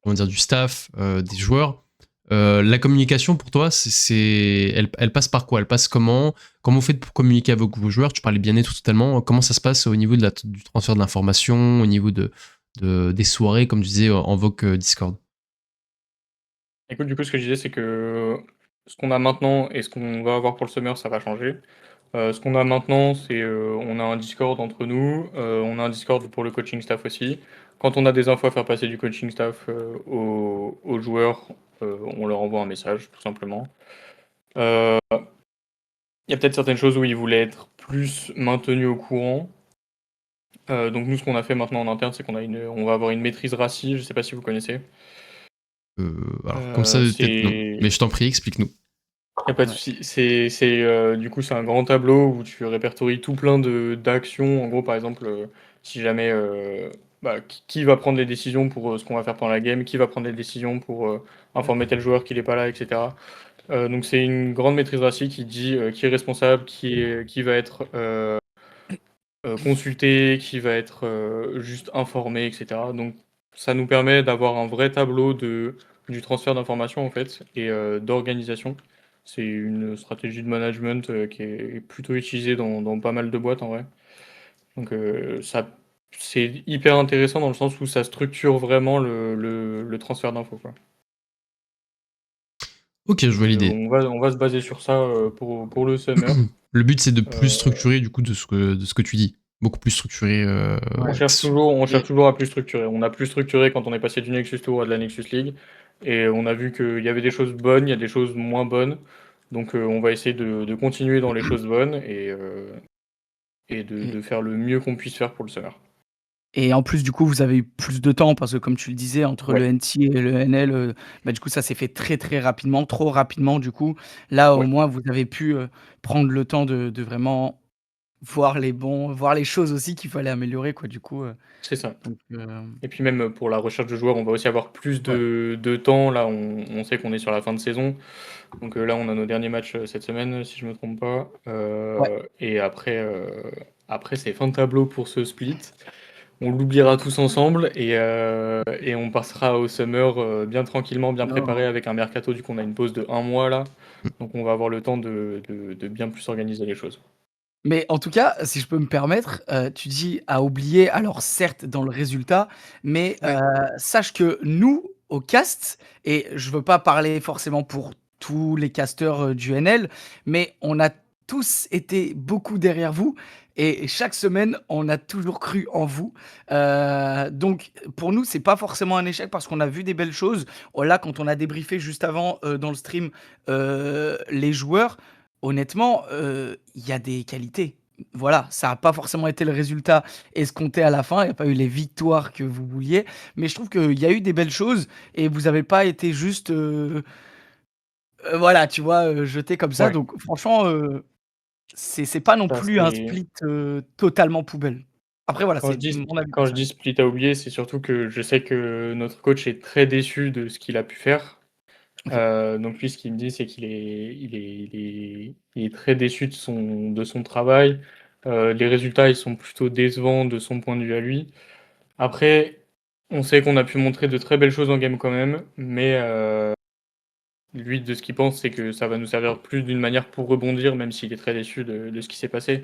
comment dire, du staff, des joueurs, la communication pour toi, elle passe par quoi? Elle passe comment? Comment vous faites pour communiquer avec vos joueurs? Tu parlais bien-être totalement. Comment ça se passe au niveau du transfert d'informations, au niveau des soirées, comme tu disais, en vogue Discord? Écoute, du coup, ce que je disais, c'est que ce qu'on a maintenant et ce qu'on va avoir pour le summer, ça va changer. Ce qu'on a maintenant, c'est on a un Discord entre nous, on a un Discord pour le coaching staff aussi. Quand on a des infos à faire passer du coaching staff aux joueurs, on leur envoie un message, tout simplement. Euh, Il y a peut-être certaines choses où ils voulaient être plus maintenus au courant. Donc nous, ce qu'on a fait maintenant en interne, c'est on va avoir une maîtrise RACI, je sais pas si vous connaissez. Alors, comme ça, peut-être non. C'est Mais je t'en prie, explique-nous. Y a pas de Ouais. souci. Du coup, c'est un grand tableau où tu répertories tout plein d'actions. En gros, par exemple, si jamais qui va prendre les décisions pour ce qu'on va faire pendant la game, qui va prendre les décisions pour informer tel joueur qu'il est pas là, etc. Donc c'est une grande maîtrise racée qui dit qui est responsable, qui va être consulté, qui va être juste informé, etc. Donc ça nous permet d'avoir un vrai tableau du transfert d'informations en fait et d'organisation. C'est une stratégie de management qui est plutôt utilisée dans pas mal de boîtes en vrai. Donc c'est hyper intéressant dans le sens où ça structure vraiment le transfert d'infos, quoi. Ok, je vois l'idée. On va se baser sur ça pour le summer. Le but, c'est de plus Euh, structurer, du coup, de ce que tu dis. Beaucoup plus structuré. On Ouais. on cherche Et, toujours à plus structurer. On a plus structuré quand on est passé du Nexus Tour à de la Nexus League. Et on a vu qu'il y avait des choses bonnes, il y a des choses moins bonnes. Donc on va essayer de continuer dans les choses bonnes et et, de faire le mieux qu'on puisse faire pour le summer. et en plus, du coup, vous avez eu plus de temps parce que, comme tu le disais, entre Ouais, le NT et le NL, du coup, ça s'est fait très, très rapidement, trop rapidement, du coup. Là, au ouais, moins, vous avez pu prendre le temps de vraiment voir les choses aussi qu'il fallait améliorer, quoi, du coup. c'est ça. Donc, Et puis même pour la recherche de joueurs, on va aussi avoir plus ouais. de temps. Là, on sait qu'on est sur la fin de saison. Donc là, on a nos derniers matchs cette semaine, si je me trompe pas. Ouais. Et après, c'est fin de tableau pour ce split. On l'oubliera tous ensemble et on passera au summer bien tranquillement, bien Non. préparé avec un mercato. Du coup, on a une pause de un mois là. Donc on va avoir le temps de bien plus organiser les choses. Mais en tout cas, si je peux me permettre, tu dis: «À oublier», alors certes dans le résultat, mais Ouais. sache que nous, au cast, et je veux pas parler forcément pour tous les casteurs, du NL, mais on a tous été beaucoup derrière vous et chaque semaine, on a toujours cru en vous. Donc pour nous, c'est pas forcément un échec parce qu'on a vu des belles choses. Oh là, quand on a débriefé juste avant, dans le stream, les joueurs, honnêtement, il y a des qualités. Voilà, ça a pas forcément été le résultat escompté à la fin, il y a pas eu les victoires que vous vouliez, mais je trouve qu'il y a eu des belles choses et vous avez pas été juste, voilà, tu vois, jetés comme ça, Ouais, donc franchement, c'est pas non ça plus un c'est. split, totalement poubelle. Après voilà, c'est mon avis Quand je dis personnel. split à oublier, c'est surtout que je sais que notre coach est très déçu de ce qu'il a pu faire. OK. Donc lui, ce qu'il me dit, c'est il est très déçu de son travail. Les résultats, ils sont plutôt décevants de son point de vue à lui. Après, On sait qu'on a pu montrer de très belles choses en game quand même, mais lui, de ce qu'il pense, c'est que ça va nous servir plus d'une manière pour rebondir, même s'il est très déçu de ce qui s'est passé.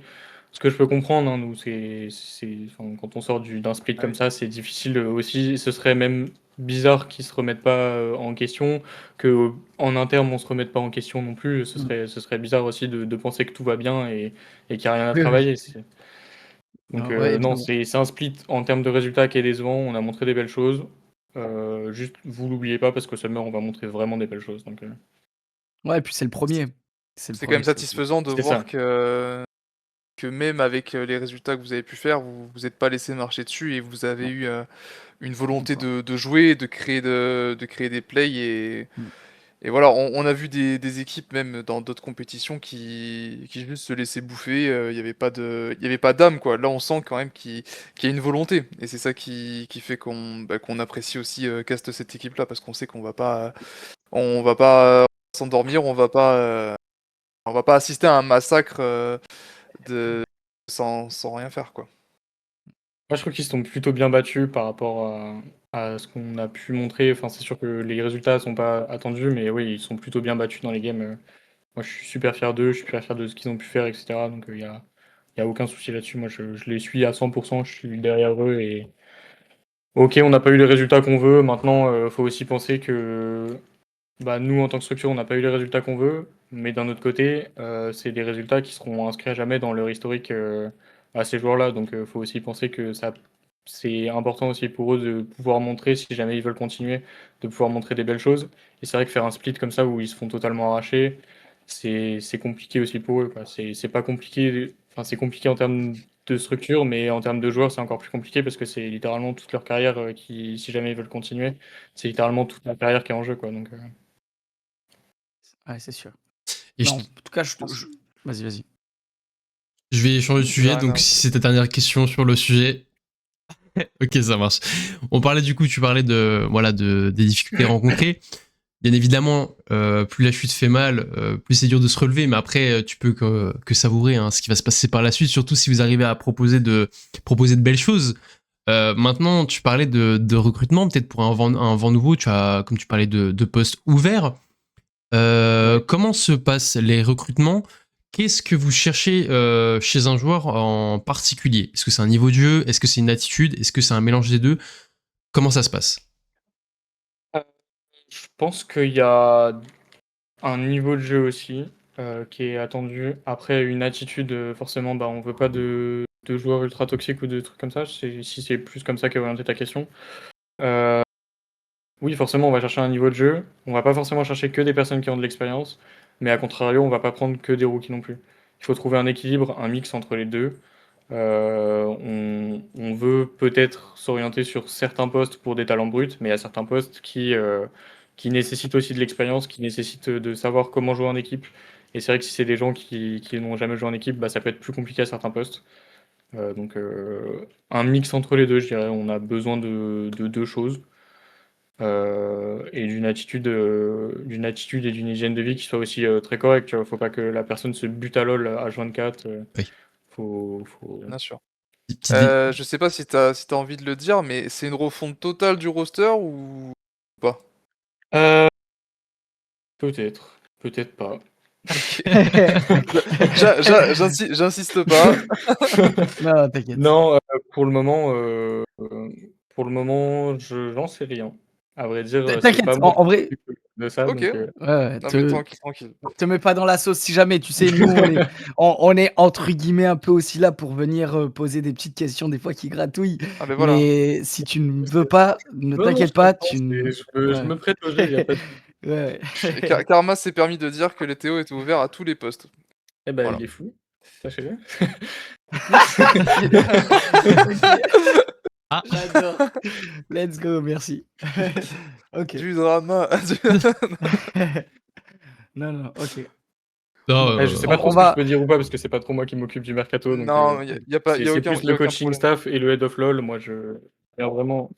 Ce que je peux comprendre, hein, nous, enfin, quand on sort d'un split comme ça, c'est difficile aussi. Ce serait même bizarre qu'ils se remettent pas en question, que en interne on se remette pas en question non plus. Ce serait bizarre aussi de penser que tout va bien et qu'il n'y a rien à Oui, oui. travailler. Donc Ouais, non, non. c'est un split en termes de résultats qui est décevant. On a montré des belles choses. Juste, vous l'oubliez pas parce que Summer, on va montrer vraiment des belles choses. Donc, Ouais, et puis c'est le premier. C'est le C'est quand même premier. satisfaisant de c'est voir ça. que même avec les résultats que vous avez pu faire, vous vous êtes pas laissé marcher dessus et vous avez eu une volonté de jouer, de créer des plays Mm. et voilà, on a vu des équipes même dans d'autres compétitions qui juste se laissaient bouffer, il y avait pas il y avait pas d'âme quoi. Là, on sent quand même qu'il y a une volonté et c'est ça qui fait qu'on apprécie aussi Cast cette équipe-là parce qu'on sait qu'on va pas s'endormir, on va pas assister à un massacre de sans rien faire quoi. Moi, je trouve qu'ils se sont plutôt bien battus par rapport à ce qu'on a pu montrer. Enfin, c'est sûr que les résultats sont pas attendus, mais oui, ils sont plutôt bien battus dans les games. Moi, je suis super fier d'eux, je suis super fier de ce qu'ils ont pu faire, etc. Donc, y a aucun souci là-dessus. Moi, je les suis à 100%, je suis derrière eux. Et ok, on n'a pas eu les résultats qu'on veut. Maintenant, faut aussi penser que bah, nous, en tant que structure, on n'a pas eu les résultats qu'on veut. Mais d'un autre côté, c'est des résultats qui seront inscrits à jamais dans leur historique à ces joueurs-là. Donc, faut aussi penser que c'est important aussi pour eux de pouvoir montrer, si jamais ils veulent continuer, de pouvoir montrer des belles choses. Et c'est vrai que faire un split comme ça où ils se font totalement arracher, c'est compliqué aussi pour eux, quoi. C'est pas compliqué, enfin, c'est compliqué en termes de structure, mais en termes de joueurs, c'est encore plus compliqué parce que c'est littéralement toute leur carrière qui, si jamais ils veulent continuer, c'est littéralement toute leur carrière qui est en jeu, quoi. Donc, Ouais, c'est sûr. Et Non, en tout cas, vas-y, vas-y. je vais changer de J'ai sujet, rien donc à- si c'est ta dernière question sur le sujet. Ok, ça marche. On parlait du coup, tu parlais des difficultés rencontrées. Bien évidemment, plus la chute fait mal, plus c'est dur de se relever, mais après, tu peux que savourer hein, ce qui va se passer par la suite, surtout si vous arrivez à proposer de belles choses. Maintenant, tu parlais de recrutement, peut-être pour un vent nouveau, comme tu parlais de postes ouverts. Ouais. Comment se passent les recrutements? Qu'est-ce que vous cherchez chez un joueur en particulier? Est-ce que c'est un niveau de jeu? Est-ce que c'est une attitude? Est-ce que c'est un mélange des deux? Comment ça se passe? Je pense qu'il y a un niveau de jeu aussi qui est attendu. Après, une attitude, forcément, bah, on veut pas de joueurs ultra toxiques ou de trucs comme ça, si c'est plus comme ça qu'est orientée ta question. Oui, forcément, on va chercher un niveau de jeu. On va pas forcément chercher que des personnes qui ont de l'expérience, mais à contrario, on va pas prendre que des rookies non plus. Il faut trouver un équilibre, un mix entre les deux. On veut peut-être s'orienter sur certains postes pour des talents bruts, mais il y a certains postes qui nécessitent aussi de l'expérience, qui nécessitent de savoir comment jouer en équipe. Et c'est vrai que si c'est des gens qui n'ont jamais joué en équipe, bah, ça peut être plus compliqué à certains postes. Donc un mix entre les deux, je dirais. On a besoin de deux choses. Et d'une attitude et d'une hygiène de vie qui soit aussi très correcte. Tu vois. Faut pas que la personne se bute à LoL à H24. Oui. Faut... Bien sûr. Petite Je sais pas si t'as envie de le dire, mais c'est une refonte totale du roster ou pas? Euh, peut-être, peut-être pas. Ok. J'insiste pas. Non, t'inquiète. Non, pour le moment, j'en sais rien. À vrai dire, c'est T'inquiète, pas moi en qui vrai, m'occupe de ça, Ok. donc ouais, Non mais tranquille, tranquille. te mets pas dans la sauce si jamais, tu sais, nous, on est entre guillemets un peu aussi là pour venir poser des petites questions des fois qui gratouillent. Ah ben voilà. Mais si tu ne veux pas, ne non, non, je t'inquiète pas, comprends, je Ouais. me prête au jeu, il y a pas de... Ouais. Karma s'est permis de dire que les Théo étaient ouverts à tous les postes. Eh ben, Voilà. il est fou, sachez-le. Ah, J'adore. Let's go, merci. Ok. Du drama. Non, non, ok. non, Je sais pas trop On ce que je va. peux dire ou pas parce que c'est pas trop moi qui m'occupe du mercato, donc Non, y a c'est plus y a le aucun coaching problème. staff et le head of LoL. Moi, je viens vraiment,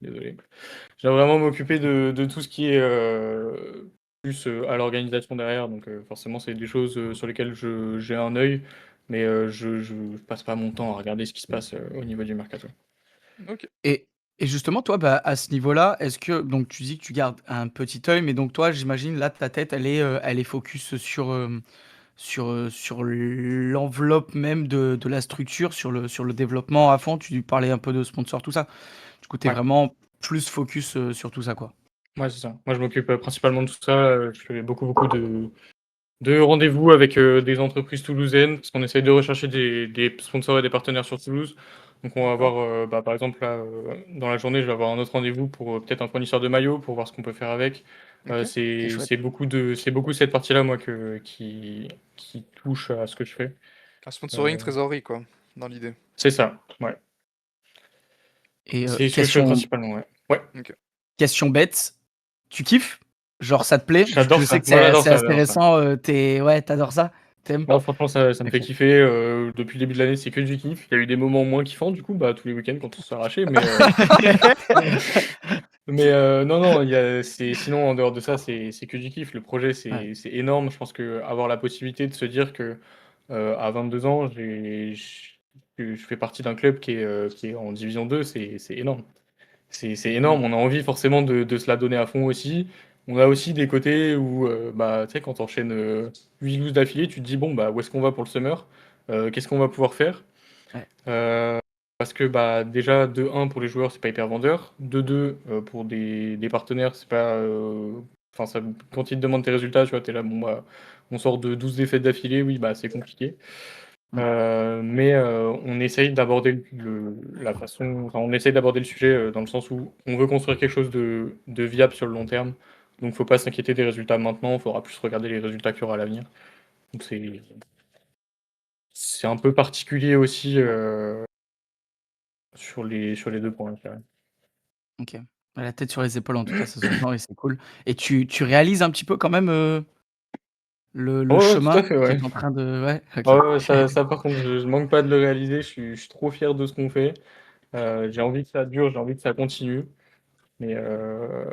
désolé, je viens vraiment m'occuper de tout ce qui est plus à l'organisation derrière. Donc forcément, c'est des choses sur lesquelles j'ai un œil, mais je passe pas mon temps à regarder ce qui se passe au niveau du mercato. Ok. Et Et justement, toi, bah, à ce niveau-là, est-ce que donc tu dis que tu gardes un petit œil, mais donc toi, j'imagine là, ta tête, elle est focus sur l'enveloppe même de la structure, sur le développement à fond. Tu parlais un peu de sponsor, tout ça. Du coup, tu es Ouais. vraiment plus focus, sur tout ça, quoi? Ouais, c'est ça. Moi, je m'occupe principalement de tout ça. Je fais beaucoup de rendez-vous avec des entreprises toulousaines, parce qu'on essaye de rechercher des sponsors et des partenaires sur Toulouse. Donc, on va avoir, bah, par exemple, là, dans la journée, je vais avoir un autre rendez-vous pour peut-être un fournisseur de maillots, pour voir ce qu'on peut faire avec. Ok. C'est Chouette. c'est beaucoup cette partie-là, moi, qui touche à ce que je fais. Un sponsoring Euh, trésorerie, quoi, dans l'idée. c'est ça, ouais. Et C'est ce que je fais question principalement, ouais. Ouais, question bête, tu kiffes? Genre ça te plaît? Vu que j'adore je sais ça. que Moi, c'est j'adore c'est ça, assez j'adore ça. récent, ouais, tu ça? Tu aimes? Non, franchement, ça me fait OK. kiffer. Depuis le début de l'année, c'est que du kiff. Il y a eu des moments moins kiffants, du coup, bah, tous les week-ends quand on s'est arraché. Non, non, sinon, en dehors de ça, c'est que du kiff. Le projet, Ouais, c'est énorme. Je pense que avoir la possibilité de se dire que à 22 ans, je fais partie d'un club qui est en Division 2, c'est énorme. C'est Mm. énorme, on a envie forcément de se la donner à fond aussi. On a aussi des côtés où, bah, tu sais, quand tu enchaînes 8 looses d'affilée, tu te dis, bon, bah, où est-ce qu'on va pour le summer? Qu'est-ce qu'on va pouvoir faire? ouais. Euh, Parce que bah, déjà, de un pour les joueurs, c'est pas hyper vendeur. De 2 pour des partenaires, c'est pas. Enfin, quand ils te demandent tes résultats, tu vois, t'es là, bon, bah, on sort de 12 défaites d'affilée, oui, bah, c'est compliqué. Mmh. Mais on essaye d'aborder enfin, on essaye d'aborder le sujet dans le sens où on veut construire quelque chose de viable sur le long terme. Donc, faut pas s'inquiéter des résultats maintenant, il faudra plus regarder les résultats qu'il y aura à l'avenir. Donc, c'est un peu particulier aussi sur les deux points, je dirais. OK. La tête sur les épaules en tout cas, ça s'entend et c'est cool. Et tu réalises un petit peu quand même, le Ouais, ouais, tout à chemin fait, qui ouais. est en train de ouais, OK. Ouais, ouais, ça par contre, je manque pas de le réaliser, je suis trop fier de ce qu'on fait. J'ai envie que ça dure, j'ai envie que ça continue. Mais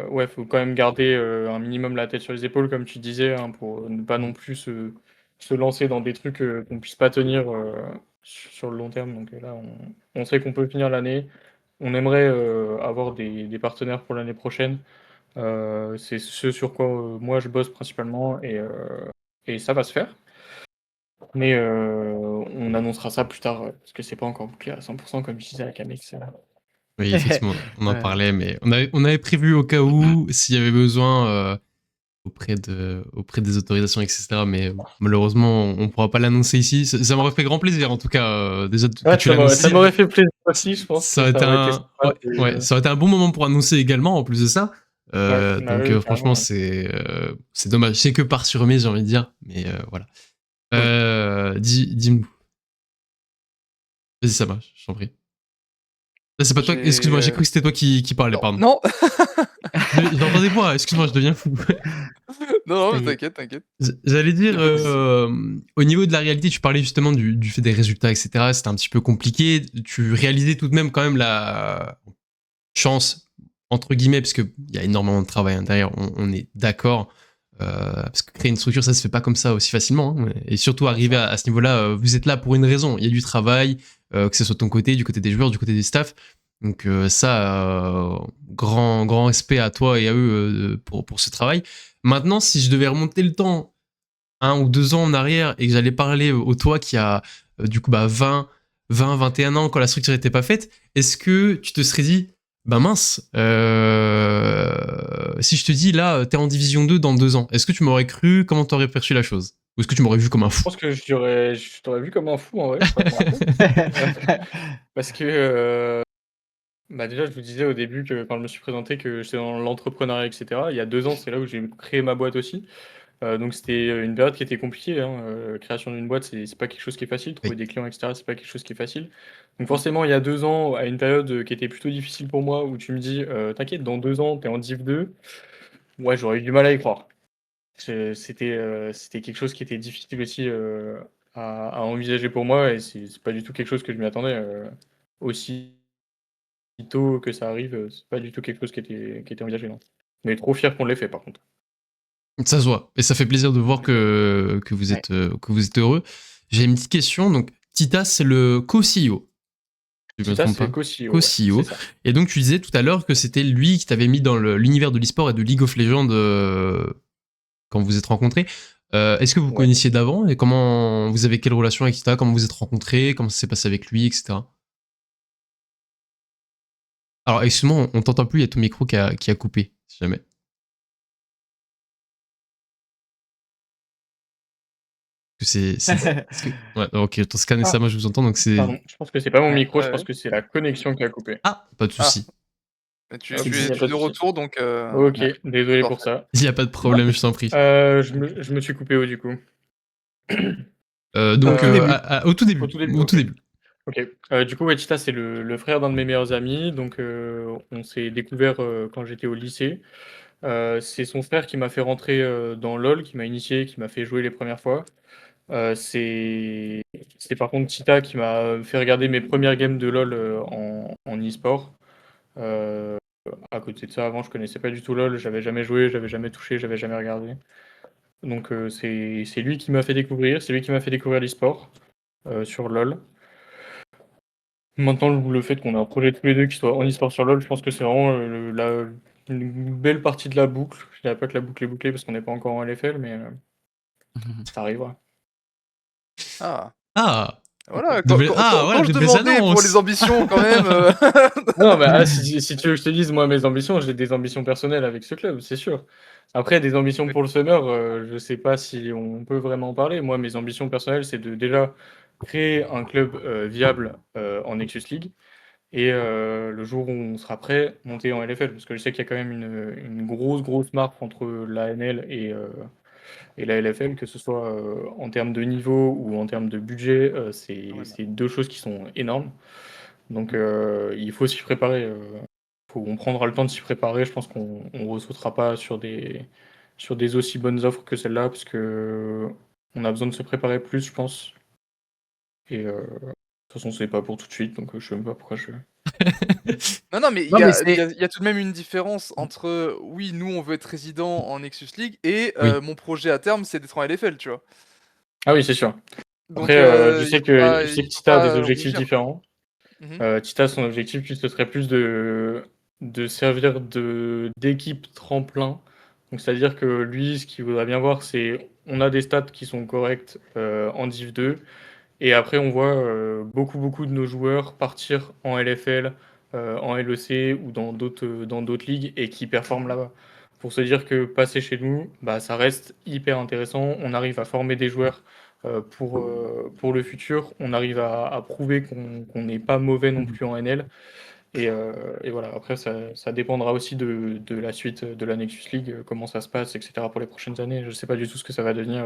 ouais, faut quand même garder un minimum la tête sur les épaules, comme tu disais, hein, pour ne pas non Mmh. plus se lancer dans des trucs qu'on puisse pas tenir sur le long terme. Donc là, on sait qu'on peut finir l'année. On aimerait avoir des partenaires pour l'année prochaine. C'est ce sur quoi moi je bosse principalement et ça va se faire. Mais on annoncera ça plus tard parce que c'est pas encore bouclé à 100% comme je disais avec Amex. Oui, effectivement, on en Ouais. parlait, mais on avait prévu au cas où, s'il y avait besoin, auprès des autorisations, etc. Mais malheureusement, on ne pourra pas l'annoncer ici. Ça m'aurait fait grand plaisir, en tout cas, déjà que Ouais, tu ça l'annonces. m'aurait fait plaisir aussi, je pense Ça que aurait ça été aurait été sympa ça aurait été un bon moment pour annoncer également, en plus de ça. Ouais, bah Donc oui, franchement, carrément, ouais. c'est dommage. C'est que par surmise, j'ai envie de dire. Mais voilà. Oui. Dis-moi. Vas-y, ça marche, je t'en prie. Là, c'est pas toi. J'ai. Excuse-moi, j'ai cru que c'était toi qui parlais, Non, pardon. non, J'entends des voix, excuse-moi, je deviens fou. non, Ça mais y est. t'inquiète, t'inquiète. J'allais dire, Y a pas de souci. au niveau de la réalité, tu parlais justement du fait des résultats, etc. C'était un petit peu compliqué. Tu réalisais tout de même quand même la chance, entre guillemets, parce qu'il y a énormément de travail à l'intérieur, on est d'accord. Parce que créer une structure, ça se fait pas comme ça aussi facilement. Hein. Et surtout, Non, c'est arriver vrai. à ce niveau-là, vous êtes là pour une raison. Il y a du travail, que ce soit de ton côté, du côté des joueurs, du côté des staffs. Donc grand respect à toi et à eux pour ce travail. Maintenant, si je devais remonter le temps 1 ou 2 ans en arrière et que j'allais parler au toi qui a du coup 21 ans quand la structure n'était pas faite, est-ce que tu te serais dit, bah mince, si je te dis là, t'es en division 2 dans 2 ans, est-ce que tu m'aurais cru? Comment t'aurais perçu la chose? Ou est-ce que tu m'aurais vu comme un Je fou? pense que je t'aurais vu comme un fou en vrai, je sais pas te raconte. Parce que bah déjà, je vous disais au début que quand je me suis présenté que j'étais dans l'entrepreneuriat, etc. Il y a 2 ans, c'est là où j'ai créé ma boîte aussi. Donc c'était une période qui était compliquée, hein. Création d'une boîte, c'est pas quelque chose qui est facile. Trouver Oui. des clients, etc., c'est pas quelque chose qui est facile. Donc forcément, il y a 2 ans, à une période qui était plutôt difficile pour moi, où tu me dis, t'inquiète, dans 2 ans, t'es en Div 2. Ouais, j'aurais eu du mal à y croire. C'était quelque chose qui était difficile aussi à envisager pour moi, et c'est pas du tout quelque chose que je m'y attendais. Aussi tôt que ça arrive, c'est pas du tout quelque chose qui était envisagé, non. Mais trop fier qu'on l'ait fait, par contre. Ça se voit. Et ça fait plaisir de voir OK. que Ouais. vous êtes heureux. J'ai une petite question. Donc, Tita, c'est le co-CEO. je me Tita, trompe c'est pas. Kossio, Kossio. c'est ça. Et donc tu disais tout à l'heure que c'était lui qui t'avait mis dans l'univers de l'e-sport et de League of Legends quand vous êtes rencontrés. Est-ce que vous Ouais. connaissiez d'avant et comment vous avez quelle relation avec Tita, comment vous êtes rencontrés, comment ça s'est passé avec lui, etc. Alors excuse-moi, on t'entend plus, il y a ton micro qui a coupé, si jamais. Ouais, ok, ton scan et ça, moi je vous entends, donc c'est... Pardon, je pense que c'est pas mon Ouais, micro, je ouais. pense que c'est la connexion qui a coupé. Ah, pas de souci. Mais tu, Ok, tu y es, a tu pas es de de souci. retour, donc Ok, Ouais. désolé pour parfait. ça. Il n'y a pas de problème, je t'en prie. Je me suis coupé où du coup? Donc, tout début. au tout début. Au tout début, Au tout ok. début. Ok. Du coup, Tita, c'est le frère d'un de mes meilleurs amis. Donc, on s'est découvert quand j'étais au lycée. C'est son frère qui m'a fait rentrer dans LoL, qui m'a initié, qui m'a fait jouer les premières fois. C'est par contre Tita qui m'a fait regarder mes premières games de LoL en e-sport. Euh, à côté de ça, avant, je connaissais pas du tout LoL, j'avais jamais joué, j'avais jamais touché, j'avais jamais regardé. Donc, c'est lui qui m'a fait découvrir, c'est lui qui m'a fait découvrir l'e-sport sur LoL. Maintenant, le fait qu'on ait un projet tous les deux qui soit en e-sport sur LoL, je pense que c'est vraiment une belle partie de la boucle. Je dirais pas que la boucle est bouclée parce qu'on n'est pas encore en LFL, mais ça arrivera. Ah, Ah, voilà. voilà, Quand je des belles demandais pour annonces. les ambitions, quand même. Non, mais si tu veux que je te dise, moi, mes ambitions, j'ai des ambitions personnelles avec ce club, c'est sûr. Après, des ambitions pour le Summer, je sais pas si on peut vraiment en parler. Moi, mes ambitions personnelles, c'est de déjà créer un club viable en Nexus League et le jour où on sera prêt, monter en LFL. Parce que je sais qu'il y a quand même une grosse marque entre la NL et la LFL, que ce soit en termes de niveau ou en termes de budget, c'est deux choses qui sont énormes. Donc il faut s'y préparer. On prendra le temps de s'y préparer. Je pense qu'on ne ressautera pas sur des aussi bonnes offres que celle-là, parce que on a besoin de se préparer plus, je pense. Et de toute façon, c'est pas pour tout de suite, donc je sais même pas pourquoi je. Non, mais il Non, y mais a, il y c'est. a- il y a tout de même une différence entre, oui, nous, on veut être résident en Nexus League, et Oui. mon projet à terme, c'est d'être en LFL, tu vois. Ah oui, c'est sûr. Donc, Après, je il sais faut que pas, je sais il que faut Tita a des pas objectifs rougir. différents. Mhm. Tita, son objectif, lui, ce serait plus de servir d'équipe tremplin. Donc, c'est-à-dire que lui, ce qu'il voudrait bien voir, c'est on a des stats qui sont correctes en Div 2, et après, on voit beaucoup de nos joueurs partir en LFL, en LEC ou dans d'autres ligues et qui performent là-bas. Pour se dire que passer chez nous, bah, ça reste hyper intéressant. On arrive à former des joueurs pour le futur. On arrive à prouver qu'on n'est pas mauvais non plus en NL. Et voilà, après, ça dépendra aussi de la suite de la Nexus League, comment ça se passe, etc. pour les prochaines années. Je ne sais pas du tout ce que ça va devenir,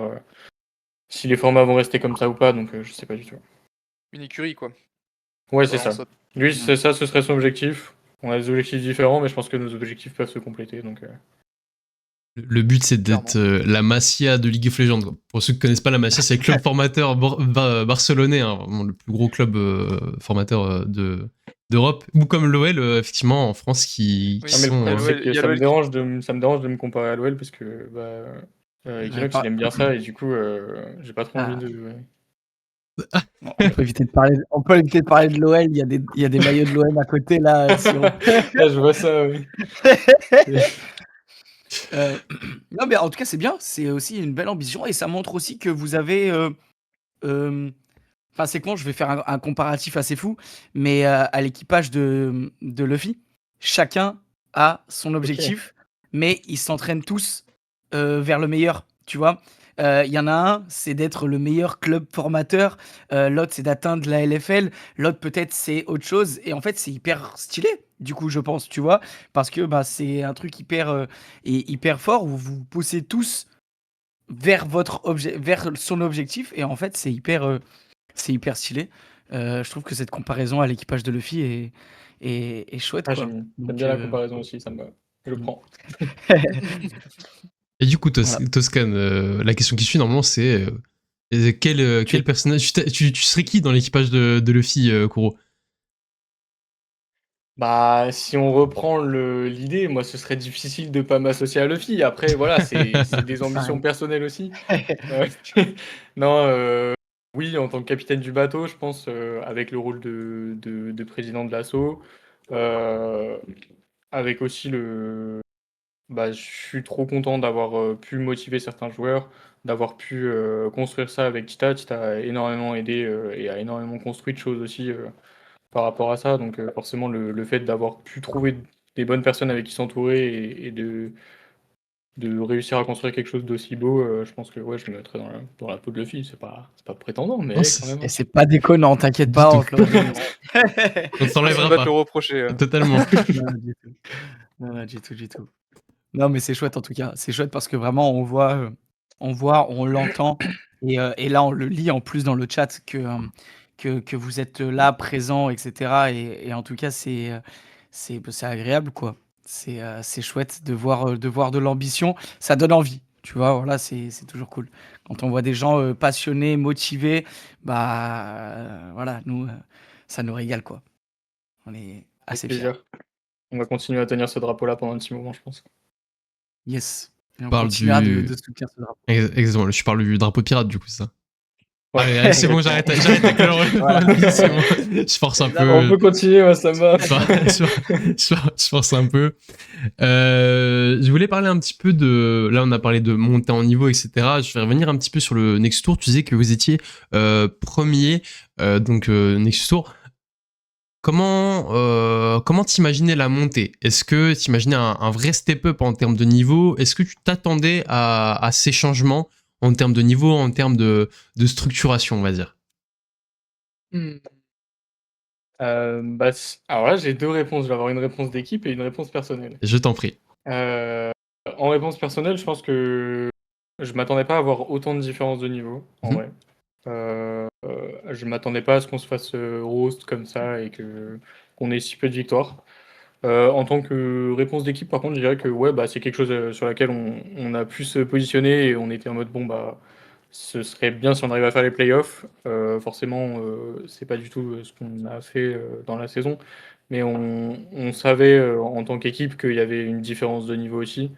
si les formats vont rester comme ça ou pas, donc je ne sais pas du tout. Une écurie, quoi. Ouais, c'est Voilà, ça. Lui, c'est ça, ce serait son objectif. On a des objectifs différents, mais je pense que nos objectifs peuvent se compléter. Donc, Le but, c'est d'être la Masia de League of Legends. Quoi. Pour ceux qui connaissent pas la Masia, c'est le club formateur barcelonais, hein, vraiment le plus gros club formateur d'Europe. Ou comme l'OL, effectivement, en France, qui Oui, Ah, mais le sont... problème, c'est il que y a ça me l'OL dérange de me comparer à l'OL parce que Equinox, pas- il aime bien ça et du coup, j'ai pas trop envie Ah. de. On peut éviter de parler. On peut éviter de parler de l'OL. Il y a des maillots de l'OM à côté là. Si on- Là, je vois ça, oui. Non, mais en tout cas, c'est bien. C'est aussi une belle ambition et ça montre aussi que vous avez. Enfin, c'est con, je vais faire un comparatif assez fou, mais à l'équipage de Luffy, chacun a son objectif, mais ils s'entraînent tous vers le meilleur, tu vois. Il y en a un, c'est d'être le meilleur club formateur, l'autre, c'est d'atteindre la LFL, l'autre, peut-être, c'est autre chose, et en fait, c'est hyper stylé, du coup, je pense, tu vois, parce que bah, c'est un truc hyper fort où vous poussez tous vers vers son objectif, et en fait, c'est hyper stylé. Je trouve que cette comparaison à l'équipage de Luffy est chouette, Ah, quoi. j'aime Donc, bien la comparaison aussi, ça me va. Je le prends. Et du coup, Voilà. Toscan, la question qui suit, normalement, c'est... quel personnage... Tu serais qui dans l'équipage de Luffy, Kuro? Bah, si on reprend l'idée, moi, ce serait difficile de pas m'associer à Luffy. Après, voilà, c'est des ambitions personnelles aussi. Non, Oui, en tant que capitaine du bateau, je pense, avec le rôle de président de l'asso, avec aussi je suis trop content d'avoir pu motiver certains joueurs, d'avoir pu construire ça avec Tita. Tita a énormément aidé et a énormément construit de choses aussi par rapport à ça. Donc forcément, le fait d'avoir pu trouver des bonnes personnes avec qui s'entourer et de réussir à construire quelque chose d'aussi beau, je pense que ouais, je me mettrais dans la peau de Luffy. C'est pas prétendant, Non, mais quand même. Et c'est pas déconnant, t'inquiète Du pas, on tout. te le redit. On ne Ça s'enlèvera va te pas. le reprocher. Totalement. Non, du tout. Non, du tout, du tout. Non, mais c'est chouette en tout cas. C'est chouette parce que vraiment on l'entend et là on le lit en plus dans le chat que vous êtes là, présents, et cetera et en tout cas c'est agréable quoi. C'est chouette de voir de l'ambition. Ça donne envie, tu vois? Voilà, c'est toujours cool. Quand on voit des gens, passionnés, motivés, voilà, nous, ça nous régale quoi. On est Avec assez fiers. plaisir. On va continuer à tenir ce drapeau-là pendant un petit moment, je pense. Yes et on Parle continuera du- de soutenir ce drapeau. Exactement, je parle du drapeau pirate du coup, c'est ça. Ouais. Allez, c'est bon, j'arrête avec le Voilà. c'est bon. Je force un peu. On peut continuer, moi, ça me va. Je force un peu. Je voulais parler un petit peu de... Là, on a parlé de monter en niveau, etc. Je vais revenir un petit peu sur le Next Tour. Tu disais que vous étiez premier, Next Tour. Comment t'imaginais la montée? Est-ce que t'imaginais un vrai step-up en termes de niveau? Est-ce que tu t'attendais à ces changements en termes de niveau, en termes de structuration, on va dire? Alors là, j'ai 2 réponses. Je vais avoir une réponse d'équipe et une réponse personnelle. Je t'en prie. En réponse personnelle, je pense que je m'attendais pas à avoir autant de différences de niveau, en Mhm. vrai. Je m'attendais pas à ce qu'on se fasse roast comme ça et qu'on ait si peu de victoires. En tant que réponse d'équipe, par contre, je dirais que ouais, c'est quelque chose sur laquelle on a pu se positionner et on était en mode bon ce serait bien si on arrive à faire les playoffs. Forcément, c'est pas du tout ce qu'on a fait dans la saison, mais on savait en tant qu'équipe qu'il y avait une différence de niveau aussi,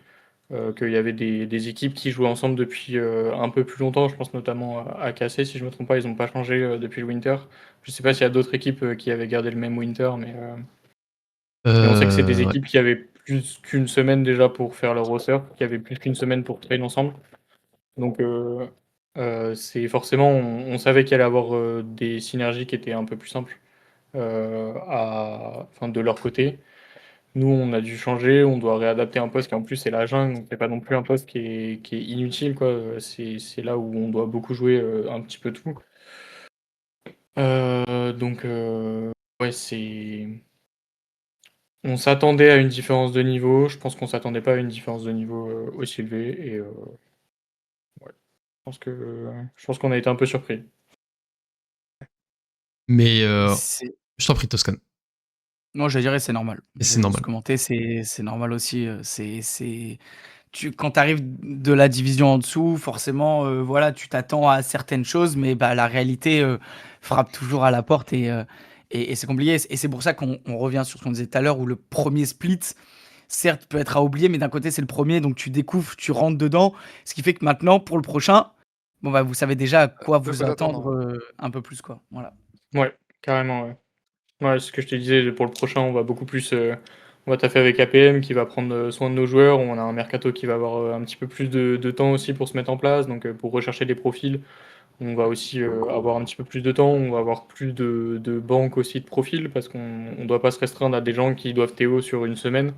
qu'il y avait des équipes qui jouaient ensemble depuis un peu plus longtemps. Je pense notamment à KC, si je me trompe pas, ils n'ont pas changé depuis le Winter. Je sais pas s'il y a d'autres équipes qui avaient gardé le même Winter, mais on sait que c'est des Ouais. équipes qui avaient plus qu'une semaine déjà pour faire leur roster, qui avaient plus qu'une semaine pour train ensemble. Donc c'est forcément, on savait qu'il allait avoir des synergies qui étaient un peu plus simples de leur côté. Nous, on a dû changer, on doit réadapter un poste qui en plus est la jungle, donc c'est pas non plus un poste qui est inutile, quoi. C'est là où on doit beaucoup jouer un petit peu tout. Ouais, on s'attendait à une différence de niveau. Je pense qu'on s'attendait pas à une différence de niveau aussi élevée. Et ouais, je pense qu'on a été un peu surpris. Mais C'est je t'en prie, Toscan. Non, je dirais c'est normal. Et c'est Je normal. juste commenter, c'est normal aussi, quand tu arrives de la division en dessous, forcément, voilà, tu t'attends à certaines choses, mais la réalité, frappe toujours à la porte et c'est compliqué et c'est pour ça qu'on revient sur ce qu'on disait tout à l'heure où le premier split, certes, peut être à oublier, mais d'un côté, c'est le premier, donc tu découvres, tu rentres dedans. Ce qui fait que maintenant, pour le prochain, vous savez déjà à quoi De vous quoi t'attendre. attendre, un peu plus, quoi. Voilà. Ouais, carrément, ouais. Ouais, c'est ce que je te disais, pour le prochain, on va beaucoup plus. On va taffer avec APM qui va prendre soin de nos joueurs. On a un mercato qui va avoir un petit peu plus de temps aussi pour se mettre en place. Donc, pour rechercher des profils, on va aussi avoir un petit peu plus de temps. On va avoir plus de banques aussi de profils parce qu'on ne doit pas se restreindre à des gens qui doivent Théo sur une semaine.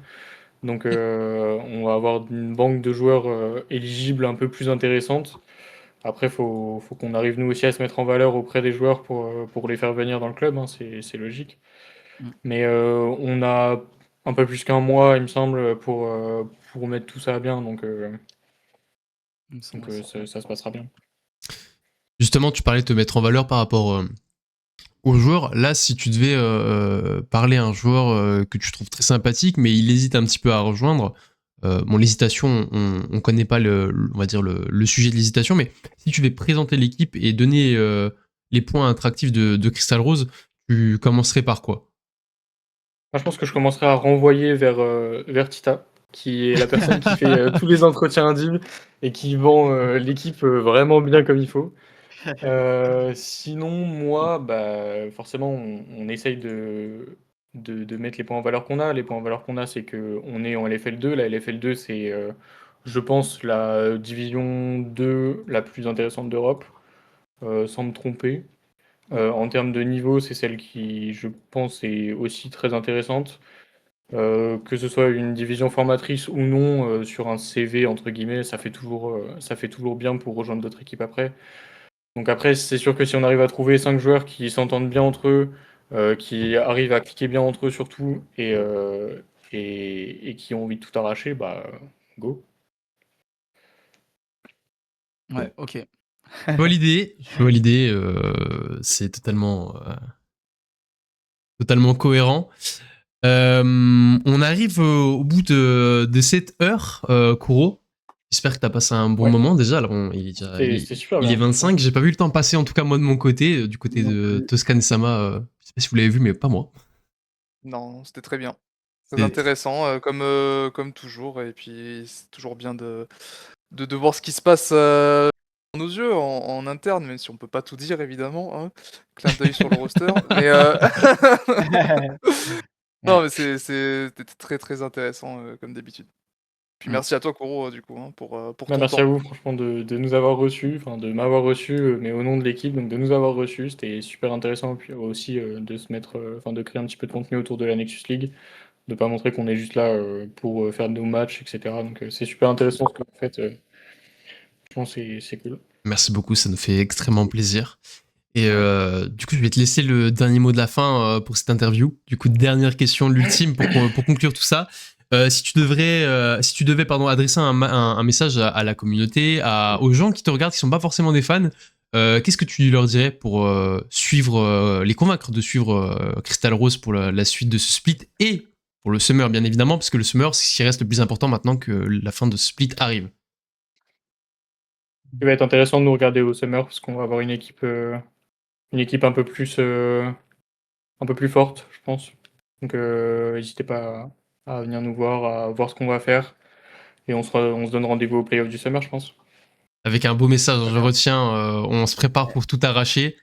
Donc, on va avoir une banque de joueurs éligibles un peu plus intéressante. Après, faut qu'on arrive nous aussi à se mettre en valeur auprès des joueurs pour les faire venir dans le club, hein, c'est logique. Mm. Mais on a un peu plus qu'un mois, il me semble, pour mettre tout ça bien, donc ça se passera bien. Justement, tu parlais de te mettre en valeur par rapport aux joueurs. Là, si tu devais parler à un joueur que tu trouves très sympathique, mais il hésite un petit peu à rejoindre, l'hésitation, on connaît pas on va dire le sujet de l'hésitation, mais si tu devais présenter l'équipe et donner les points attractifs de Crystal Rose, tu commencerais par quoi? Moi, je pense que je commencerai à renvoyer vers Tita, qui est la personne qui fait tous les entretiens intimes et qui vend l'équipe vraiment bien comme il faut. Sinon, moi, bah, forcément, on essaye de mettre les points en valeur qu'on a. Les points en valeur qu'on a, c'est qu'on est en LFL2. La LFL2, c'est, je pense, la division 2 la plus intéressante d'Europe, sans me tromper. En termes de niveau, c'est celle qui, je pense, est aussi très intéressante. Que ce soit une division formatrice ou non, sur un CV, entre guillemets, ça fait toujours bien pour rejoindre d'autres équipes après. Donc après, c'est sûr que si on arrive à trouver 5 joueurs qui s'entendent bien entre eux, qui arrivent à cliquer bien entre eux surtout, et qui ont envie de tout arracher, bah go. Ouais, ok. Je vois l'idée, c'est totalement cohérent. On arrive au bout de cette heure, Kuro. J'espère que tu as passé un bon Ouais. moment déjà. Alors, C'était super il bien. est 25, j'ai pas vu le temps passer, en tout cas moi de mon côté, du côté Non de plus. Toscane-sama. Je sais pas si vous l'avez vu, mais pas moi. Non, c'était très bien. Très C'est- intéressant, comme toujours et puis c'est toujours bien de voir ce qui se passe, dans nos yeux en interne, même si on peut pas tout dire évidemment, hein. Clin d'œil sur le roster, mais non, Ouais. mais c'était très, très intéressant, comme d'habitude. Puis Mm. merci à toi Koro, du coup, hein, pour Bah, ton merci à temps. vous, franchement, de nous avoir reçus, enfin de m'avoir reçu, mais au nom de l'équipe, donc de nous avoir reçus, c'était super intéressant, puis aussi de se mettre, enfin de créer un petit peu de contenu autour de la Nexus League, de pas montrer qu'on est juste là pour faire nos matchs, etc. Donc c'est super intéressant ce que vous faites, je pense que c'est cool. Merci beaucoup, ça nous fait extrêmement plaisir. Et du coup, je vais te laisser le dernier mot de la fin pour cette interview. Du coup, dernière question, l'ultime pour conclure tout ça. Si tu devais adresser un message à la communauté, aux gens qui te regardent, qui sont pas forcément des fans, qu'est-ce que tu leur dirais pour les convaincre de suivre Crystal Rose pour la suite de ce split et pour le Summer, bien évidemment, parce que le Summer, c'est ce qui reste le plus important maintenant que la fin de ce split arrive. Il va être intéressant de nous regarder au Summer parce qu'on va avoir une équipe un peu plus forte, je pense. Donc n'hésitez pas à venir nous voir, à voir ce qu'on va faire. Et on se donne rendez-vous au playoff du Summer, je pense. Avec un beau message, Très je bien. retiens, on se prépare pour tout arracher.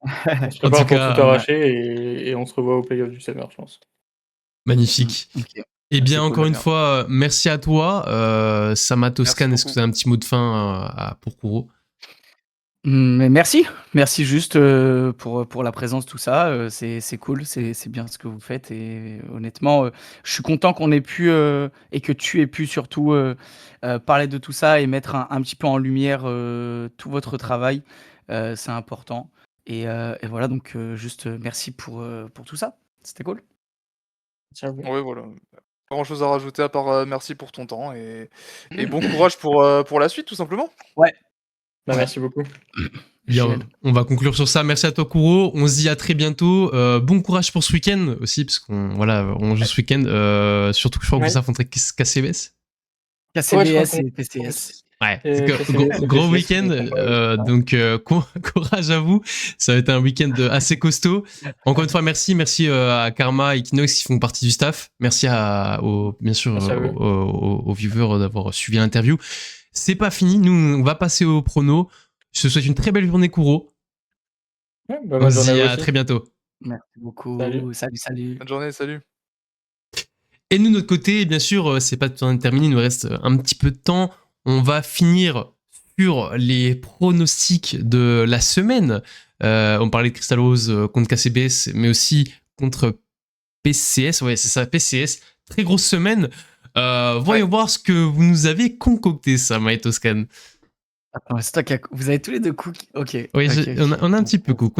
On se En tout prépare pour tout cas, Ouais. arracher et on se revoit au playoff du Summer, je pense. Mm. magnifique. Ok. Eh C'est bien, cool. encore une fois, merci à toi. Sama Merci Toscan, est-ce que beaucoup. tu as un petit mot de fin pour Kuro? Mais merci juste pour la présence, tout ça. C'est cool, c'est bien ce que vous faites. Et honnêtement, je suis content qu'on ait pu et que tu aies pu surtout parler de tout ça et mettre un petit peu en lumière tout votre travail. C'est important. Et voilà, donc juste merci pour tout ça. C'était cool. Merci à vous. Ouais, voilà. Pas grand-chose à rajouter à part, merci pour ton temps et bon courage pour la suite tout simplement. Ouais, Bah, ouais, merci beaucoup. Bien, génial. on va conclure sur ça. Merci à toi, Kuro. On se dit à très bientôt. Bon courage pour ce week-end aussi, parce on joue ce week-end. Surtout que je crois que Ouais. vous affronterez KCBS. Ouais, je crois KCBS qu'on et PCS. Ouais, KCBS et gros PCS, week-end. Donc, courage à vous. Ça va être un week-end assez costaud. Encore une fois, merci à Karma et Equinox qui font partie du staff. Merci bien sûr, Merci à eux. aux viewers d'avoir suivi l'interview. C'est pas fini. Nous, on va passer au prono. Je te souhaite une très belle journée, Kuro. Ouais, bah, On bonne se journée à dit vous à aussi. très bientôt. Merci Salut. beaucoup. Salut, salut. Bonne journée, salut. Et nous, de notre côté, bien sûr, c'est pas tout terminé, il nous reste un petit peu de temps. On va finir sur les pronostics de la semaine. On parlait de Crystal Rose contre KCBS, mais aussi contre PCS. Ouais, c'est ça, PCS. Très grosse semaine. Voyons voir ce que vous nous avez concocté, ça, My Toscan. Attends, c'est toi qui vous avez tous les deux cookies. Ok, Oui, ok, on a un ok. petit peu cook,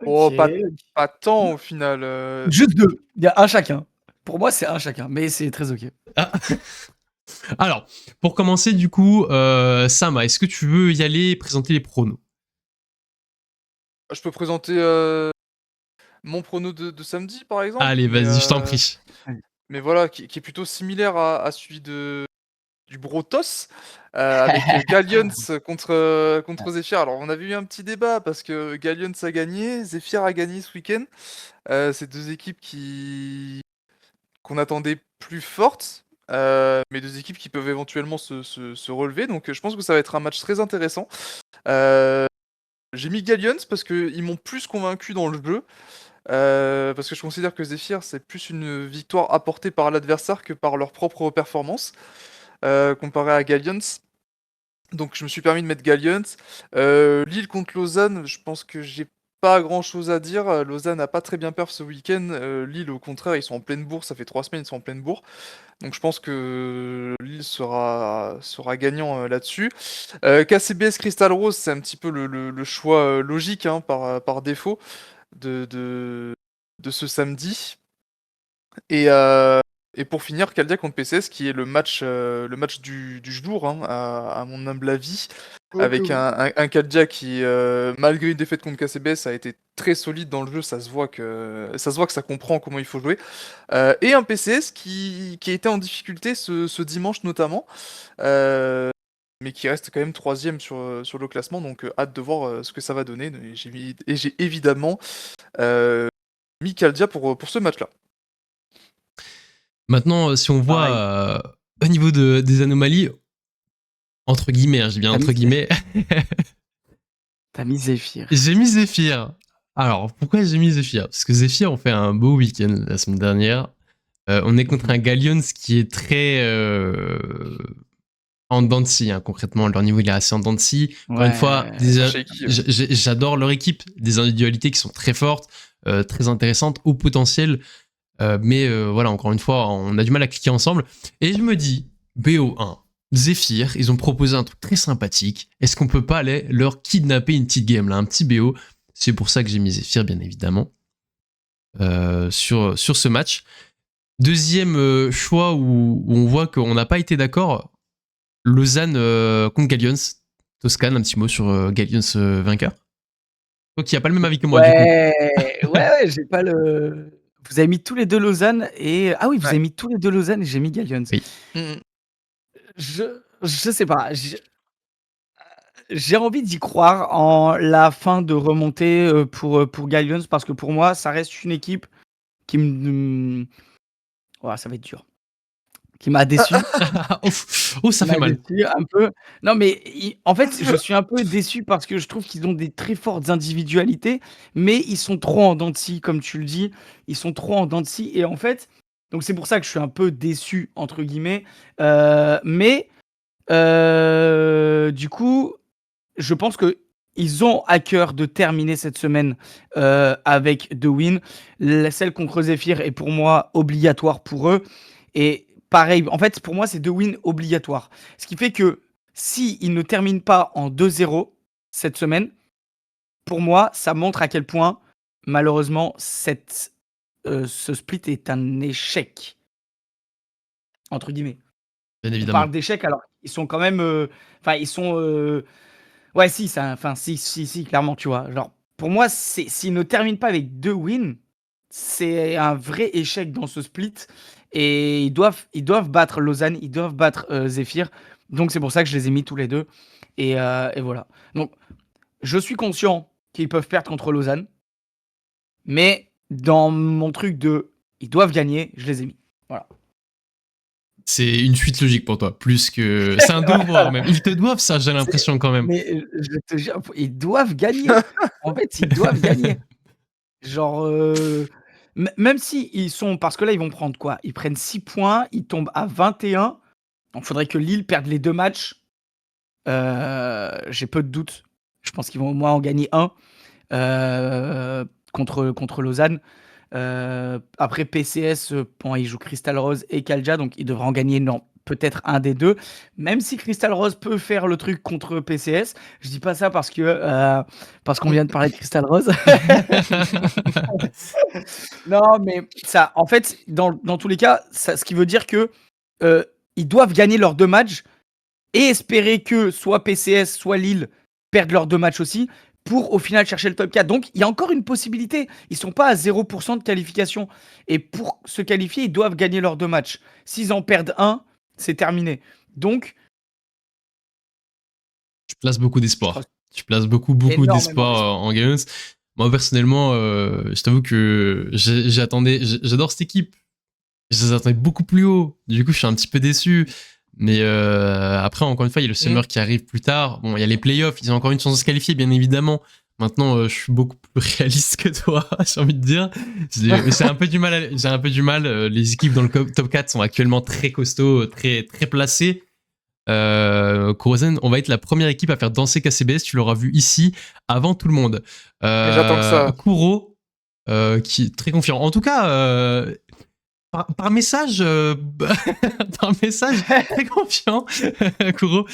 Oh, pas Ok. pas tant au final, Juste deux. Il y a un chacun. Pour moi, c'est un chacun, mais c'est très ok. Ah. Alors, pour commencer, du coup, Sama, est-ce que tu veux y aller et présenter les pronos? je peux présenter, mon prono de samedi par exemple, Allez, vas-y, je t'en prie. mais voilà qui est plutôt similaire à celui du Brotos, avec, Gallions contre Zephyr. Alors on avait eu un petit débat parce que Gallions a gagné, Zephyr a gagné ce week-end. C'est 2 équipes qu'on attendait plus fortes. mais 2 équipes qui peuvent éventuellement se relever. Donc je pense que ça va être un match très intéressant. J'ai mis Gallions parce qu'ils m'ont plus convaincu dans le jeu. Parce que je considère que Zephyr, c'est plus une victoire apportée par l'adversaire que par leur propre performance, comparé à Gallions. Donc je me suis permis de mettre Gallions. Lille contre Lausanne, je pense que j'ai pas grand chose à dire. Lausanne n'a pas très bien perf ce week-end. Lille, au contraire, ils sont en pleine bourre. Ça fait 3 semaines, ils sont en pleine bourre. Donc je pense que Lille sera gagnant là-dessus. KCBS Crystal Rose, c'est un petit peu le choix logique hein, par défaut de ce samedi. Et pour finir, Caldia contre PCS, qui est le match du jour, hein, à mon humble avis, avec un Caldia qui, malgré une défaite contre KCBS, a été très solide dans le jeu. Ça se voit que ça comprend comment il faut jouer. Et un PCS qui était en difficulté ce dimanche notamment, mais qui reste quand même 3ème sur le classement. Donc hâte de voir ce que ça va donner. Et j'ai évidemment mis Caldia pour ce match-là. Maintenant, si on voit au niveau des anomalies, entre guillemets, hein, j'ai bien entre guillemets, T'as mis Zephyr. j'ai mis Zephyr. Alors, pourquoi j'ai mis Zephyr? Parce que Zephyr ont fait un beau week-end la semaine dernière. On est contre un Gallions qui est très en dents de scie, hein, concrètement. Leur niveau, il est assez en dents de scie. Encore une fois, j'adore leur équipe. Des individualités qui sont très fortes, très intéressantes, au potentiel. Mais voilà, encore une fois, on a du mal à cliquer ensemble. Et je me dis, BO1, Zephyr, ils ont proposé un truc très sympathique. Est-ce qu'on peut pas aller leur kidnapper une petite game là, un petit BO? C'est pour ça que j'ai mis Zephyr, bien évidemment, sur ce match. Deuxième choix où on voit qu'on n'a pas été d'accord, Lausanne contre Gallions. Toscane, un petit mot sur Gallions vainqueur. Donc il n'y a pas le même avis que moi, du coup. Ouais, j'ai pas le... Vous avez mis tous les deux Lausanne et... Ah oui, vous avez mis tous les deux Lausanne et j'ai mis Gallions. Oui. Je sais pas. J'ai envie d'y croire en la fin de remontée pour Gallions parce que pour moi, ça reste une équipe qui me... Oh, ça va être dur. Qui m'a déçu. Oh, ça fait mal. Un peu. Non, mais en fait, je suis un peu déçu parce que je trouve qu'ils ont des très fortes individualités, mais ils sont trop en dents de scie, comme tu le dis. Ils sont trop en dents de scie. Et en fait, donc c'est pour ça que je suis un peu déçu, entre guillemets. Mais du coup, je pense qu'ils ont à cœur de terminer cette semaine avec 2 wins. Celle contre Zephyr est pour moi obligatoire pour eux. Et pareil, en fait, pour moi, c'est 2 wins obligatoires. Ce qui fait que s'ils ne terminent pas en 2-0 cette semaine, pour moi, ça montre à quel point, malheureusement, ce split est un échec. Entre guillemets. Bien On évidemment. parle d'échec, alors ils sont quand même... Enfin, ils sont... Ouais, si, si, clairement, tu vois. Genre, pour moi, s'ils ne terminent pas avec 2 wins, c'est un vrai échec dans ce split. Et ils doivent battre Lausanne, ils doivent battre Zephyr. Donc, c'est pour ça que je les ai mis tous les deux. Et voilà. Donc, je suis conscient qu'ils peuvent perdre contre Lausanne. Mais dans mon truc de ils doivent gagner, je les ai mis. Voilà. C'est une suite logique pour toi, plus que... C'est un devoir même. Ils te doivent ça, j'ai l'impression quand même. Mais je te jure, ils doivent gagner. En fait, ils doivent gagner. Genre, même si ils sont... Parce que là, ils vont prendre quoi? Ils prennent 6 points, ils tombent à 21. Donc, il faudrait que Lille perde les 2 matchs. J'ai peu de doutes. Je pense qu'ils vont au moins en gagner un contre Lausanne. Après PCS, bon, ils jouent Crystal Rose et Caldia, donc ils devraient en gagner peut-être un des deux. Même si Crystal Rose peut faire le truc contre PCS, je dis pas ça parce qu'on vient de parler de Crystal Rose. Non, mais ça, en fait, dans tous les cas, ce qui veut dire que ils doivent gagner leurs 2 matchs et espérer que soit PCS, soit Lille perdent leurs 2 matchs aussi, pour au final chercher le top 4. Donc, il y a encore une possibilité. Ils ne sont pas à 0% de qualification. Et pour se qualifier, ils doivent gagner leurs 2 matchs. S'ils en perdent un, c'est terminé. Donc... Tu places beaucoup d'espoir. Tu places beaucoup d'espoir en Gallions. Moi, personnellement, je t'avoue que j'adore cette équipe. Je les attendais beaucoup plus haut. Du coup, je suis un petit peu déçu. Mais après, encore une fois, il y a le Summer qui arrive plus tard. Bon, il y a les playoffs. Ils ont encore une chance de se qualifier, bien évidemment. Maintenant, je suis beaucoup plus réaliste que toi, j'ai envie de dire. J'ai un peu du mal. J'ai un peu du mal. Les équipes dans le top 4 sont actuellement très costauds, très, très placées. Kurosen, on va être la première équipe à faire danser KCBS. Tu l'auras vu ici avant tout le monde. Et j'attends que ça. Kuro, qui est très confiant. En tout cas, par message, par message très confiant, Kuro.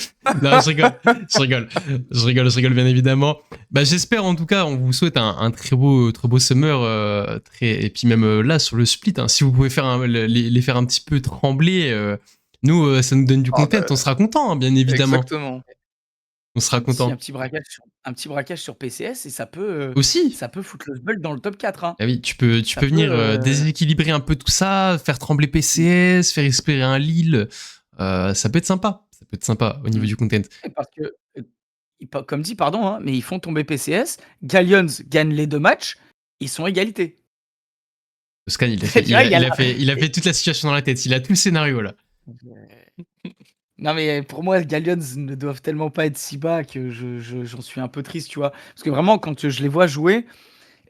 Non, je rigole bien évidemment. Bah, j'espère en tout cas, on vous souhaite un très beau summer, et puis même là sur le split, hein, si vous pouvez faire les faire un petit peu trembler. Nous, ça nous donne du content, on sera content, hein, bien évidemment. Exactement. On sera content. Un petit braquage sur PCS et ça peut Aussi. ça peut foutre le sbeul dans le top 4. Hein. Ah oui, tu peux venir déséquilibrer un peu tout ça, faire trembler PCS, faire espérer un Lille. Ça peut être sympa. Ça peut être sympa au niveau du content. Parce que, comme dit, pardon, hein, mais ils font tomber PCS. Gallions gagne les 2 matchs. Ils sont égalité. Scan, il a fait toute la situation dans la tête. Il a tout le scénario là. Non, mais pour moi, Gallions ne doivent tellement pas être si bas que j'en suis un peu triste, tu vois. Parce que vraiment, quand je les vois jouer,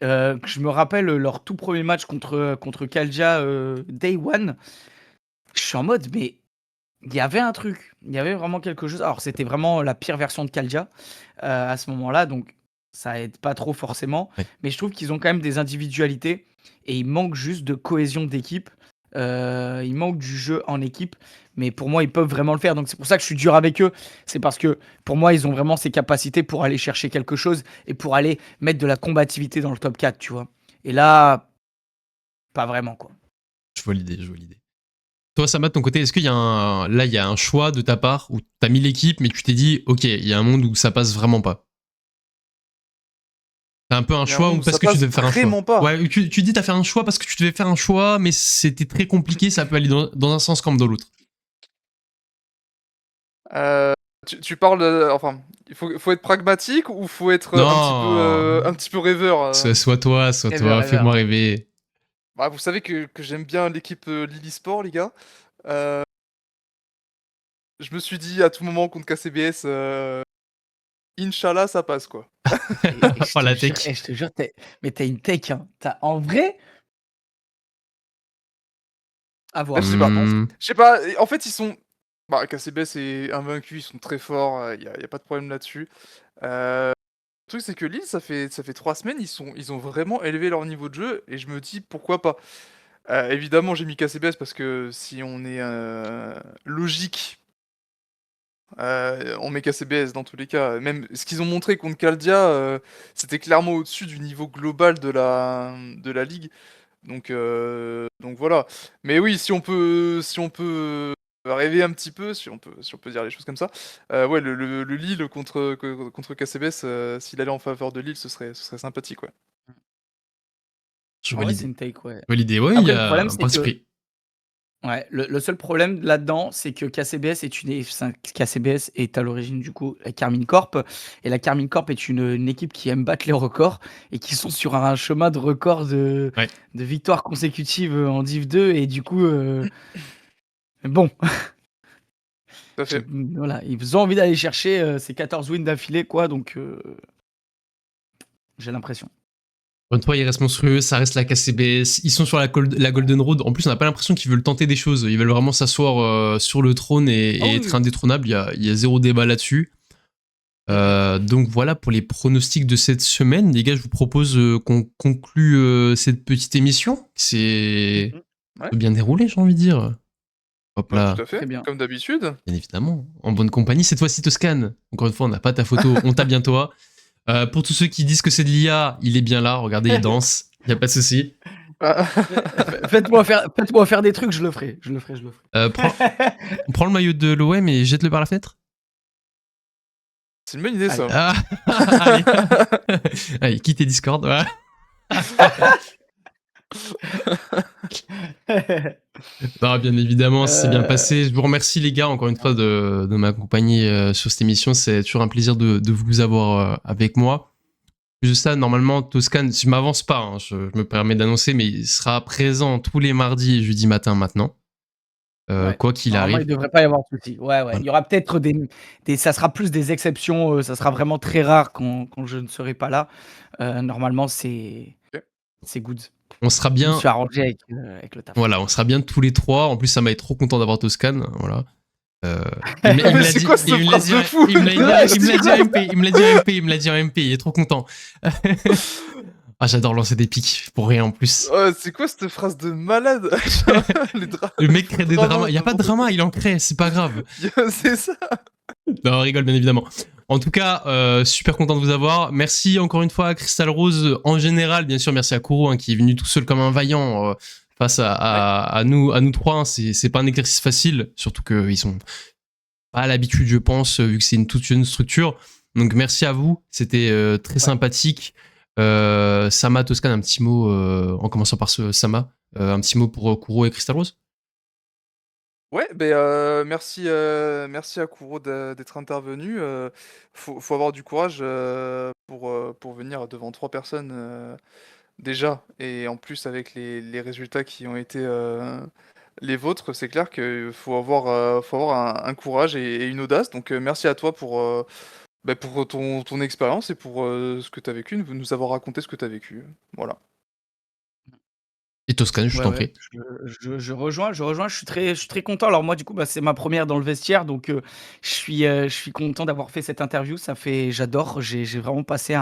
que je me rappelle leur tout premier match contre Kalja Day One, je suis en mode, mais il y avait un truc. Il y avait vraiment quelque chose. Alors, c'était vraiment la pire version de Kalja à ce moment-là, donc ça aide pas trop forcément. Ouais. Mais je trouve qu'ils ont quand même des individualités et il manque juste de cohésion d'équipe. Il manque du jeu en équipe, mais pour moi, ils peuvent vraiment le faire. Donc, c'est pour ça que je suis dur avec eux. C'est parce que pour moi, ils ont vraiment ces capacités pour aller chercher quelque chose et pour aller mettre de la combativité dans le top 4, tu vois. Et là, pas vraiment, quoi. Je vois l'idée. Toi, Sama, de ton côté, est-ce qu'il y a un choix de ta part où t'as mis l'équipe, mais tu t'es dit, ok, il y a un monde où ça passe vraiment pas. T'as un peu un choix ou parce que tu devais faire un choix. Pas. Ouais, tu dis t'as fait un choix parce que tu devais faire un choix, mais c'était très compliqué, ça peut aller dans un sens comme dans l'autre. Tu parles, enfin, il faut être pragmatique ou faut être un petit peu rêveur. Sois toi, fais-moi rêver. Bah, vous savez que j'aime bien l'équipe Lily Sport, les gars. Je me suis dit à tout moment contre KCBS, Inch'Allah, ça passe quoi. Oh, la tech. Je te jure, mais t'as une tech, hein. En vrai. À voir. Je sais pas, en fait, ils sont. Bah, KCBS est invaincu, ils sont très forts, y a pas de problème là-dessus. Le truc, c'est que Lille, ça fait 3 semaines, ils ont vraiment élevé leur niveau de jeu, et je me dis pourquoi pas. Évidemment, j'ai mis KCBS parce que si on est logique, on met KCBS dans tous les cas. Même ce qu'ils ont montré contre Caldia, c'était clairement au-dessus du niveau global de la ligue. Donc voilà. Mais oui, si on peut rêver un petit peu, si on peut dire les choses comme ça, ouais, le Lille contre KCBS, s'il allait en faveur de Lille, ce serait sympathique, ouais. Je vois l'idée. C'est une take, ouais. L'idée, ouais, Après, il y le a problème, un c'est parti que- pris. Ouais, le seul problème là-dedans, c'est que KCBS est à l'origine du coup la Carmine Corp, et la Carmine Corp est une équipe qui aime battre les records et qui sont sur un chemin de record de victoires consécutives en Div 2, et du coup, bon, Tout à fait. voilà, ils ont envie d'aller chercher ces 14 wins d'affilée, quoi, donc j'ai l'impression. Une fois, il reste monstrueux, ça reste la KCBS. Ils sont sur la Golden Road. En plus, on n'a pas l'impression qu'ils veulent tenter des choses. Ils veulent vraiment s'asseoir sur le trône et être indétrônables. Il y a zéro débat là-dessus. Donc voilà pour les pronostics de cette semaine. Les gars, je vous propose qu'on conclue cette petite émission. C'est bien déroulé, j'ai envie de dire. Hop là. Tout à fait, Très bien. comme d'habitude. Bien évidemment. En bonne compagnie. Cette fois-ci, Toscan. Encore une fois, on n'a pas ta photo. On t'a bien toi. Pour tous ceux qui disent que c'est de l'IA, il est bien là. Regardez, il danse. Il n'y a pas de souci. Faites-moi faire des trucs, je le ferai. Prends le maillot de l'OM et jette-le par la fenêtre. C'est une bonne idée, ça. Allez. Allez, quittez Discord. Voilà. Non, bien évidemment, c'est bien passé. Je vous remercie, les gars, encore une fois, de m'accompagner sur cette émission. C'est toujours un plaisir de vous avoir avec moi. plus de ça, normalement, Toscan, je m'avance pas, hein, je me permets d'annoncer, mais il sera présent tous les mardis et jeudi matin maintenant. Ouais. Quoi qu'il Normalement, arrive. il devrait pas y avoir de souci. Ouais, ouais. Voilà. Il y aura peut-être ça sera plus des exceptions. Ça sera vraiment très rare quand je ne serai pas là. Normalement, c'est good. On sera Je me bien. suis arrangé avec le taf. Voilà, on sera bien tous les trois. En plus, ça m'a été trop content d'avoir Toscan. Voilà. Il me l'a C'est dit. quoi cette Il me l'a phrase dit. de fou Il me l'a dit en MP. Il me l'a dit en MP. Il me l'a dit en MP. Il est trop content. Ah, j'adore lancer des pics pour rien en plus. C'est quoi cette phrase de malade? Les Le mec crée des Drama, dramas. Il y a pas de drama, il en crée. C'est pas grave. C'est ça. Non, on rigole bien évidemment. En tout cas, super content de vous avoir. Merci encore une fois à Crystal Rose en général. Bien sûr, merci à Kuro hein, qui est venu tout seul comme un vaillant face à nous trois. Hein. C'est pas un exercice facile, surtout qu'ils sont pas à l'habitude, je pense, vu que c'est une toute jeune structure. Donc merci à vous. C'était très sympathique. Sama, Toscan, un petit mot en commençant par Sama. Un petit mot pour Kuro et Crystal Rose. Ouais, merci à Kuro d'être intervenu. Faut avoir du courage pour venir devant 3 personnes déjà, et en plus avec les résultats qui ont été les vôtres, c'est clair qu'il faut avoir un courage et une audace. Donc merci à toi pour ton expérience et pour ce que tu as vécu, nous avoir raconté ce que tu as vécu. Voilà. Et Toscan, je Ouais, t'en ouais, prie. je rejoins, je suis très content. Alors moi, du coup, c'est ma première dans le vestiaire, donc je suis content d'avoir fait cette interview. J'adore, j'ai vraiment passé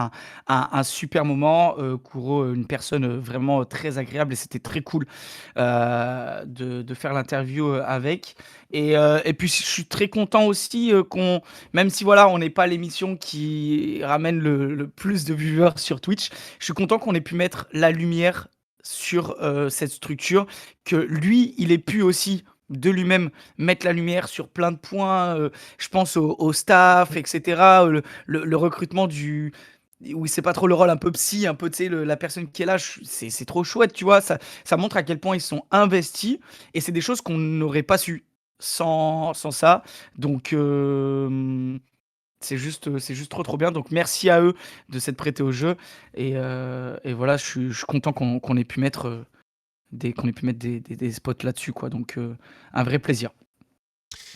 un super moment. Kuro, une personne vraiment très agréable, et c'était très cool de faire l'interview avec. Et puis je suis très content aussi même si voilà, on n'est pas l'émission qui ramène le plus de viewers sur Twitch, je suis content qu'on ait pu mettre la lumière sur cette structure, que lui, il ait pu aussi de lui-même mettre la lumière sur plein de points. Je pense au staff, etc. Le recrutement où c'est pas trop le rôle un peu psy, un peu, tu sais, la personne qui est là, c'est trop chouette, tu vois. Ça montre à quel point ils sont investis, et c'est des choses qu'on n'aurait pas su sans ça. Donc, c'est juste trop bien. Donc merci à eux de s'être prêtés au jeu. Et voilà, je suis content qu'on ait pu mettre des spots là-dessus, quoi. Donc un vrai plaisir.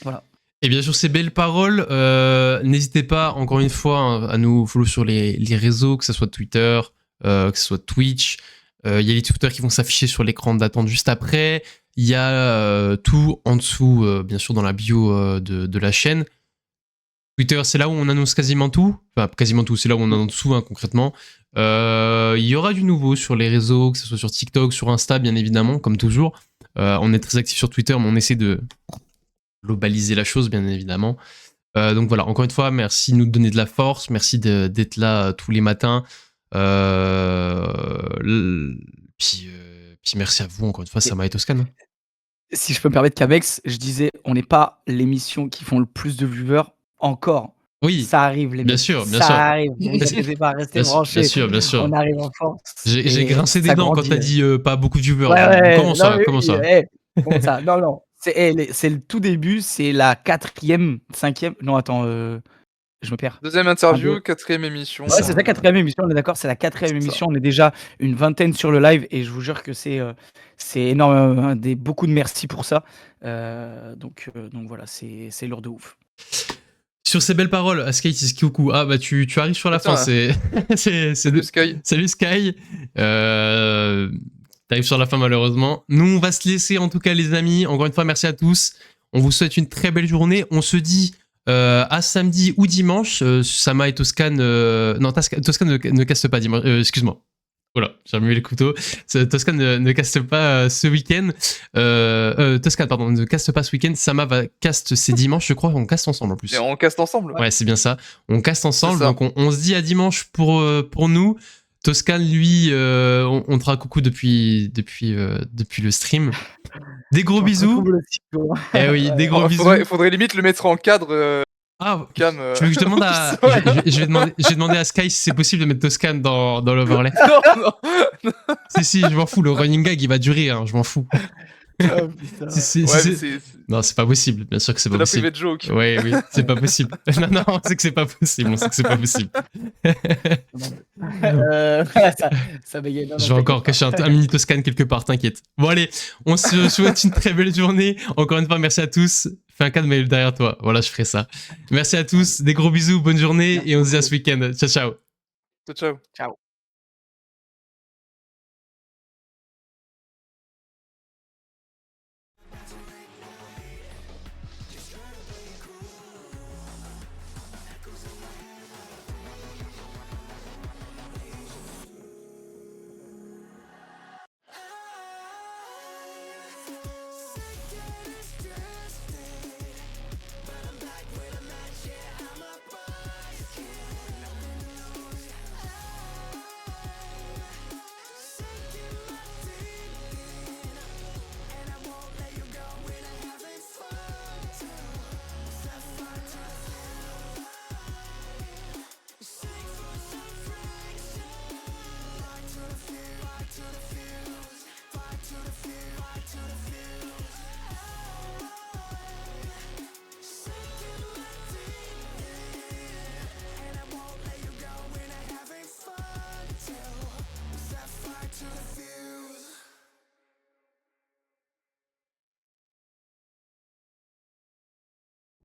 Voilà. Et bien sûr, ces belles paroles, n'hésitez pas, encore une fois, hein, à nous follow sur les réseaux, que ce soit Twitter, que ce soit Twitch. Il y a les Twitter qui vont s'afficher sur l'écran d'attente juste après. Il y a tout en dessous, bien sûr, dans la bio de la chaîne. Twitter, c'est là où on annonce quasiment tout. Enfin, quasiment tout, c'est là où on annonce tout, hein, concrètement. Il y aura du nouveau sur les réseaux, que ce soit sur TikTok, sur Insta, bien évidemment, comme toujours. On est très actif sur Twitter, mais on essaie de globaliser la chose, bien évidemment. Donc voilà, encore une fois, merci de nous donner de la force, merci d'être là tous les matins. Puis merci à vous, encore une fois, Sama et Toscan. Si je peux me permettre, Cabex, je disais, on n'est pas l'émission qui font le plus de viewers encore. Oui, ça arrive, les bien mecs. sûr, bien ça sûr. arrive. Ne vous inquiétez pas, restez branchés. Bien sûr. On arrive en force. J'ai grincé des ça dents quand grandit. t'as dit pas beaucoup de viewers. Ouais, Comment ça non, mais Comment oui, ça comment ça Non. C'est le tout début, c'est la 4e, 5e. Non, attends, je me perds. Deuxième interview, 4e émission. Ouais, c'est la 4e émission, on est d'accord, c'est la 4e C'est émission. On est déjà une 20aine sur le live, et je vous jure que c'est énorme. Beaucoup de merci pour ça. Donc voilà, c'est lourd de ouf. Sur ces belles paroles, Sky Coucou. Ah bah tu arrives sur la fin, c'est Salut Sky. Salut Sky. T'arrives sur la fin malheureusement. Nous on va se laisser en tout cas les amis. Encore une fois merci à tous. On vous souhaite une très belle journée. On se dit à samedi ou dimanche. Sama et Toscan. Non, Toscan ne casse pas dimanche. Excuse-moi. Voilà, j'ai remué les couteaux. Toscan ne caste pas ce week-end. Toscan, pardon, ne caste pas ce week-end. Sama va cast ces dimanches, je crois. On caste ensemble en plus. Et on caste ensemble. Ouais, c'est bien ça. On caste ensemble. C'est ça. Donc on se dit à dimanche pour nous. Toscan, lui, on te fera coucou depuis le stream. Des gros bisous. Eh oui, des gros bisous. Faudrait limite le mettre en cadre. Ah, Cam, tu veux que je demande à. Je vais demander à Sky si c'est possible de mettre Toscan dans l'overlay. Non. Si, je m'en fous. Le running gag, il va durer, hein, je m'en fous. Oh, putain. Si Ouais, c'est- mais c'est Non, c'est pas possible. Bien sûr que c'est pas la possible. private joke. Oui, oui, c'est pas possible. Non, on sait que c'est pas possible. On sait que c'est pas possible. Ça bégaye. Non, non, Je vais encore t'inquiète cacher un mini Toscane quelque part, t'inquiète. Bon, allez, on se souhaite une très belle journée. Encore une fois, merci à tous. Fais un cas de mail derrière toi. Voilà, je ferai ça. Merci à tous. Des gros bisous, bonne journée et on se dit à ce week-end. Ciao, ciao. Ciao, ciao. Ciao.